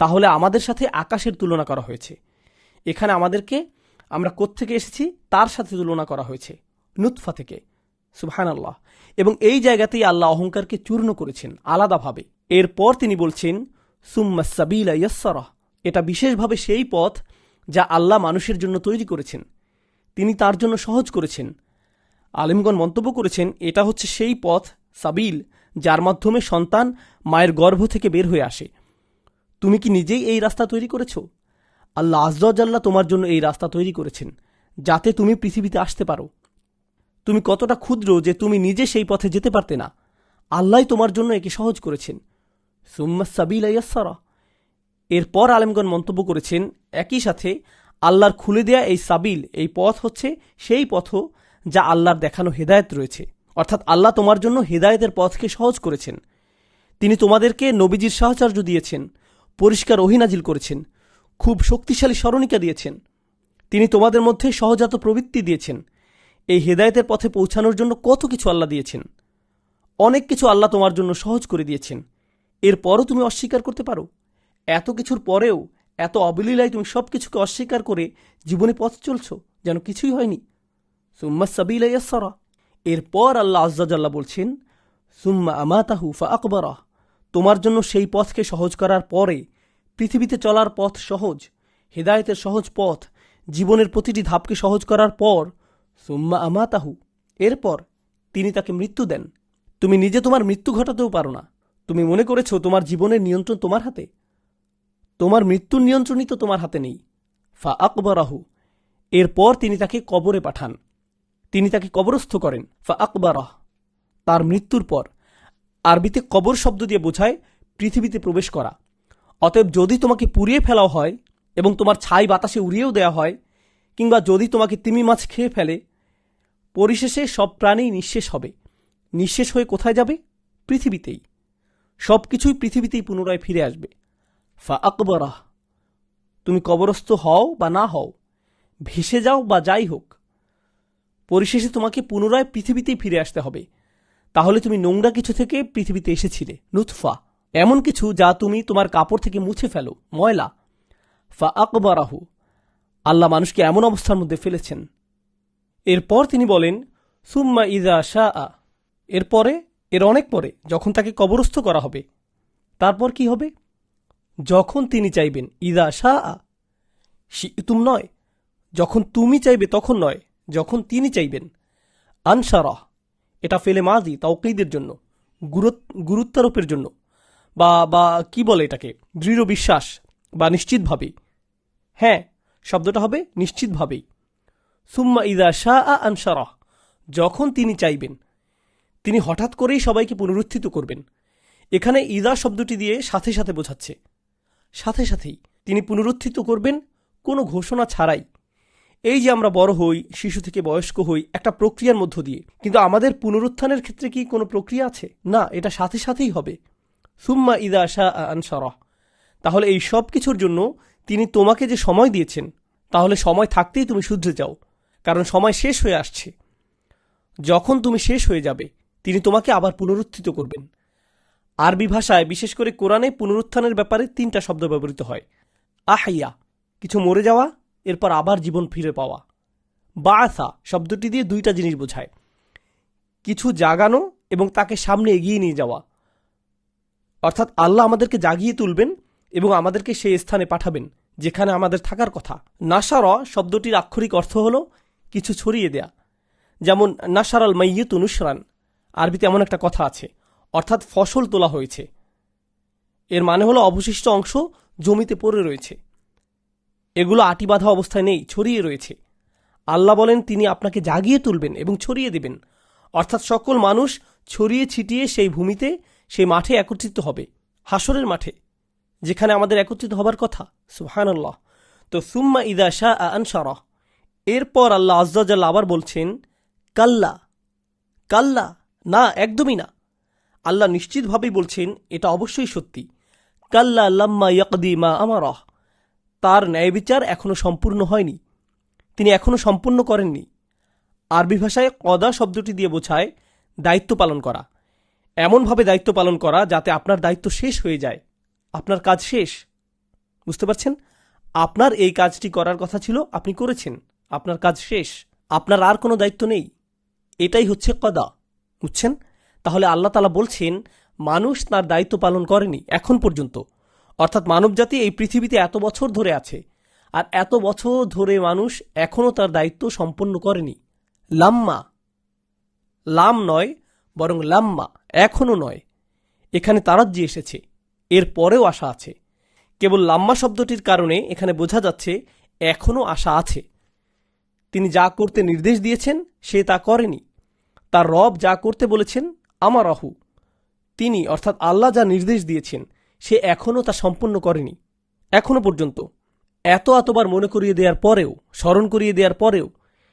তাহলে আমাদের সাথে আকাশের তুলনা করা হয়েছে। এখানে আমাদেরকে, আমরা কোত্থেকে এসেছি তার সাথে তুলনা করা হয়েছে, নুতফা থেকে। সুবহানাল্লাহ। এবং এই জায়গাতেই আল্লাহ অহংকারকে চূর্ণ করেছেন আলাদাভাবে। এরপর তিনি বলছেন, সুম্মা সাবিলা ইয়াসসারাহ। এটা বিশেষভাবে সেই পথ যা আল্লাহ মানুষের জন্য তৈরি করেছেন, তিনি তার জন্য সহজ করেছেন। আলেমগণ মন্তব্য করেছেন, এটা হচ্ছে সেই পথ, সাবিল, যার মাধ্যমে সন্তান মায়ের গর্ভ থেকে বের হয়ে আসে। তুমি কি নিজেই এই রাস্তা তৈরি করেছ? আল্লাহ আজ্জাল্লাহ তোমার জন্য এই রাস্তা তৈরি করেছেন যাতে তুমি পৃথিবীতে আসতে পারো। তুমি কতটা ক্ষুদ্র যে তুমি নিজে সেই পথে যেতে পারতে না, আল্লাহ তোমার জন্য একে সহজ করেছেন। সুম্মা সাবিলা ইয়াসসারা। এরপর আলেমগণ মন্তব্য করেছেন, একই সাথে আল্লাহর খুলে দেয়া এই সাবিল, এই পথ হচ্ছে সেই পথ যা আল্লাহর দেখানো হেদায়েত রয়েছে। অর্থাৎ আল্লাহ তোমার জন্য হেদায়েতের পথকে সহজ করেছেন। তিনি তোমাদেরকে নবীজির সাহচর্য দিয়েছেন, পরিষ্কার ওহী নাজিল করেছেন, খুব শক্তিশালী স্মরণিকা দিয়েছেন। তিনি তোমাদের মধ্যে সহজাত প্রবৃত্তি দিয়েছেন। এই হেদায়েতের পথে পৌঁছানোর জন্য কত কিছু আল্লাহ দিয়েছেন, অনেক কিছু আল্লাহ তোমার জন্য সহজ করে দিয়েছেন। এরপরও তুমি অস্বীকার করতে পারো? এত কিছুর পরেও এত অবলীলায় তুমি সব কিছুকে অস্বীকার করে জীবনে পথ চলছ যেন কিছুই হয়নি। সুম্মা সাবিলা ইয়াসসারা। এরপর আল্লাহ আজ্জাল্লাহ বলছেন, সুম্মা আমাতাহু ফাআকবারাহ। তোমার জন্য সেই পথকে সহজ করার পরে, পৃথিবীতে চলার পথ সহজ, হেদায়েতের সহজ পথ, জীবনের প্রতিটি ধাপকে সহজ করার পর, সুম্মা আমাতাহু, এরপর তিনি তাকে মৃত্যু দেন। তুমি নিজে তোমার মৃত্যু ঘটাতেও পারো না। তুমি মনে করেছ তোমার জীবনের নিয়ন্ত্রণ তোমার হাতে? তোমার মৃত্যুর নিয়ন্ত্রণই তো তোমার হাতে নেই। ফাআকবারাহু। এরপর তিনি তাকে কবরে পাঠান, তিনি তাকে কবরস্থ করেন। ফাআকবারাহ, তার মৃত্যুর পর। আরবিতে কবর শব্দ দিয়ে বোঝায় পৃথিবীতে প্রবেশ করা। অতএব যদি তোমাকে পুড়িয়ে ফেলাও হয় এবং তোমার ছাই বাতাসে উড়িয়েও দেওয়া হয়, কিংবা যদি তোমাকে তিমি মাছ খেয়ে ফেলে, পরিশেষে সব প্রাণী নিঃশেষ হবে। নিঃশেষ হয়ে কোথায় যাবে? পৃথিবীতেই। সব কিছুই পৃথিবীতেই পুনরায় ফিরে আসবে। ফা আকবরাহ, তুমি কবরস্থ হও বা না হও, ভেসে যাও বা যাই হোক, পরিশেষে তোমাকে পুনরায় পৃথিবীতেই ফিরে আসতে হবে। তাহলে তুমি নোংরা কিছু থেকে পৃথিবীতে এসেছিলে, নুতফা, এমন কিছু যা তুমি তোমার কাপড় থেকে মুছে ফেলো, ময়লা। ফা আকবরাহু, আল্লাহ মানুষকে এমন অবস্থার মধ্যে ফেলেছেন। এরপর তিনি বলেন সুম্মা ইজা শাআ, এরপরে, এর অনেক পরে, যখন তাকে কবরস্থ করা হবে, তারপর কি হবে? যখন তিনি চাইবেন। ইজা শাআ, শি'তুম নয়, যখন তুমি চাইবে তখন নয়, যখন তিনি চাইবেন। আনশারাহ, এটা ফেলে মাজি তাওকীদের জন্য, গুরুত্বারোপের জন্য, বা কি বলে এটাকে, দৃঢ় বিশ্বাস বা নিশ্চিতভাবেই। হ্যাঁ, শব্দটা হবে নিশ্চিতভাবেই। সুম্মা ইজা শাআ আনশারাহ, যখন তিনি চাইবেন। তিনি হঠাৎ করেই সবাইকে পুনরুত্থিত করবেন। এখানে ইজা শব্দটি দিয়ে সাথে সাথে বোঝাচ্ছে, সাথে সাথেই তিনি পুনরুত্থিত করবেন, কোনো ঘোষণা ছাড়াই। এই যে আমরা বড় হই, শিশু থেকে বয়স্ক হই, একটা প্রক্রিয়ার মধ্য দিয়ে, কিন্তু আমাদের পুনরুত্থানের ক্ষেত্রে কি কোনো প্রক্রিয়া আছে? না, এটা সাথে সাথেই হবে। সুম্মা ইজা শাআ আনশারাহ, তাহলে এই সব কিছুর জন্য তিনি তোমাকে যে সময় দিয়েছেন, তাহলে সময় থাকতেই তুমি শুধরে যাও, কারণ সময় শেষ হয়ে আসছে। যখন তুমি শেষ হয়ে যাবে, তিনি তোমাকে আবার পুনরুত্থিত করবেন। আরবি ভাষায়, বিশেষ করে কোরআনে, পুনরুত্থানের ব্যাপারে 3টা শব্দ ব্যবহৃত হয়। আহইয়া, কিছু মরে যাওয়া, এরপর আবার জীবন ফিরে পাওয়া। বাআসা শব্দটি দিয়ে 2টা জিনিস বোঝায়, কিছু জাগানো এবং তাকে সামনে এগিয়ে নিয়ে যাওয়া। অর্থাৎ আল্লাহ আমাদেরকে জাগিয়ে তুলবেন এবং আমাদেরকে সেই স্থানে পাঠাবেন যেখানে আমাদের থাকার কথা। নাসারা শব্দটির আক্ষরিক অর্থ হল কিছু ছড়িয়ে দেয়া। যেমন নাসার আল মাইয়িতু নুসরান, আরবিতে এমন একটা কথা আছে, অর্থাৎ ফসল তোলা হয়েছে। এর মানে হলো অবশিষ্ট অংশ জমিতে পড়ে রয়েছে, এগুলো আটি বাঁধা অবস্থায় নেই, ছড়িয়ে রয়েছে। আল্লাহ বলেন তিনি আপনাকে জাগিয়ে তুলবেন এবং ছড়িয়ে দেবেন, অর্থাৎ সকল মানুষ ছড়িয়ে ছিটিয়ে সেই ভূমিতে, সেই মাঠে একত্রিত হবে, হাসরের মাঠে, যেখানে আমাদের একত্রিত হবার কথা। সুবহানাল্লাহ। তো সুম্মা ইদা শাআ আনশারাহ, এরপর আল্লাহ আযজা ওয়া জাল্লা আবার বলছেন কাল্লা, কাল্লা, না, একদমই না। আল্লাহ নিশ্চিতভাবেই বলছেন এটা অবশ্যই সত্যি। কাল্লা লাম্মা ইয়াকদি মা আমারাহ, তার ন্যায় বিচার এখনো সম্পূর্ণ হয়নি, তিনি এখনো সম্পূর্ণ করেননি। আরবি ভাষায় কদা শব্দটি দিয়ে বোঝায় দায়িত্ব পালন করা, এমনভাবে দায়িত্ব পালন করা যাতে আপনার দায়িত্ব শেষ হয়ে যায়, আপনার কাজ শেষ। বুঝতে পারছেন? আপনার এই কাজটি করার কথা ছিল, আপনি করেছেন, আপনার কাজ শেষ, আপনার আর কোনো দায়িত্ব নেই। এটাই হচ্ছে কদা। বুঝছেন? তাহলে আল্লাহ তাআলা বলছেন মানুষ তার দায়িত্ব পালন করেনি এখন পর্যন্ত, অর্থাৎ মানবজাতি এই পৃথিবীতে এত বছর ধরে আছে, আর এত বছর ধরে মানুষ এখনও তার দায়িত্ব সম্পন্ন করেনি। লাম্মা, লাম নয় বরং লাম্মা, এখনও নয়। এখানে তারাজ্জি এসেছে, এর পরেও আশা আছে। কেবল লাম্মা শব্দটির কারণে এখানে বোঝা যাচ্ছে এখনও আশা আছে। তিনি যা করতে নির্দেশ দিয়েছেন সে তা করেনি। তার রব যা করতে বলেছেন আমারাহু, তিনি অর্থাৎ আল্লাহ যা নির্দেশ দিয়েছেন সে এখনও তা সম্পন্ন করেনি, এখনো পর্যন্ত। এতবার মনে করিয়ে দেওয়ার পরেও, স্মরণ করিয়ে দেওয়ার পরেও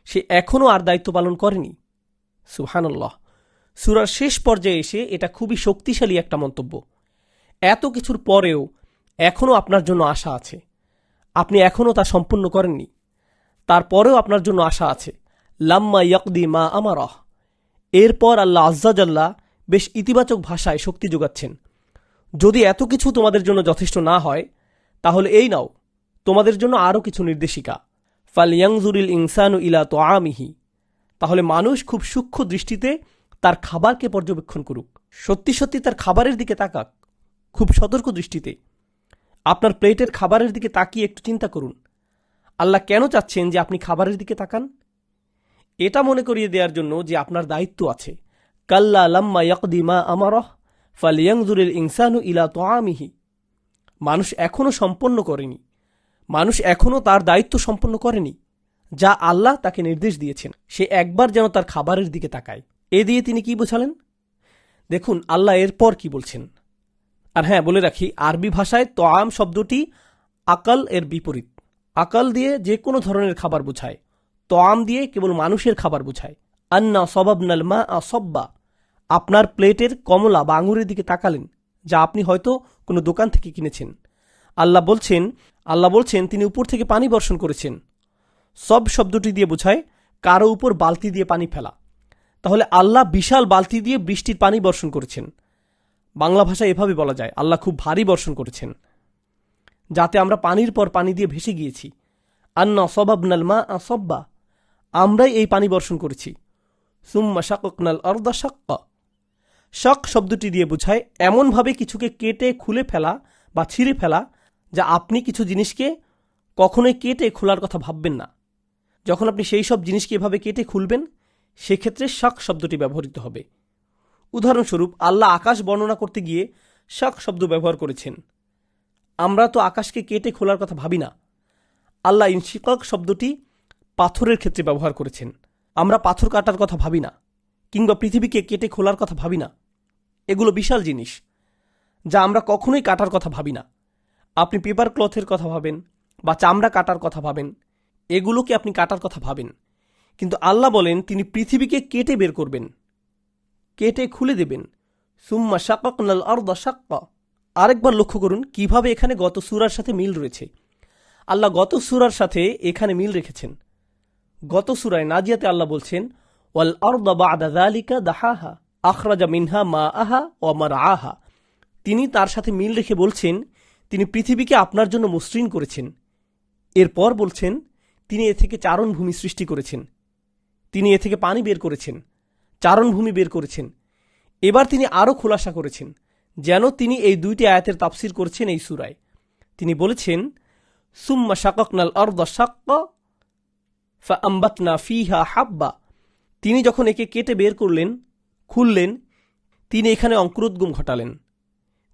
সে এখনও আর দায়িত্ব পালন করেনি। সুবহানাল্লাহ। সূরার শেষ পর্যায়ে এসে এটা খুবই শক্তিশালী একটা মন্তব্য। এত কিছুর পরেও এখনও আপনার জন্য আশা আছে, আপনি এখনও তা সম্পূর্ণ করেননি, তারপরেও আপনার জন্য আশা আছে। লাম্মা ইয়াকদি মা আমারাহ, এরপর আল্লাহ আযজা ওয়া জাল্লা বেশ ইতিবাচক ভাষায় শক্তি যোগাচ্ছেন। যদি এত কিছু তোমাদের জন্য যথেষ্ট না হয়, তাহলে এই নাও তোমাদের জন্য আরও কিছু নির্দেশিকা। ফালইয়ানজুরিল ইনসানু ইলা তুআমিহি, তাহলে মানুষ খুব সূক্ষ্ম দৃষ্টিতে তার খাবারকে পর্যবেক্ষণ করুক, সত্যি সত্যি তার খাবারের দিকে তাকাক, খুব সতর্ক দৃষ্টিতে। আপনার প্লেটের খাবারের দিকে তাকিয়ে একটু চিন্তা করুন, আল্লাহ কেন চাচ্ছেন যে আপনি খাবারের দিকে তাকান? এটা মনে করিয়ে দেওয়ার জন্য যে আপনার দায়িত্ব আছে। কাল্লা লাম্মা ইয়াকদি মা আমারাহ ফালইয়ানজুরিল ইনসানু ইলা তুআমিহি, মানুষ এখনও সম্পন্ন করেনি, মানুষ এখনও তার দায়িত্ব সম্পন্ন করেনি যা আল্লাহ তাকে নির্দেশ দিয়েছেন। সে একবার যেন তার খাবারের দিকে তাকায়। এ দিয়ে তিনি কি বোঝালেন? দেখুন আল্লাহ এরপর কি বলছেন। আর হ্যাঁ, বলে রাখি, আরবি ভাষায় তোয়াম শব্দটি আকল এর বিপরীত। আকল দিয়ে যে কোনো ধরনের খাবার বোঝায়, তোয়াম দিয়ে কেবল মানুষের খাবার বোঝায়। আন্না সবাবনাল মা আসব্বা, আপনার প্লেটের কমলা বা আঙুরের দিকে তাকালেন, যা আপনি হয়তো কোনো দোকান থেকে কিনেছেন। আল্লাহ বলছেন তিনি উপর থেকে পানি বর্ষণ করেছেন। সব শব্দটি দিয়ে বোঝায় কারো উপর বালতি দিয়ে পানি ফেলা। তাহলে আল্লাহ বিশাল বালতি দিয়ে বৃষ্টির পানি বর্ষণ করেছেন। বাংলা ভাষায় এভাবে বলা যায়, আল্লাহ খুব ভারী বর্ষণ করেছেন, যাতে আমরা পানির পর পানি দিয়ে ভেসে গিয়েছি। আন্না সবাবনাল মা আসব্বা, আমরাই এই পানি বর্ষণ করেছি। সুম্মা শাককনাল আরদা শাক্কা, শক শব্দটি দিয়ে বোঝায় এমনভাবে কিছুকে কেটে খুলে ফেলা বা ছিঁড়ে ফেলা, যা আপনি কিছু জিনিসকে কখনোই কেটে খোলার কথা ভাববেন না। যখন আপনি সেই সব জিনিসকে এভাবে কেটে খুলবেন, সেক্ষেত্রে শক শব্দটি ব্যবহৃত হবে। উদাহরণস্বরূপ, আল্লাহ আকাশ বর্ণনা করতে গিয়ে শক শব্দ ব্যবহার করেছেন। আমরা তো আকাশকে কেটে খোলার কথা ভাবি না। আল্লাহ ইনশিকক শব্দটি পাথরের ক্ষেত্রে ব্যবহার করেছেন। আমরা পাথর কাটার কথা ভাবি না, কিংবা পৃথিবীকে কেটে খোলার কথা ভাবি না। এগুলো বিশাল জিনিস, যা আমরা কখনোই কাটার কথা ভাবি না। আপনি পেপার ক্লথের কথা ভাবেন বা চামড়া কাটার কথা ভাবেন, এগুলোকে আপনি কাটার কথা ভাবেন। কিন্তু আল্লাহ বলেন তিনি পৃথিবীকে কেটে বের করবেন, কেটে খুলে দেবেন। সুম্মা শাকাকনাল আরদা শাক্কা। আরেকবার লক্ষ্য করুন কিভাবে এখানে গত সূরার সাথে মিল রয়েছে। আল্লাহ গত সূরার সাথে এখানে মিল রেখেছেন। গত সূরায় নাজিয়াতে আল্লাহ বলছেন, ওয়াল আরদা বা'দা যালিকা দাহাহা আখরাজা মিনহা মাআহা ওয়া মারআহা। তিনি তার সাথে মিল রেখে বলছেন তিনি পৃথিবীকে আপনার জন্য মসৃণ করেছেন। এরপর বলছেন তিনি এ থেকে চারণভূমি সৃষ্টি করেছেন, তিনি এ থেকে পানি বের করেছেন, চারণভূমি বের করেছেন। এবার তিনি আরও খোলাসা করেছেন, যেন তিনি এই দুইটি আয়াতের তাফসির করছেন এই সূরায়। তিনি বলেছেন, সুম্মা শাকাকনাল আরদা শাক্কা ফাআমবাতনা ফিহা হাব্বা। তিনি যখন একে কেটে বের করলেন, খুললেন, তিনি এখানে অঙ্কুরোদ্গম ঘটালেন।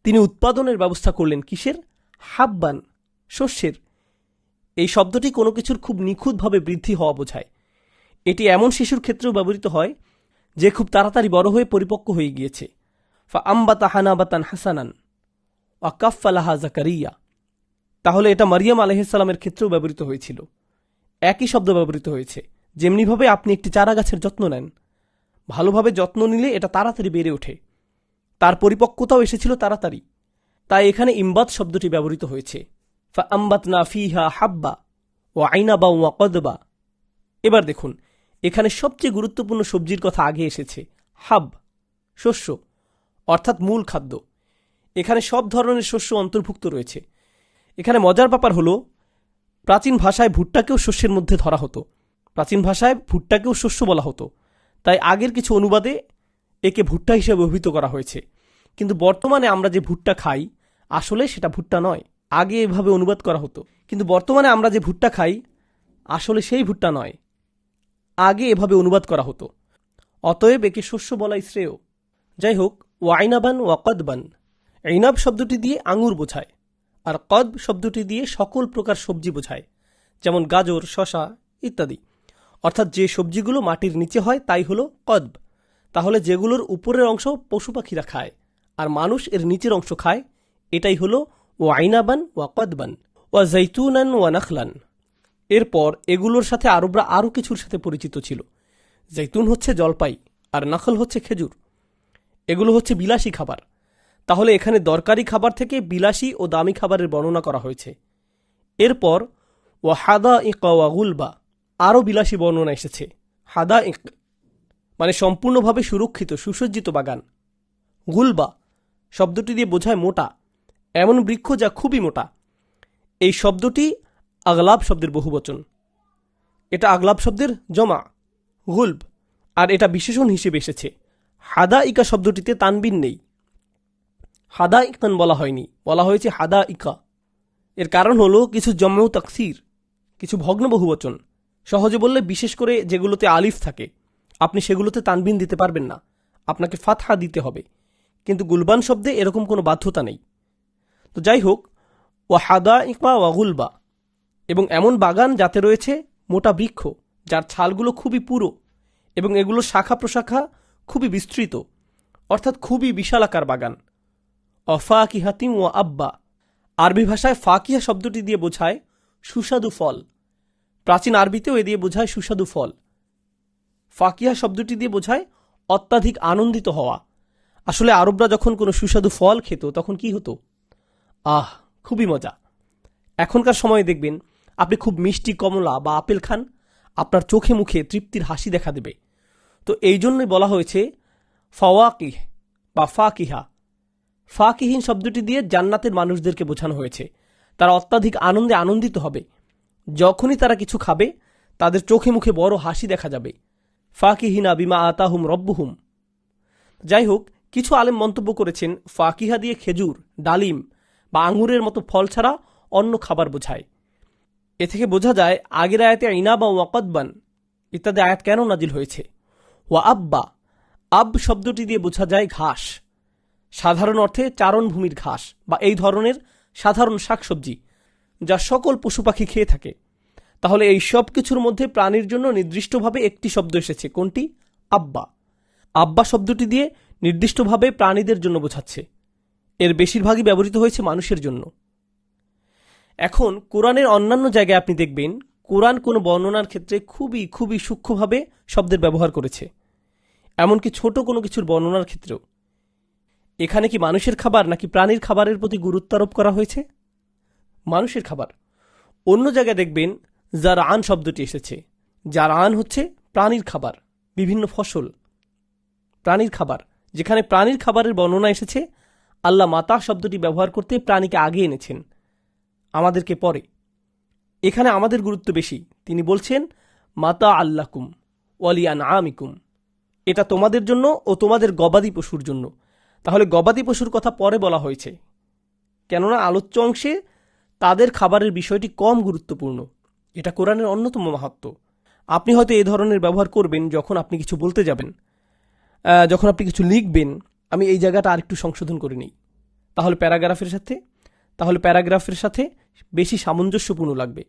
তিনি উৎপাদনের ব্যবস্থা করলেন কিসের? হাব্বান, শস্যের। এই শব্দটি কোনো কিছুর খুব নিখুঁতভাবে বৃদ্ধি হওয়া বোঝায়। এটি এমন শিশুর ক্ষেত্রেও ব্যবহৃত হয় যে খুব তাড়াতাড়ি বড় হয়ে পরিপক্ক হয়ে গিয়েছে। ফাআমবাতা হানাবাতান হাসানান ওয়া কাফফালাহা জাকারিয়া। তাহলে এটা মারিয়াম আলাইহিসসালামের ক্ষেত্রেও ব্যবহৃত হয়েছিল। একই শব্দ ব্যবহৃত হয়েছে। যেমনিভাবে আপনি একটি চারা গাছের যত্ন নেন, ভালোভাবে যত্ন নিলে এটা তাড়াতাড়ি বেড়ে ওঠে, তার পরিপক্কতাও এসেছিল তাড়াতাড়ি। তাই এখানে ইমবাত শব্দটি ব্যবহৃত হয়েছে। ফাআমবাতনা ফিহা হাব্বা ওয়া আইনাবা ওয়া কদবা। এবার দেখুন, এখানে সবচেয়ে গুরুত্বপূর্ণ সবজির কথা আগে এসেছে। হাব, শস্য, অর্থাৎ মূল খাদ্য। এখানে সব ধরনের শস্য অন্তর্ভুক্ত রয়েছে। এখানে মজার ব্যাপার হলো, প্রাচীন ভাষায় ভুট্টাকেও শস্যের মধ্যে ধরা হতো। প্রাচীন ভাষায় ভুট্টাকেও শস্য বলা হতো। তাই আগের কিছু অনুবাদে একে ভুট্টা হিসেবে অভিহিত করা হয়েছে। কিন্তু বর্তমানে আমরা যে ভুট্টা খাই, আসলে সেটা ভুট্টা নয়। আগে এভাবে অনুবাদ করা হতো, কিন্তু বর্তমানে আমরা যে ভুট্টা খাই, আসলে সেই ভুট্টা নয়, আগে এভাবে অনুবাদ করা হতো। অতএব একে শস্য বলাই শ্রেয়। যাই হোক, ওয়াইনাবান ওয়া কদবান। ইনাব শব্দটি দিয়ে আঙুর বোঝায়, আর কদব শব্দটি দিয়ে সকল প্রকার সবজি বোঝায়, যেমন গাজর, শশা ইত্যাদি। অর্থাৎ যে সবজিগুলো মাটির নিচে হয় তাই হলো কদব। তাহলে যেগুলোর উপরের অংশ পশু পাখিরা খায় আর মানুষ এর নিচের অংশ খায়, এটাই হলো ওয়াইনাবান ওয়া কদবান ওয়া জাইতুনান ওয়া নাখলান। এরপর এগুলোর সাথে আরবরা আরও কিছুর সাথে পরিচিত ছিল। জৈতুন হচ্ছে জলপাই, আর নাখল হচ্ছে খেজুর। এগুলো হচ্ছে বিলাসী খাবার। তাহলে এখানে দরকারি খাবার থেকে বিলাসী ও দামি খাবারের বর্ণনা করা হয়েছে। এরপর ওয়া হাদা ইকা ওয়া গুলবা, আরও বিলাসী বর্ণনা এসেছে। হাদা ইক মানে সম্পূর্ণভাবে সুরক্ষিত সুসজ্জিত বাগান। গুলবা শব্দটি দিয়ে বোঝায় মোটা, এমন বৃক্ষ যা খুবই মোটা। এই শব্দটি আগলাব শব্দের বহুবচন। এটা আগলাব শব্দের জমা গুলব, আর এটা বিশেষণ হিসেবে এসেছে। হাদা ইকা শব্দটিতে তানবিন নেই, হাদা ইকান বলা হয়নি, বলা হয়েছে হাদা ইকা। এর কারণ হলো কিছু জম্মু তাকসির, কিছু ভগ্ন বহুবচন। সহজে বললে, বিশেষ করে যেগুলোতে আলিফ থাকে, আপনি সেগুলোতে তানবিন দিতে পারবেন না, আপনাকে ফাতহা দিতে হবে। কিন্তু গুলবান শব্দে এরকম কোনো বাধ্যতা নেই। তো যাই হোক, ও হাদা ইকা ওয়া গুলবা, এবং এমন বাগান যাতে রয়েছে মোটা বৃক্ষ যার ছালগুলো খুবই পুরো এবং এগুলোর শাখা প্রশাখা খুবই বিস্তৃত, অর্থাৎ খুবই বিশালাকার বাগান। অফাকিহাতিম ও আব্বা। আরবি ভাষায় ফাকিহা শব্দটি দিয়ে বোঝায় সুস্বাদু ফল। প্রাচীন আরবিতেও এ দিয়ে বোঝায় সুস্বাদু ফল। ফাকিহা শব্দটি দিয়ে বোঝায় অত্যাধিক আনন্দিত হওয়া। আসলে আরবরা যখন কোনো সুস্বাদু ফল খেত তখন কি হতো? আহ, খুবই মজা। এখনকার সময়ে দেখবেন আপনি খুব মিষ্টি কমলা বা আপেল খান, আপনার চোখে মুখে তৃপ্তির হাসি দেখা দেবে। তো এই জন্যই বলা হয়েছে ফাওয়াকিহ বা ফাকিহা। ফাকিহীন শব্দটি দিয়ে জান্নাতের মানুষদেরকে বোঝানো হয়েছে। তারা অত্যাধিক আনন্দে আনন্দিত হবে। যখনই তারা কিছু খাবে তাদের চোখে মুখে বড় হাসি দেখা যাবে। ফাকিহিনা বিমা আতাহুম রব্বুহুম। যাই হোক, কিছু আলেম মন্তব্য করেছেন ফাকিহা দিয়ে খেজুর, ডালিম বা আঙুরের মতো ফল ছাড়া অন্য খাবার বোঝায়। এ থেকে বোঝা যায় আগের আয়াতে ইনা বা ওয়াকদবান ইত্যাদি আয়াত কেন নাজিল হয়েছে। ওয়া আব্বা, আব শব্দটি দিয়ে বোঝা যায় ঘাস, সাধারণ অর্থে চারণভূমির ঘাস বা এই ধরনের সাধারণ শাকসবজি যা সকল পশু পাখি খেয়ে থাকে। তাহলে এই সব কিছুর মধ্যে প্রাণীর জন্য নির্দিষ্টভাবে একটি শব্দ এসেছে, কোনটি? আব্বা। আব্বা শব্দটি দিয়ে নির্দিষ্টভাবে প্রাণীদের জন্য বোঝাচ্ছে। এর বেশিরভাগই ব্যবহৃত হয়েছে মানুষের জন্য। এখন কোরআনের অন্যান্য জায়গায় আপনি দেখবেন কোরআন কোনো বর্ণনার ক্ষেত্রে খুবই খুবই সূক্ষ্মভাবে শব্দের ব্যবহার করেছে, এমনকি ছোট কোনো কিছুর বর্ণনার ক্ষেত্রেও। এখানে কি মানুষের খাবার নাকি প্রাণীর খাবারের প্রতি গুরুত্ব আরোপ করা হয়েছে? মানুষের খাবার। অন্য জায়গায় দেখবেন জারআন শব্দটি এসেছে। জারআন হচ্ছে প্রাণীর খাবার, বিভিন্ন ফসল প্রাণীর খাবার। যেখানে প্রাণীর খাবারের বর্ণনা এসেছে, আল্লাহ মাতা শব্দটি ব্যবহার করতে প্রাণীকে আগে এনেছেন, আমাদেরকে পরে। এখানে আমাদের গুরুত্ব বেশি। তিনি বলছেন মাতা আল্লাকুম ওয়ালিয়ান আমিকুম, এটা তোমাদের জন্য ও তোমাদের গবাদি পশুর জন্য। তাহলে গবাদি পশুর কথা পরে বলা হয়েছে, কেননা আলোচ্য অংশে তাদের খাবারের বিষয়টি কম গুরুত্বপূর্ণ। এটা কোরআনের অন্যতম মাহাত্ম্য। আপনি হয়তো এই ধরনের ব্যবহার করবেন যখন আপনি কিছু বলতে যাবেন, যখন আপনি কিছু লিখবেন। আমি এই জায়গাটা আরেকটু সংশোধন করে নিই, তাহলে প্যারাগ্রাফের সাথে বেশি সামঞ্জস্যপূর্ণ লাগবে।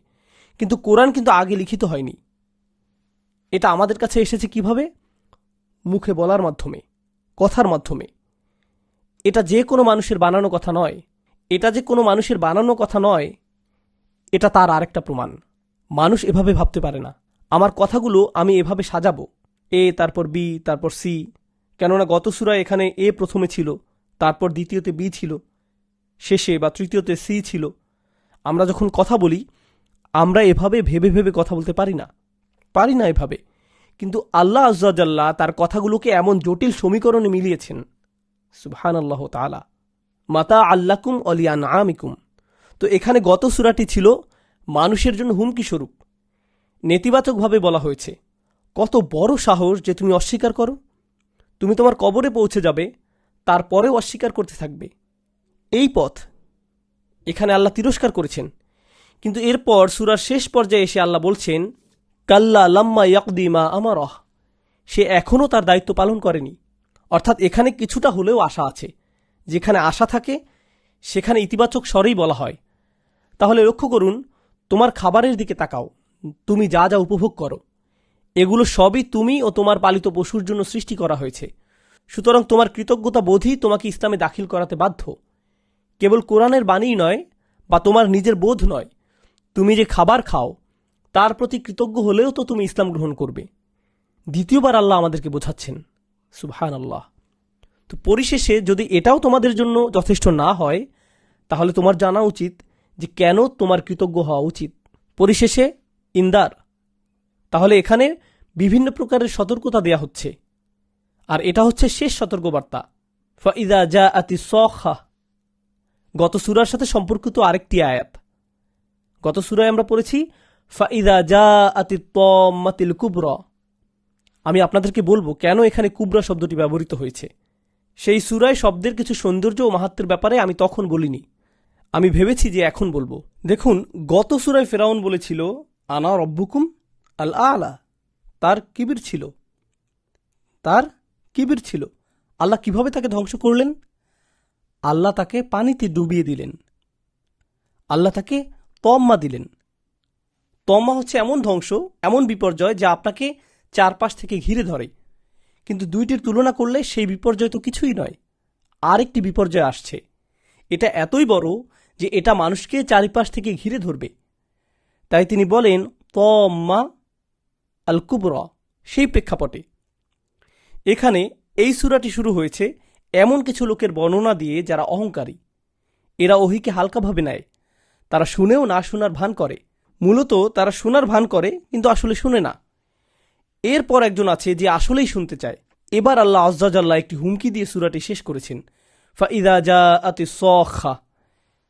কিন্তু কোরআন কিন্তু আগে লিখিত হয়নি। এটা আমাদের কাছে এসেছে কিভাবে? মুখে বলার মাধ্যমে, কথার মাধ্যমে। এটা যে কোনো মানুষের বানানো কথা নয়। এটা তার আরেকটা প্রমাণ। মানুষ এভাবে ভাবতে পারে না। আমার কথাগুলো আমি এভাবে সাজাবো, এ তারপর বি তারপর সি, কেননা গত সূরায় এখানে এ প্রথমে ছিল, তারপর দ্বিতীয়তে বি ছিল, শেষে বা তৃতীয়তে সি ছিল। আমরা যখন কথা বলি আমরা এভাবে ভেবে ভেবে কথা বলতে পারি না এভাবে। কিন্তু আল্লাহ আয্যা জাল্লা তার কথাগুলোকে এমন জটিল সমীকরণে মিলিয়েছেন। সুবহানাল্লাহ তাআলা। মাতা আল্লাকুম ওয়ালিয়ান আমিকুম। তো এখানে গত সূরাটি ছিল মানুষের জন্য হুমকি স্বরূপ, নেতিবাচকভাবে বলা হয়েছে, কত বড় সাহস যে তুমি অস্বীকার করো। তুমি তোমার কবরে পৌঁছে যাবে, তারপরেও অস্বীকার করতে থাকবে। এই পথ এখানে আল্লাহ তিরস্কার করেছেন। কিন্তু এরপর সূরার শেষ পর্যায়ে এসে আল্লাহ বলছেন কাল্লা লাম্মা ইয়াকদি মা আমারহ, সে এখনও তার দায়িত্ব পালন করেনি। অর্থাৎ এখানে কিছুটা হলেও আশা আছে। যেখানে আশা থাকে সেখানে ইতিবাচক স্বরেই বলা হয়। তাহলে লক্ষ্য করুন, তোমার খাবারের দিকে তাকাও, তুমি যা যা উপভোগ করো এগুলো সবই তুমি ও তোমার পালিত পশুর জন্য সৃষ্টি করা হয়েছে। সুতরাং তোমার কৃতজ্ঞতা বোধই তোমাকে ইসলামে দাখিল করাতে বাধ্য। কেবল কোরআনের বাণীই নয় বা তোমার নিজের বোধ নয়, তুমি যে খাবার খাও তার প্রতি কৃতজ্ঞ হলেও তো তুমি ইসলাম গ্রহণ করবে। দ্বিতীয়বার আল্লাহ আমাদেরকে বোঝাচ্ছেন। সুবহানাল্লাহ। তো পরিশেষে যদি এটাও তোমাদের জন্য যথেষ্ট না হয় তাহলে তোমার জানা উচিত যে কেন তোমার কৃতজ্ঞ হওয়া উচিত। পরিশেষে ইনদার। তাহলে এখানে বিভিন্ন প্রকারের সতর্কতা দেয়া হচ্ছে, আর এটা হচ্ছে শেষ সতর্কবার্তা। ফাইদা জাআতি সখা, গত সূরার সাথে সম্পর্কিত আরেকটি আয়াত। গত সূরায় আমরা পড়েছি ফাইদা জাআতি তাম্মাতিল কুবরা। আমি আপনাদেরকে বলবো কেন এখানে কুবরা শব্দটি ব্যবহৃত হয়েছে। সেই সূরায় শব্দের কিছু সৌন্দর্য ও মাহাত্ম্যের ব্যাপারে আমি তখন বলিনি, আমি ভেবেছি যে এখন বলবো। দেখুন, গত সূরায় ফেরাউন বলেছিল আনা রব্বুকুম আল আলা। তার কিবির ছিল। আল্লাহ কিভাবে তাকে ধ্বংস করলেন? আল্লাহ তাকে পানিতে ডুবিয়ে দিলেন। আল্লাহ তাকে তম্মা দিলেন। তম্মা হচ্ছে এমন ধ্বংস, এমন বিপর্যয় যা আপনাকে চারপাশ থেকে ঘিরে ধরে। কিন্তু দুইটির তুলনা করলে সেই বিপর্যয় তো কিছুই নয়। আরেকটি বিপর্যয় আসছে, এটা এতই বড় যে এটা মানুষকে চারিপাশ থেকে ঘিরে ধরবে। তাই তিনি বলেন তম্মা আল কুবরা, সেই প্রেক্ষাপটে এখানে এই সূরাটি শুরু হয়েছে এমন কিছু লোকের বর্ণনা দিয়ে যারা অহংকারী। এরা ওহীকে হালকাভাবে নেয়, তারা শুনেও না শোনার ভান করে। মূলত তারা শোনার ভান করে কিন্তু আসলে শুনে না। এরপর একজন আছে যে আসলেই শুনতে চায়। এবার আল্লাহ আজ্জা জাল্লাহ একটি হুমকি দিয়ে সূরাটি শেষ করেছেন, ফাইদা জাআতি সখা,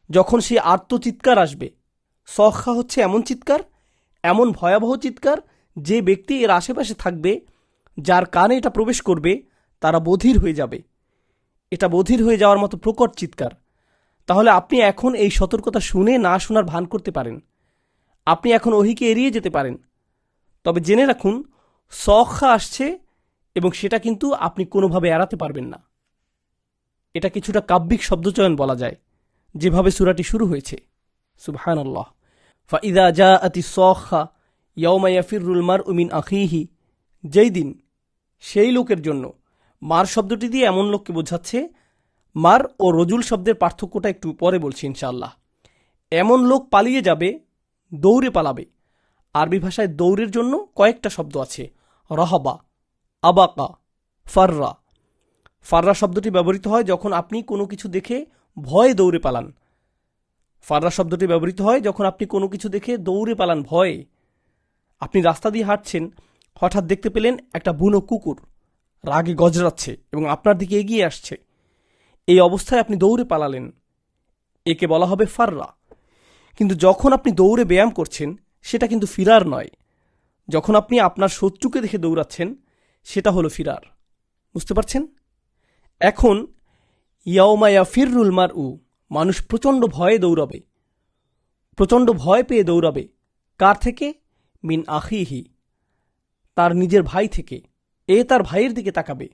যখন সে আর্তচিৎকার আসবে। সখা হচ্ছে এমন চিৎকার, এমন ভয়াবহ চিৎকার যে ব্যক্তি এর আশেপাশে থাকবে, যার কানে এটা প্রবেশ করবে, তারা বধির হয়ে যাবে। এটা বধির হয়ে যাওয়ার মতো প্রকট চিৎকার। তাহলে আপনি এখন এই সতর্কতা শুনে না শোনার ভান করতে পারেন, আপনি এখন ওহীকে এড়িয়ে যেতে পারেন। তবে জেনে রাখুন, সখা আসছে এবং সেটা কিন্তু আপনি কোনোভাবে এড়াতে পারবেন না। এটা কিছুটা কাব্যিক শব্দচয়ন বলা যায়, যেভাবে সূরাটি শুরু হয়েছে। সুবহানাল্লাহ। ফাইদা জাআতি সখা ইয়াউমা ইয়াফিরুল মারউ মিন আখিহি, যেই দিন, সেই লোকের জন্য। মার শব্দটি দিয়ে এমন লোককে বোঝাচ্ছে। মার ও রজুল শব্দের পার্থক্যটা একটু পরে বলছি ইনশাআল্লাহ। এমন লোক পালিয়ে যাবে, দৌড়ে পালাবে। আরবি ভাষায় দৌড়ের জন্য কয়েকটা শব্দ আছে, রহবা, আবাকা, ফাররা। ফাররা শব্দটি ব্যবহৃত হয় যখন আপনি কোনো কিছু দেখে ভয়ে দৌড়ে পালান। ফাররা শব্দটি ব্যবহৃত হয় যখন আপনি কোনো কিছু দেখে দৌড়ে পালান ভয়ে। আপনি রাস্তা দিয়ে হাঁটছেন, হঠাৎ দেখতে পেলেন একটা বুনো কুকুর রাগে গজরাচ্ছে এবং আপনার দিকে এগিয়ে আসছে। এই অবস্থায় আপনি দৌড়ে পালালেন, একে বলা হবে ফাররা। কিন্তু যখন আপনি দৌড়ে ব্যায়াম করছেন, সেটা কিন্তু ফিরার নয়। যখন আপনি আপনার শত্রুকে দেখে দৌড়াচ্ছেন, সেটা হলো ফিরার। বুঝতে পারছেন? এখন ইয়াউমা ইয়াফিরুল মারউ, মানুষ প্রচণ্ড ভয়ে দৌড়াবে, প্রচণ্ড ভয় পেয়ে দৌড়াবে। কার থেকে? মিন আখিহি, তার নিজের ভাই থেকে। এ তার ভাইয়ের দিকে তাকাবে,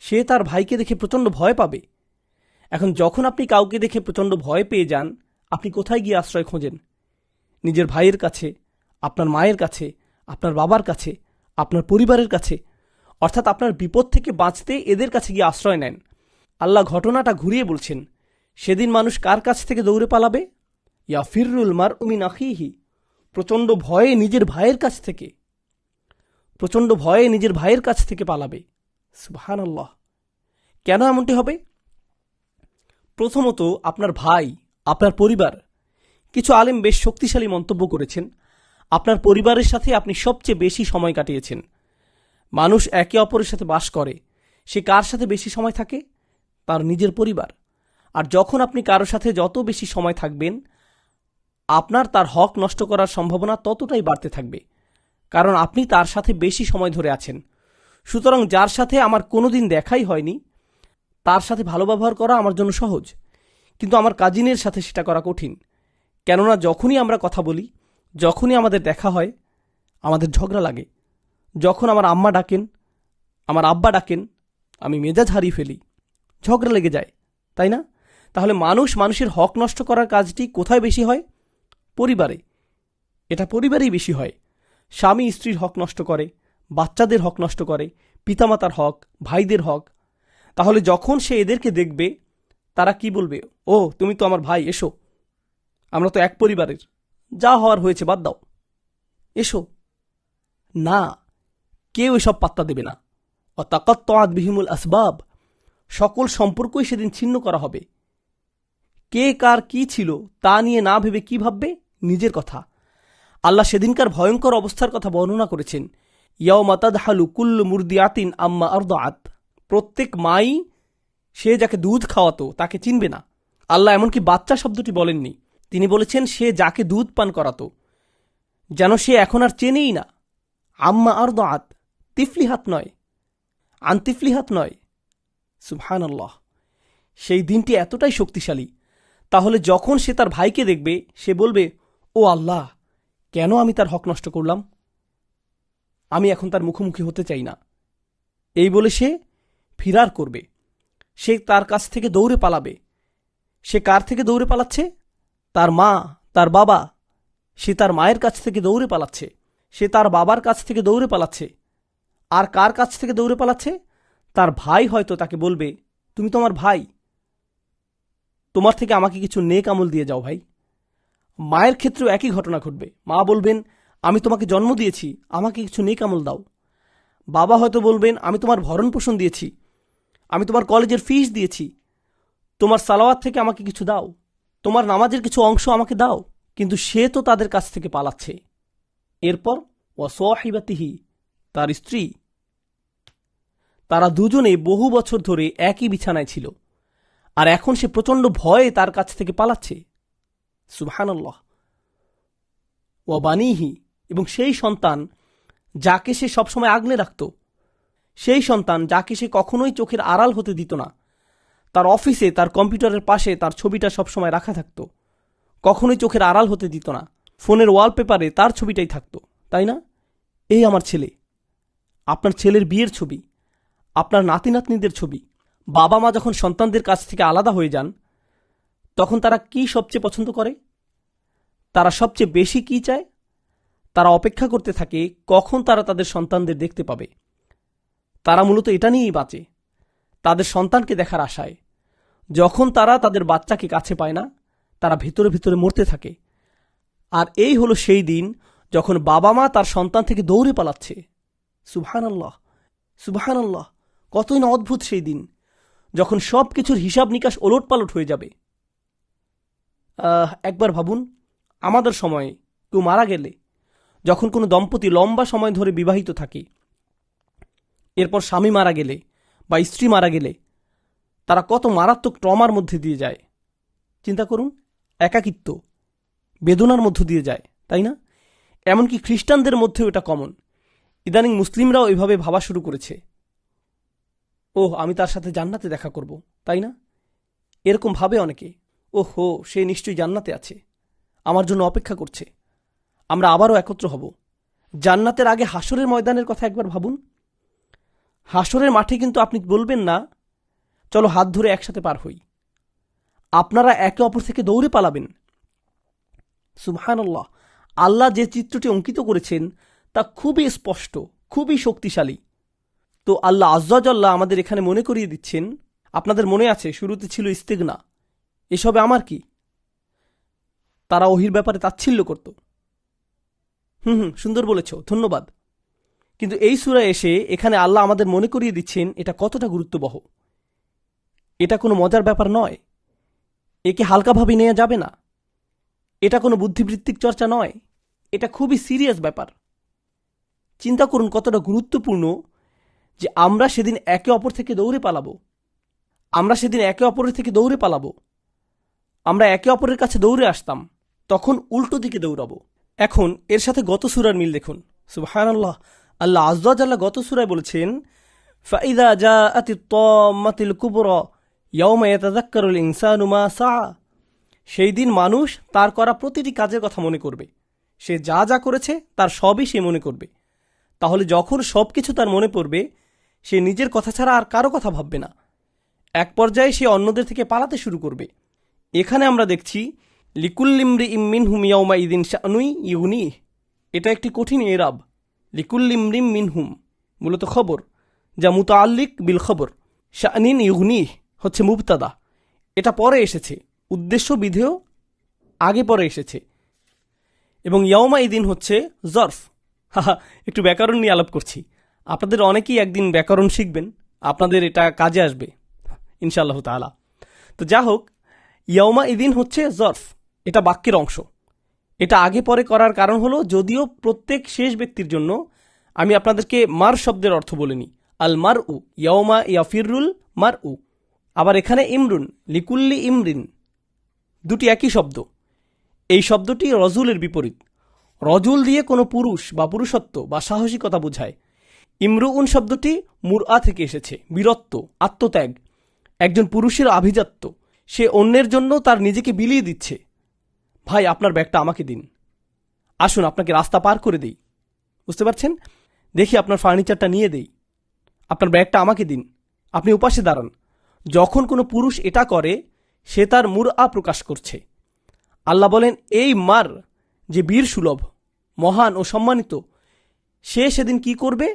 সে তার ভাইকে দেখে প্রচণ্ড ভয় পাবে। এখন যখন আপনি কাউকে দেখে প্রচণ্ড ভয় পেয়ে যান, আপনি কোথায় গিয়ে আশ্রয় খোঁজেন? নিজের ভাইয়ের কাছে, আপনার মায়ের কাছে, আপনার বাবার কাছে, আপনার পরিবারের কাছে। অর্থাৎ আপনার বিপদ থেকে বাঁচতে এদের কাছে গিয়ে আশ্রয় নেন। আল্লাহ ঘটনাটা ঘুরিয়ে বলছেন, সেদিন মানুষ কার কাছ থেকে দৌড়ে পালাবে? ইয়াফিরুল মারউ মিন আখিহি, প্রচণ্ড ভয়ে নিজের ভাইয়ের কাছ থেকে, প্রচণ্ড ভয়ে নিজের ভাইয়ের কাছ থেকে পালাবে। সুবহানাল্লাহ। কেন এমনটি হবে? প্রথমত, আপনার ভাই, আপনার পরিবার। কিছু আলেম বেশ শক্তিশালী মন্তব্য করেছেন, আপনার পরিবারের সাথে আপনি সবচেয়ে বেশি সময় কাটিয়েছেন। মানুষ একে অপরের সাথে বাস করে, সে কার সাথে বেশি সময় থাকে? তার নিজের পরিবার। আর যখন আপনি কারো সাথে যত বেশি সময় থাকবেন, আপনার তার হক নষ্ট করার সম্ভাবনা ততটাই বাড়তে থাকবে, কারণ আপনি তার সাথে বেশি সময় ধরে আছেন। সুতরাং যার সাথে আমার কোনোদিন দেখাই হয়নি, তার সাথে ভালো ব্যবহার করা আমার জন্য সহজ, কিন্তু আমার কাজিনের সাথে সেটা করা কঠিন। কেননা যখনই আমরা কথা বলি, যখনই আমাদের দেখা হয়, আমাদের ঝগড়া লাগে। যখন আমার আম্মা ডাকেন, আমার আব্বা ডাকেন, আমি মেজাজ হারিয়ে ফেলি, ঝগড়া লেগে যায়, তাই না? তাহলে মানুষ মানুষের হক নষ্ট করার কাজটি কোথায় বেশি হয়? পরিবারে। এটা পরিবারেই বেশি হয়। স্বামী স্ত্রীর হক নষ্ট করে, বাচ্চাদের হক নষ্ট করে, পিতামাতার হক, ভাইদের হক। তাহলে যখন সে এদেরকে দেখবে, তারা কি বলবে? ও, তুমি তো আমার ভাই, এসো, আমরা তো এক পরিবারের, যা হওয়ার হয়েছে বাদ দাও, এসো। না, কেউ এসব পাত্তা দেবে না। অতাকাত্তাআত বিহিমুল আসবাব, সকল সম্পর্কই সেদিন ছিন্ন করা হবে। কে কার কি ছিল তা নিয়ে না ভেবে কি ভাববে? নিজের কথা। আল্লাহ সেদিনকার ভয়ঙ্কর অবস্থার কথা বর্ণনা করেছেন, ইয়াউমা তাদহালু কুল্লু মুরদিআতিন আম্মা আরদাআত, প্রত্যেক মাই সে যাকে দুধ খাওয়াতো তাকে চিনবে না। আল্লাহ এমনকি বাচ্চা শব্দটি বলেননি, তিনি বলেছেন সে যাকে দুধ পান করাতো, যেন সে এখন আর চেনেই না। আম্মা আরদাআত, তিফলিহাত নয়, আনতিফলিহাত নয়। সুবহানাল্লাহ। সেই দিনটি এতটাই শক্তিশালী। তাহলে যখন সে তার ভাইকে দেখবে, সে বলবে, ও আল্লাহ, কেন আমি তার হক নষ্ট করলাম? আমি এখন তার মুখোমুখি হতে চাই না। এই বলে সে ফিরার করবে, সে তার কাছ থেকে দৌড়ে পালাবে। সে কার থেকে দৌড়ে পালাচ্ছে? তার মা, তার বাবা। সে তার মায়ের কাছ থেকে দৌড়ে পালাচ্ছে, সে তার বাবার কাছ থেকে দৌড়ে পালাচ্ছে। আর কার কাছ থেকে দৌড়ে পালাচ্ছে? তার ভাই হয়তো তাকে বলবে, তুমি তো আমার ভাই। তোমার থেকে আমাকে কিছু নেক আমল দিয়ে যাও ভাই। মায়ের ক্ষেত্রেও একই ঘটনা ঘটবে। মা বলবেন, আমি তোমাকে জন্ম দিয়েছি, আমাকে কিছু নেক আমল দাও। বাবা হয়তো বলবেন, আমি তোমার ভরণ পোষণ দিয়েছি, আমি তোমার কলেজের ফিস দিয়েছি, তোমার সালাওয়াত থেকে আমাকে কিছু দাও, তোমার নামাজের কিছু অংশ আমাকে দাও। কিন্তু সে তো তাদের কাছ থেকে পালাচ্ছে। এরপর ওয়াসাহিবাতিহি, তার স্ত্রী, তারা দুজনে বহু বছর ধরে একই বিছানায় ছিল, আর এখন সে প্রচণ্ড ভয়ে তার কাছ থেকে পালাচ্ছে। সুবহানাল্লাহ। ওয়াবানিহি, এবং সেই সন্তান যাকে সে সবসময় আগলে রাখত, সেই সন্তান যাকে সে কখনোই চোখের আড়াল হতে দিত না। তার অফিসে তার কম্পিউটারের পাশে তার ছবিটা সবসময় রাখা থাকত, কখনোই চোখের আড়াল হতে দিত না। ফোনের ওয়ালপেপারে তার ছবিটাই থাকতো, তাই না? এই আমার ছেলে, আপনার ছেলের বিয়ের ছবি, আপনার নাতি নাতনিদের ছবি। বাবা মা যখন সন্তানদের কাছ থেকে আলাদা হয়ে যান, তখন তারা কি সবচেয়ে পছন্দ করে? তারা সবচেয়ে বেশি কি চায়? তারা অপেক্ষা করতে থাকে কখন তারা তাদের সন্তানদের দেখতে পাবে। তারা মূলত এটা নিয়েই বাঁচে, তাদের সন্তানকে দেখার আশায়। যখন তারা তাদের বাচ্চাকে কাছে পায় না, তারা ভিতরে ভিতরে মরতে থাকে। আর এই হলো সেই দিন যখন বাবা মা তার সন্তান থেকে দৌড়ে পালাচ্ছে। সুবহানাল্লাহ, সুবহানাল্লাহ। কতই না অদ্ভুত সেই দিন, যখন সব কিছুর হিসাব নিকাশ ওলটপালট হয়ে যাবে। একবার ভাবুন, আমাদের সময়ে কেউ মারা গেলে, যখন কোনো দম্পতি লম্বা সময় ধরে বিবাহিত থাকে, এরপর স্বামী মারা গেলে বা স্ত্রী মারা গেলে, তারা কত মারাত্মক ট্রমার মধ্যে দিয়ে যায়। চিন্তা করুন, একাকিত্ব, বেদনার মধ্য দিয়ে যায়, তাই না? এমনকি খ্রিস্টানদের মধ্যেও এটা কমন। ইদানিং মুসলিমরাও এভাবে ভাবা শুরু করেছে, ওহ, আমি তার সাথে জান্নাতে দেখা করব, তাই না? এরকম ভাবে অনেকে, ওহো, সে নিশ্চয়ই জান্নাতে আছে, আমার জন্য অপেক্ষা করছে, আমরা আবারও একত্র হব। জান্নাতের আগে হাসরের ময়দানের কথা একবার ভাবুন। হাসরের মাঠে কিন্তু আপনি বলবেন না, চলো হাত ধরে একসাথে পার হই। আপনারা একে অপর থেকে দৌড়ে পালাবেন। সুবহানাল্লাহ। আল্লাহ যে চিত্রটি অঙ্কিত করেছেন তা খুবই স্পষ্ট, খুবই শক্তিশালী। তো আল্লাহ আজ্জাজাল্লাহ আমাদের এখানে মনে করিয়ে দিচ্ছেন, আপনাদের মনে আছে শুরুতে ছিল ইস্তেগনা, এসবে আমার কি? তারা ওহির ব্যাপারে তাচ্ছিল্য করত। সুন্দর বলেছ, ধন্যবাদ। কিন্তু এই সূরায় এসে এখানে আল্লাহ আমাদের মনে করিয়ে দিচ্ছেন এটা কতটা গুরুত্ববহ। এটা কোনো মজার ব্যাপার নয়, একে হালকাভাবে নেওয়া যাবে না। এটা কোনো বুদ্ধিবৃত্তিক চর্চা নয়, এটা খুবই সিরিয়াস ব্যাপার। চিন্তা করুন কতটা গুরুত্বপূর্ণ যে আমরা সেদিন একে অপর থেকে দৌড়ে পালাবো। আমরা সেদিন একে অপরের থেকে দৌড়ে পালাবো। আমরা একে অপরের কাছে দৌড়ে আসতাম, তখন উল্টো দিকে দৌড়াবো। এখন এর সাথে গত সূরার মিল দেখুন। সুবহানাল্লাহ। আল্লাহ আজ্জা জাল্লা গত সূরায় বলেছেন, ফাইদা জাআতিত তাম্মাতুল কুবরা ইয়াওমা ইয়াতাযাক্কারুল ইনসানু মা সাআ। সেই দিন মানুষ তার করা প্রতিটি কাজের কথা মনে করবে। সে যা যা করেছে তার সবই সে মনে করবে। তাহলে যখন সব কিছু তার মনে পড়বে, সে নিজের কথা ছাড়া আর কারো কথা ভাববে না। এক পর্যায়ে সে অন্যদের থেকে পালাতে শুরু করবে। এখানে আমরা দেখছি লিকুল্লিমরিইম মিনহুম ইয়াওমাইযিন শা'নুন ইউগনিহ। এটা একটি কঠিন এরাব। লিকুল্লিমরিম মিনহুম মূলত খবর, যা মুতাআল্লিক বিল খবর। শা'নিন ইউগনিহ হচ্ছে মুবতাদা, এটা পরে এসেছে, উদ্দেশ্য বিধেয় আগে পরে এসেছে। এবং ইয়াওমাইদিন হচ্ছে জরফ। একটু ব্যাকরণ নিয়ে আলাপ করছি। আপনাদের অনেকেই একদিন ব্যাকরণ শিখবেন, আপনাদের এটা কাজে আসবে ইনশাআল্লাহ তাআলা। তো যা হোক, ইয়াওমাইদিন হচ্ছে জরফ, এটা বাক্যের অংশ। এটা আগে পরে করার কারণ হলো, যদিও প্রত্যেক শেষ ব্যক্তির জন্য আমি আপনাদেরকে মার শব্দের অর্থ বলিনি। আল মার উ ইয়াওমা ইয়াফিরুল মার উ। আবার এখানে ইমরুন, লিকুল্লি ইমরিন, দুটি একই শব্দ। এই শব্দটি রজুলের বিপরীত। রজুল দিয়ে কোনো পুরুষ বা পুরুষত্ব বা সাহসিকতা বোঝায়। ইমরুউন শব্দটি মুরআ থেকে এসেছে, বীরত্ব, আত্মত্যাগ। একজন পুরুষের আভিজাত্য, সে অন্যের জন্য তার নিজেকে বিলিয়ে দিচ্ছে। ভাই, আপনার ব্যাগটা আমাকে দিন, আসুন আপনাকে রাস্তা পার করে দেই। বুঝতে পারছেন? দেখি আপনার ফার্নিচারটা নিয়ে দেই, আপনার ব্যাগটা আমাকে দিন, আপনি উপাসে দাঁড়ান। যখন কোনো পুরুষ এটা করে, সে তার মুরআ প্রকাশ করছে। আল্লাহ বলেন, এই মার যে বীর সুলভ, মহান ও সম্মানিত, সে সেদিন কি করবে?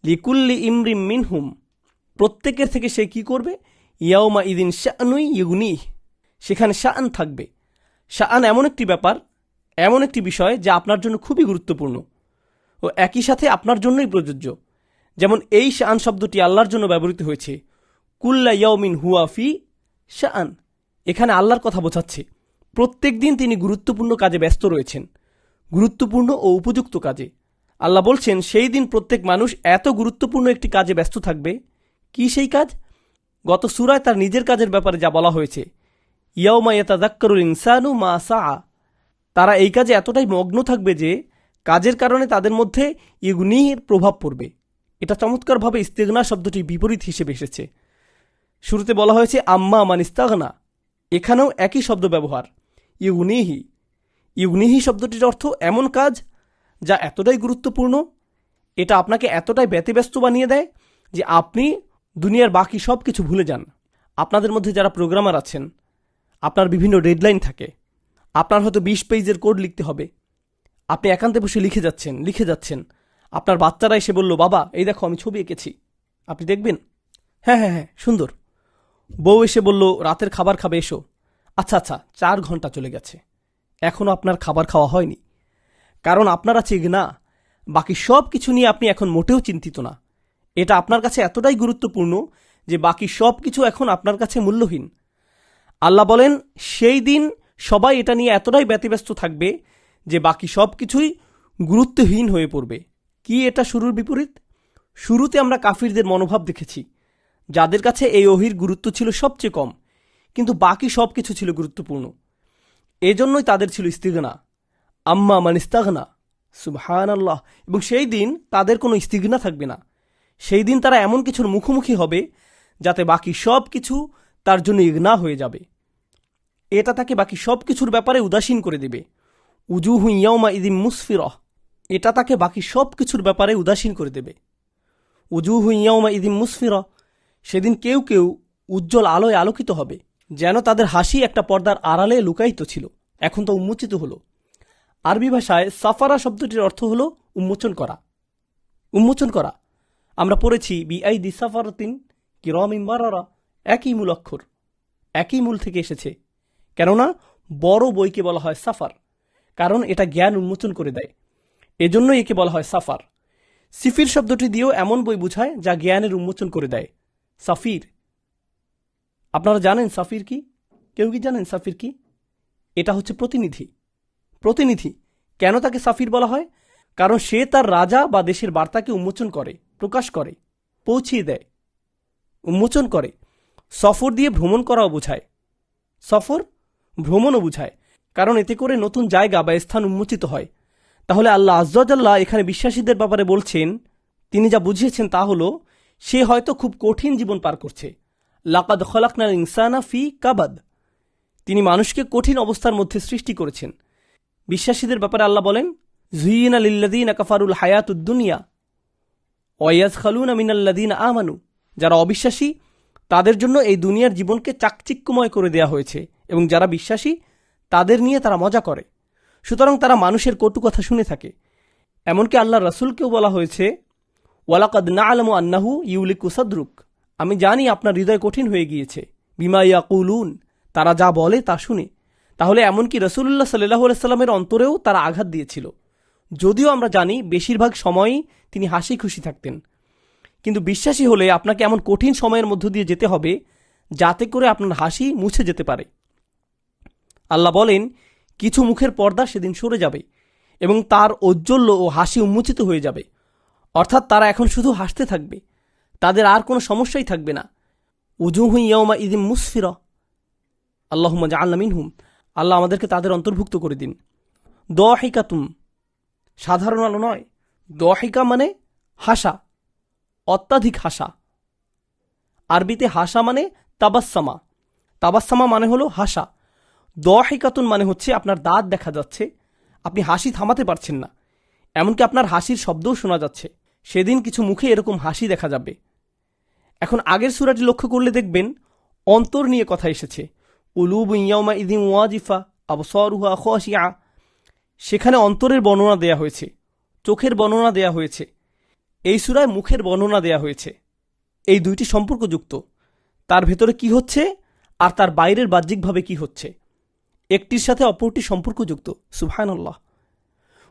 লিকুল্লি ইমরিম মিনহুম, প্রত্যেকের থেকে সে কি করবে? ইয়াওমা ইদিন শা'নুন ইউগনিহ, সেখানে শাআন থাকবে। শাআন এমন একটি ব্যাপার, এমন একটি বিষয় যা আপনার জন্য খুবই গুরুত্বপূর্ণ ও একই সাথে আপনার জন্যই প্রযোজ্য। যেমন এই শাআন শব্দটি আল্লাহর জন্য ব্যবহৃত হয়েছে, কুল্লা ইয়াউমিন হুয়া ফি শাআন। এখানে আল্লাহর কথা বোঝাচ্ছে প্রত্যেক দিন তিনি গুরুত্বপূর্ণ কাজে ব্যস্ত রয়েছেন, গুরুত্বপূর্ণ ও উপযুক্ত কাজে। আল্লাহ বলছেন সেই দিন প্রত্যেক মানুষ এত গুরুত্বপূর্ণ একটি কাজে ব্যস্ত থাকবে। কি সেই কাজ? গত সূরায় তার নিজের কাজের ব্যাপারে যা বলা হয়েছে, ইয়াউমা ইয়াতাযাক্কারুল ইনসানু মা সাআ। তারা এই কাজে এতটাই মগ্ন থাকবে যে কাজের কারণে তাদের মধ্যে ইগনির প্রভাব পড়বে। এটা চমৎকারভাবে ইস্তেগনা শব্দটি বিপরীত হিসেবে এসেছে। শুরুতে বলা হয়েছে আম্মা মান ইস্তাগনা, এখানেও একই শব্দ ব্যবহার, ইগনিহি। ইগনিহি শব্দটির অর্থ এমন কাজ যা এতটাই গুরুত্বপূর্ণ, এটা আপনাকে এতটাই ব্যতিব্যস্ত বানিয়ে দেয় যে আপনি দুনিয়ার বাকি সব কিছু ভুলে যান। আপনাদের মধ্যে যারা প্রোগ্রামার আছেন, আপনার বিভিন্ন ডেডলাইন থাকে, আপনার হয়তো 20 পেজের কোড লিখতে হবে, আপনি একান্তে বসে লিখে যাচ্ছেন। আপনার বাচ্চারা এসে বলল, বাবা এই দেখো আমি ছবি এঁকেছি, আপনি দেখবেন? হ্যাঁ হ্যাঁ হ্যাঁ, সুন্দর। বউ এসে বলল রাতের খাবার খাবে, এসো। আচ্ছা আচ্ছা, 4 ঘন্টা চলে গেছে, এখনও আপনার খাবার খাওয়া হয়নি। কারণ আপনার আছে ইগনা, বাকি সব কিছু নিয়ে আপনি এখন মোটেও চিন্তিত না। এটা আপনার কাছে এতটাই গুরুত্বপূর্ণ যে বাকি সব কিছু এখন আপনার কাছে মূল্যহীন। আল্লাহ বলেন সেই দিন সবাই এটা নিয়ে এতটাই ব্যতিব্যস্ত থাকবে যে বাকি সব কিছুই গুরুত্বহীন হয়ে পড়বে। কি এটা শুরুর বিপরীত? শুরুতে আমরা কাফিরদের মনোভাব দেখেছি, যাদের কাছে এই ওহির গুরুত্ব ছিল সবচেয়ে কম, কিন্তু বাকি সব কিছু ছিল গুরুত্বপূর্ণ। এজন্যই তাদের ছিল ইস্তিগনা, আম্মা মান ইস্তাগনা, সুবহানাল্লাহ। এবং সেই দিন তাদের কোনো ইস্তিগনা থাকবে না। সেই দিন তারা এমন কিছুর মুখোমুখি হবে যাতে বাকি সব কিছু তার জন্য ইগনা হয়ে যাবে। এটা তাকে বাকি সব কিছুর ব্যাপারে উদাসীন করে দেবে। উজুহু ইয়াউমা ইদিম মুসফিরহ, এটা তাকে বাকি সব কিছুর ব্যাপারে উদাসীন করে দেবে। উজুহু ইয়াউমা ইদিম মুসফিরহ, সেদিন কেউ কেউ উজ্জ্বল আলোয় আলোকিত হবে, যেন তাদের হাসি একটা পর্দার আড়ালে লুকায়িত ছিল, এখন তো উন্মোচিত হলো। আরবি ভাষায় সাফারা শব্দটির অর্থ হলো উন্মোচন করা। উন্মোচন করা আমরা পড়েছি বিআইদি সাফারাতিন কিরামিন বারারা, একই মূল অক্ষর, একই মূল থেকে এসেছে। কেননা বড় বইকে বলা হয় সাফার, কারণ এটা জ্ঞান উন্মোচন করে দেয়, এজন্যই একে বলা হয় সাফার। সিফির শব্দটি দিয়েও এমন বই বোঝায় যা জ্ঞানের উন্মোচন করে দেয়, সাফির। আপনারা জানেন সাফির কি? কেউ কি জানেন সাফির কি? এটা হচ্ছে প্রতিনিধি। প্রতিনিধি কেন তাকে সাফির বলা হয়? কারণ সে তার রাজা বা দেশের বার্তাকে উন্মোচন করে, প্রকাশ করে, পৌঁছিয়ে দেয়, উন্মোচন করে। সফর দিয়ে ভ্রমণ করাও বোঝায়, সফর ভ্রমণও বোঝায়, কারণ এতে করে নতুন জায়গা বা স্থান উন্মোচিত হয়। তাহলে আল্লাহ আজ্জা ওয়াজাল্লাহ এখানে বিশ্বাসীদের ব্যাপারে বলছেন, তিনি যা বুঝিয়েছেন তা হলো সে হয়তো খুব কঠিন জীবন পার করছে। লাকাদ খলাকনাল ইনসানা ফি কাবাদ, তিনি মানুষকে কঠিন অবস্থার মধ্যে সৃষ্টি করেছেন। বিশ্বাসীদের ব্যাপারে আল্লাহ বলেন, যুইয়িনা লিল্লাযীনা কাফারুল হায়াতুদ দুনিয়া ওয়া ইয়াসখালুনা মিনাল্লাযীনা আমানু, যারা অবিশ্বাসী তাদের জন্য এই দুনিয়ার জীবনকে চাকচিক্যময় করে দেয়া হয়েছে, এবং যারা বিশ্বাসী তাদের নিয়ে তারা মজা করে। সুতরাং তারা মানুষের কটু কথা শুনে থাকে। এমনকি আল্লাহ রাসূলকেও বলা হয়েছে, ওয়ালাকাদ না'লামু আন্নাহু ইউলিকু সাদরুক, আমি জানি আপনার হৃদয় কঠিন হয়ে গিয়েছে, বিমা ইয়াকুলুন, তারা যা বলে তা শুনে। তাহলে এমনকি রাসূলুল্লাহ সাল্লাল্লাহু আলাইহি সাল্লামের অন্তরেও তারা আঘাত দিয়েছিল, যদিও আমরা জানি বেশিরভাগ সময়ই তিনি হাসি খুশি থাকতেন। কিন্তু বিশ্বাসী হলে আপনাকে এমন কঠিন সময়ের মধ্য দিয়ে যেতে হবে যাতে করে আপনার হাসি মুছে যেতে পারে। আল্লাহ বলেন, কিছু মুখের পর্দা সেদিন সরে যাবে এবং তার ঔজ্জ্বল্য ও হাসি উন্মোচিত হয়ে যাবে, অর্থাৎ তারা এখন শুধু হাসতে থাকবে, তাদের আর কোনো সমস্যাই থাকবে না। উজুহু ইয়াউমা ইদিম মুসফিরা, আল্লাহুম্মা জাআলনা মিনহুম, আল্লাহ আমাদেরকে তাদের অন্তর্ভুক্ত করে দিন। দাহিকাতুম, সাধারণ আলো নয়, দাহিকা মানে হাসা, অত্যাধিক হাসা। আরবিতে হাসা মানে তাবাসসামা, তাবাসসামা মানে হলো হাসা। দাহিকাতুন মানে হচ্ছে আপনার দাঁত দেখা যাচ্ছে, আপনি হাসি থামাতে পারছেন না, এমনকি আপনার হাসির শব্দও শোনা যাচ্ছে। সেদিন কিছু মুখে এরকম হাসি দেখা যাবে। এখন আগের সূরাটি লক্ষ্য করলে দেখবেন অন্তর নিয়ে কথা এসেছে, কুলুবুন ইয়াউমা ইযিন ওয়াজিফা আবসারুহা খাশিআ, সেখানে অন্তরের বর্ণনা দেয়া হয়েছে, চোখের বর্ণনা দেয়া হয়েছে। এই সূরায় মুখের বর্ণনা দেয়া হয়েছে। এই দুইটি সম্পর্কযুক্ত। তার ভেতরে কি হচ্ছে আর তার বাইরের বাহ্যিকভাবে কি হচ্ছে, একটির সাথে অপরটি সম্পর্কযুক্ত। সুবহানাল্লাহ।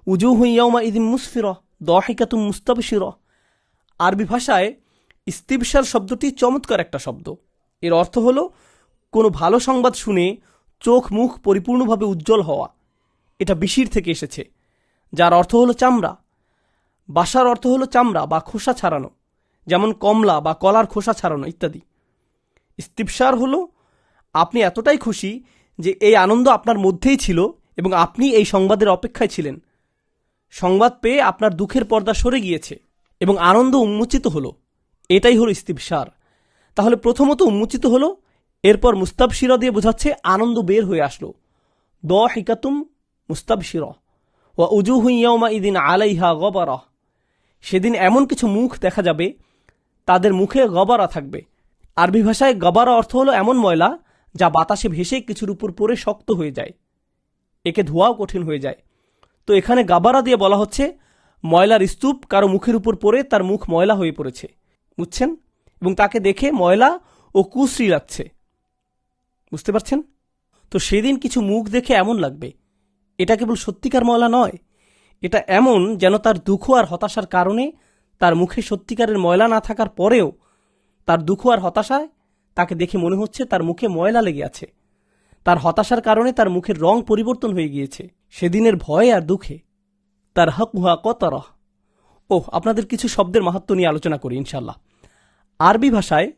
উজুহু ইয়াউমা ইযিন মুসফিরা দাহিকাতুম মুস্তাবশিরা। আরবি ভাষায় ইস্তিবশার শব্দটি চমৎকার একটা শব্দ। এর অর্থ হলো কোনো ভালো সংবাদ শুনে চোখ মুখ পরিপূর্ণভাবে উজ্জ্বল হওয়া। এটা বিশির থেকে এসেছে, যার অর্থ হলো চামড়া। বাসার অর্থ হলো চামড়া বা খোসা ছাড়ানো, যেমন কমলা বা কলার খোসা ছাড়ানো ইত্যাদি। ইস্তিবশার হলো আপনি এতটাই খুশি যে এই আনন্দ আপনার মধ্যেই ছিল এবং আপনি এই সংবাদের অপেক্ষায় ছিলেন। সংবাদ পেয়ে আপনার দুঃখের পর্দা সরে গিয়েছে এবং আনন্দ উন্মোচিত হলো। এটাই হলো ইস্তিবশার। তাহলে প্রথমত উন্মোচিত হলো, এরপর মুস্তাবশিরা দিয়ে বোঝাচ্ছে আনন্দ বের হয়ে আসলো। দাহিকাতুম মুস্তাবশিরা ওয়া উজুহু ইয়াউমা ইযিন আলাইহা গবারা। সেদিন এমন কিছু মুখ দেখা যাবে তাদের মুখে গবারা থাকবে। আরবি ভাষায় গবারা অর্থ হলো এমন ময়লা যা বাতাসে ভেসে কিছুর উপর পড়ে শক্ত হয়ে যায়, একে ধোয়াও কঠিন হয়ে যায়। তো এখানে গাবারা দিয়ে বলা হচ্ছে ময়লার স্তূপ কারো মুখের উপর পড়ে তার মুখ ময়লা হয়ে পড়েছে, বুঝছেন, এবং তাকে দেখে ময়লা ও কুশ্রী লাগছে। বুঝতে পারছেন? তো সেদিন কিছু মুখ দেখে এমন লাগবে, এটা কেবল সত্যিকার ময়লা নয়, এটা এমন যেন তার দুঃখ আর হতাশার কারণে তার মুখে সত্যিকারের ময়লা না থাকার পরেও তার দুঃখ আর হতাশায় তাকে দেখে মনে হচ্ছে তার মুখে ময়লা লেগে আছে। তার হতাশার কারণে তার মুখের রং পরিবর্তন হয়ে গিয়েছে সেদিনের ভয়ে আর দুঃখে। তার হাকুহা কতারহ। আপনাদের কিছু শব্দের মাহাত্ম্য নিয়ে আলোচনা করি ইনশাল্লাহ। আরবি ভাষায়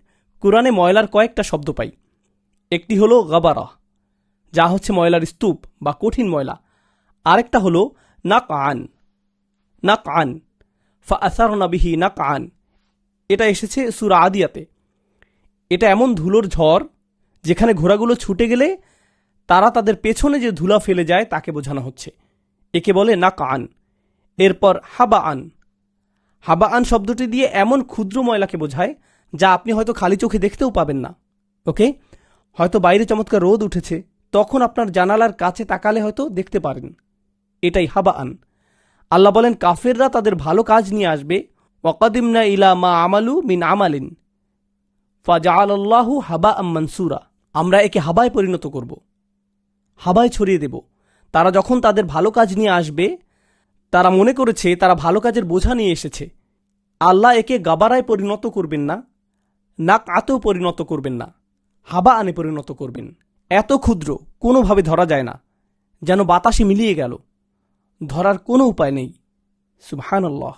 কুরআনে ময়লার কয়েকটা শব্দ পাই। একটি হলো গাবারা, যা হচ্ছে ময়লার স্তূপ বা কঠিন ময়লা। আরেকটা হলো নাকআন। নাকআন ফাআসারনা বিহি নাকআন, এটা এসেছে সূরা আদিয়াতে। এটা এমন ধুলোর ঝড় যেখানে ঘোড়াগুলো ছুটে গেলে তারা তাদের পেছনে যে ধুলা ফেলে যায় তাকে বোঝানো হচ্ছে, একে বলে নাকআন। এরপর হাবাআন। হাবাআন শব্দটি দিয়ে এমন ক্ষুদ্র ময়লাকে বোঝায় যা আপনি হয়তো খালি চোখে দেখতেও পাবেন না। ওকে, হয়তো বাইরে চমৎকার রোদ উঠেছে, তখন আপনার জানালার কাছে তাকালে হয়তো দেখতে পারেন। এটাই হাবাআন। আল্লাহ বলেন কাফেররা তাদের ভালো কাজ নিয়ে আসবে, ওয়াকাদিমনা ইলা মা আমালু মিন আমালিন ফাজআলাল্লাহু হাবাআম মানসুরা। আমরা একে হাবায় পরিণত করব, হাবায় ছড়িয়ে দেব। তারা যখন তাদের ভালো কাজ নিয়ে আসবে, তারা মনে করেছে তারা ভালো কাজের বোঝা নিয়ে এসেছে। আল্লাহ একে গাবারায় পরিণত করবেন না, নাকআতেও পরিণত করবেন না, হাবা আনে পরিণত করবেন। এত ক্ষুদ্র, কোনোভাবে ধরা যায় না, যেন বাতাসে মিলিয়ে গেল, ধরার কোনো উপায় নেই। সুবহানাল্লাহ।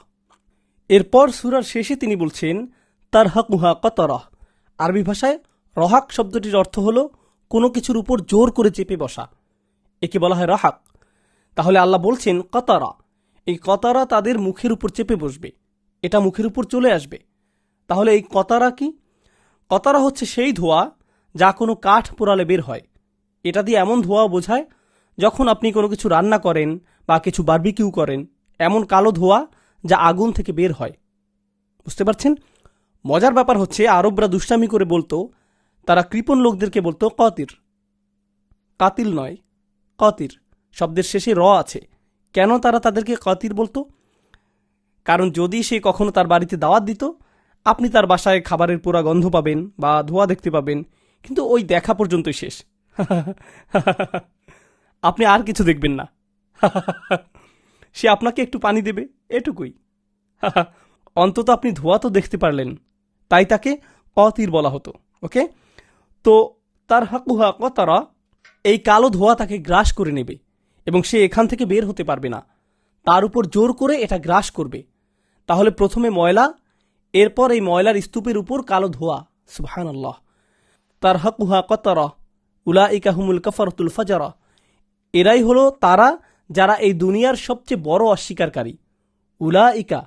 এরপর সূরার শেষে তিনি বলছেন তারহাকুহা কতরাহ। আরবি ভাষায় রহাক শব্দটির অর্থ হল কোনো কিছুর উপর জোর করে চেপে বসা, একে বলা হয় রাহাক। তাহলে আল্লাহ বলছেন কতারা, এই কতারা তাদের মুখের উপর চেপে বসবে, এটা মুখের উপর চলে আসবে। তাহলে এই কতারা কি? কতারা হচ্ছে সেই ধোঁয়া যা কোনো কাঠ পোড়ালে বের হয়। এটা দিয়ে এমন ধোঁয়া বোঝায় যখন আপনি কোনো কিছু রান্না করেন বা কিছু বারবিকিউ করেন, এমন কালো ধোঁয়া যা আগুন থেকে বের হয়। বুঝতে পারছেন? মজার ব্যাপার হচ্ছে আরবরা দুষ্টামি করে বলতো, তারা কৃপণ লোকদেরকে বলতো কতির। কাতিল নয়, কতির শব্দের শেষে র আছে। কেন তারা তাদেরকে কতির বলতো? কারণ যদি সে কখনো তার বাড়িতে দাওয়াত দিত, আপনি তার বাসায় খাবারের পোড়া গন্ধ পাবেন বা ধোঁয়া দেখতে পাবেন, কিন্তু ওই দেখা পর্যন্তই শেষ। আপনি আর কিছু দেখবেন না। সে আপনাকে একটু পানি দেবে, এটুকুই। অন্তত আপনি ধোঁয়া তো দেখতে পারলেন, তাই তাকে কতির বলা হতো। ওকে, তো তার হাকুহা কতারা, এই কালো ধোঁয়া তাকে গ্রাস করে নেবে এবং সে এখান থেকে বের হতে পারবে না। তার উপর জোর করে এটা গ্রাস করবে। তাহলে প্রথমে ময়লা, এরপর এই ময়লার স্তূপের উপর কালো ধোঁয়া। সুবহানাল্লাহ। তার হাকুহা কতারা উলাইকা হুমুল কাফারাতুল ফাজারা। এরাই হলো তারা যারা এই দুনিয়ার সবচেয়ে বড় অস্বীকারী। উলাইকা,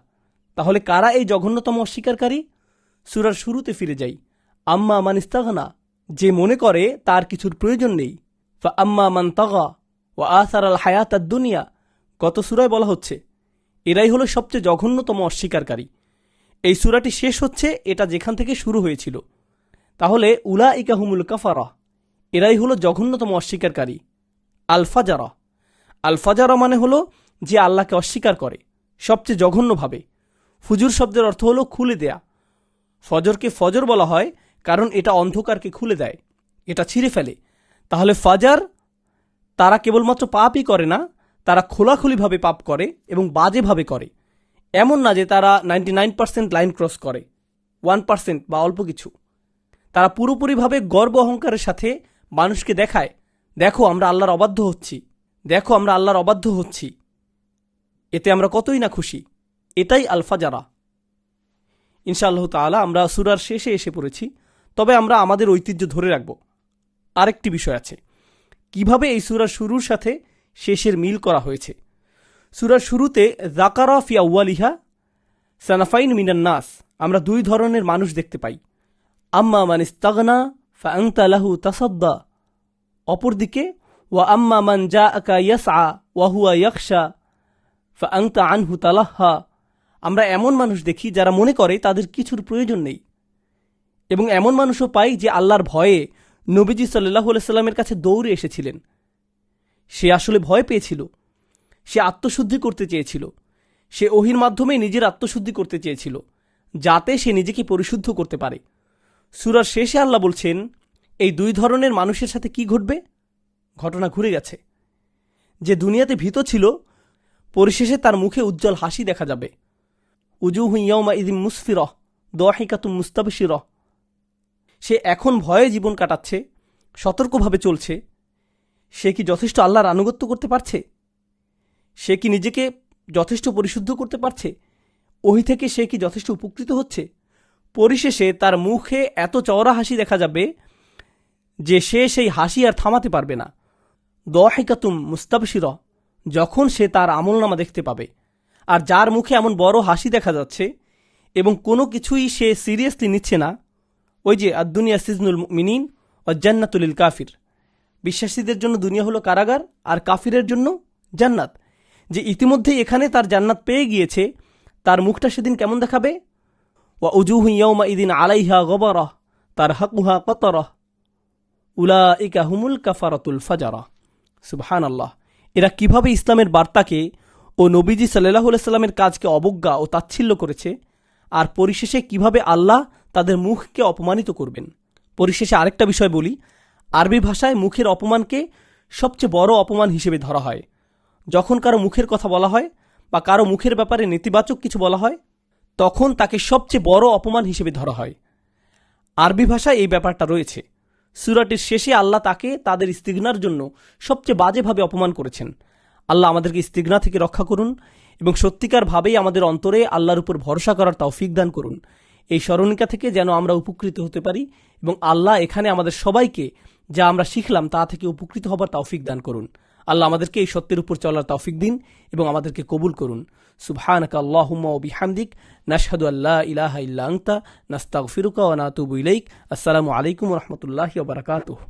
তাহলে কারা এই জঘন্যতম অস্বীকারী? সূরার শুরুতে ফিরে যাই। আম্মা মান ইস্তাগনা, যে মনে করে তার কিছুর প্রয়োজন নেই। ফা আম্মা মান তাগা ওয়া আসারাল হায়াতাদ দুনিয়া, গত সূরায় বলা হচ্ছে এরাই হলো সবচেয়ে জঘন্যতম অস্বীকারী। এই সূরাটি শেষ হচ্ছে এটা যেখান থেকে শুরু হয়েছিল। তাহলে উলাইকা হুমুল কাফারা, এরাই হলো জঘন্যতম অস্বীকারী। আল ফাজারা, আল ফাজারা মানে হলো যে আল্লাহকে অস্বীকার করে সবচেয়ে জঘন্যভাবে। ফুজুর শব্দের অর্থ হলো খুলে দেয়া। ফজরকে ফজর বলা হয় কারণ এটা অন্ধকারকে খুলে দেয়। এটা ছিঁড়ে ফেলে। তাহলে ফাজার তারা কেবলমাত্র পাপই করে না, তারা খোলাখুলিভাবে পাপ করে এবং বাজেভাবে করে। এমন না যে তারা 99% লাইন ক্রস করে, 1% বা অল্প কিছু। তারা পুরোপুরিভাবে গর্ব অহংকারের সাথে মানুষকে দেখায়, দেখো আমরা আল্লাহর অবাধ্য হচ্ছি, দেখো আমরা আল্লাহর অবাধ্য হচ্ছি, এতে আমরা কতই না খুশি। এটাই আল ফাজারা। ইনশাআল্লাহ তাআলা আমরা সূরার শেষে এসে পড়েছি, তবে আমরা আমাদের ঐতিহ্য ধরে রাখব। আরেকটি বিষয় আছে, কিভাবে এই সূরার শুরুর সাথে শেষের মিল করা হয়েছে। সূরার শুরুতে যাকারা ফি আউয়ালিহা সানাফাইন মিনান নাস, আমরা দুই ধরনের মানুষ দেখতে পাই। আম্মা মান ইস্তাগনা ফাআনতা লাহু তাসাদ্দা, অপরদিকে ওয়া আম্মা মান জাআকা ইয়াসআ ওয়া হুয়া ইয়াখশা ফাআনতা আনহু তালাহা, আমরা এমন মানুষ দেখি যারা মনে করে তাদের কিছুর প্রয়োজন নেই, এবং এমন মানুষও পাই যে আল্লাহর ভয়ে নবীজি সাল্লাল্লাহু আলাইহি সাল্লামের কাছে দৌড়ে এসেছিলেন। সে আসলে ভয় পেয়েছিল, সে আত্মশুদ্ধি করতে চেয়েছিল, সে ওহির মাধ্যমে নিজের আত্মশুদ্ধি করতে চেয়েছিল যাতে সে নিজেকে পরিশুদ্ধ করতে পারে। সূরার শেষে আল্লাহ বলছেন এই দুই ধরনের মানুষের সাথে কি ঘটবে। ঘটনা ঘুরে গেছে। যে দুনিয়াতে ভীত ছিল, পরিশেষে তার মুখে উজ্জ্বল হাসি দেখা যাবে। উজুহু ইয়াওমাইযিন মুসফিরাহ দাহিকাতুম মুস্তাবশিরাহ, সে এখন ভয়ে জীবন কাটাচ্ছে, সতর্কভাবে চলছে। সে কি যথেষ্ট আল্লাহর আনুগত্য করতে পারছে? সে কি নিজেকে যথেষ্ট পরিশুদ্ধ করতে পারছে? ওহি থেকে সে কি যথেষ্ট উপকৃত হচ্ছে? পরিশেষে তার মুখে এত চওড়া হাসি দেখা যাবে যে সে সেই হাসি আর থামাতে পারবে না। দাহিকাতুম মুস্তাবশিরাহ, যখন সে তার আমলনামা দেখতে পাবে। আর যার মুখে এমন বড় হাসি দেখা যাচ্ছে এবং কোনো কিছুই সে সিরিয়াসলি নিচ্ছে না, ওই যে আদ-দুনিয়া সিজনুল মুমিনিন ওয়া জান্নাতুল লিল কাফির, বিশ্বাসীদের জন্য দুনিয়া হলো কারাগার আর কাফিরের জন্য জান্নাত। যে ইতিমধ্যেই এখানে তার জান্নাত পেয়ে গিয়েছে, তার মুখটা সেদিন কেমন দেখাবে? ওয়া উজুহু ইয়াওমাইযিন আলাইহা গবারাহ তারহাকুহা কতরাহ উলাইকা হুমুল কাফারাতুল ফাজারা। সুবহানাল্লাহ। এরা কিভাবে ইসলামের বার্তাকে ও নবীজি সাল্লাল্লাহু আলাইহি সাল্লামের কাজকে অবজ্ঞা ও তাচ্ছিল্য করেছে, আর পরিশেষে কিভাবে আল্লাহ তাদের মুখকে অপমানিত করবেন। পরিশেষে আরেকটা বিষয় বলি, আরবি ভাষায় মুখের অপমানকে সবচেয়ে বড় অপমান হিসেবে ধরা হয়। যখন কারো মুখের কথা বলা হয় বা কারো মুখের ব্যাপারে নেতিবাচক কিছু বলা হয়, তখন তাকে সবচেয়ে বড় অপমান হিসেবে ধরা হয়। আরবি ভাষায় এই ব্যাপারটা রয়েছে। সূরাটির শেষে আল্লাহ তাকে তাদের ইস্তিগনার জন্য সবচেয়ে বাজেভাবে অপমান করেছেন। আল্লাহ আমাদেরকে ইস্তিগনা থেকে রক্ষা করুন এবং সত্যিকারভাবেই আমাদের অন্তরে আল্লাহর উপর ভরসা করার তৌফিক দান করুন। এই স্মরণিকা থেকে যেন আমরা উপকৃত হতে পারি এবং আল্লাহ এখানে আমাদের সবাইকে যা আমরা শিখলাম তা থেকে উপকৃত হবার তৌফিক দান করুন। আল্লাহ আমাদেরকে এই সত্যের উপর চলার তৌফিক দিন এবং আমাদেরকে কবুল করুন। সুবহানাকা আল্লাহুম্মা ওয়া বিহামদিক নাশহাদু আল্লা ইলাহা ইল্লা আনতা নাস্তাগফিরুকা ওয়া নাতুবু ইলাইক। আসসালামু আলাইকুম ওয়া রাহমাতুল্লাহি ওয়া বারাকাতুহু।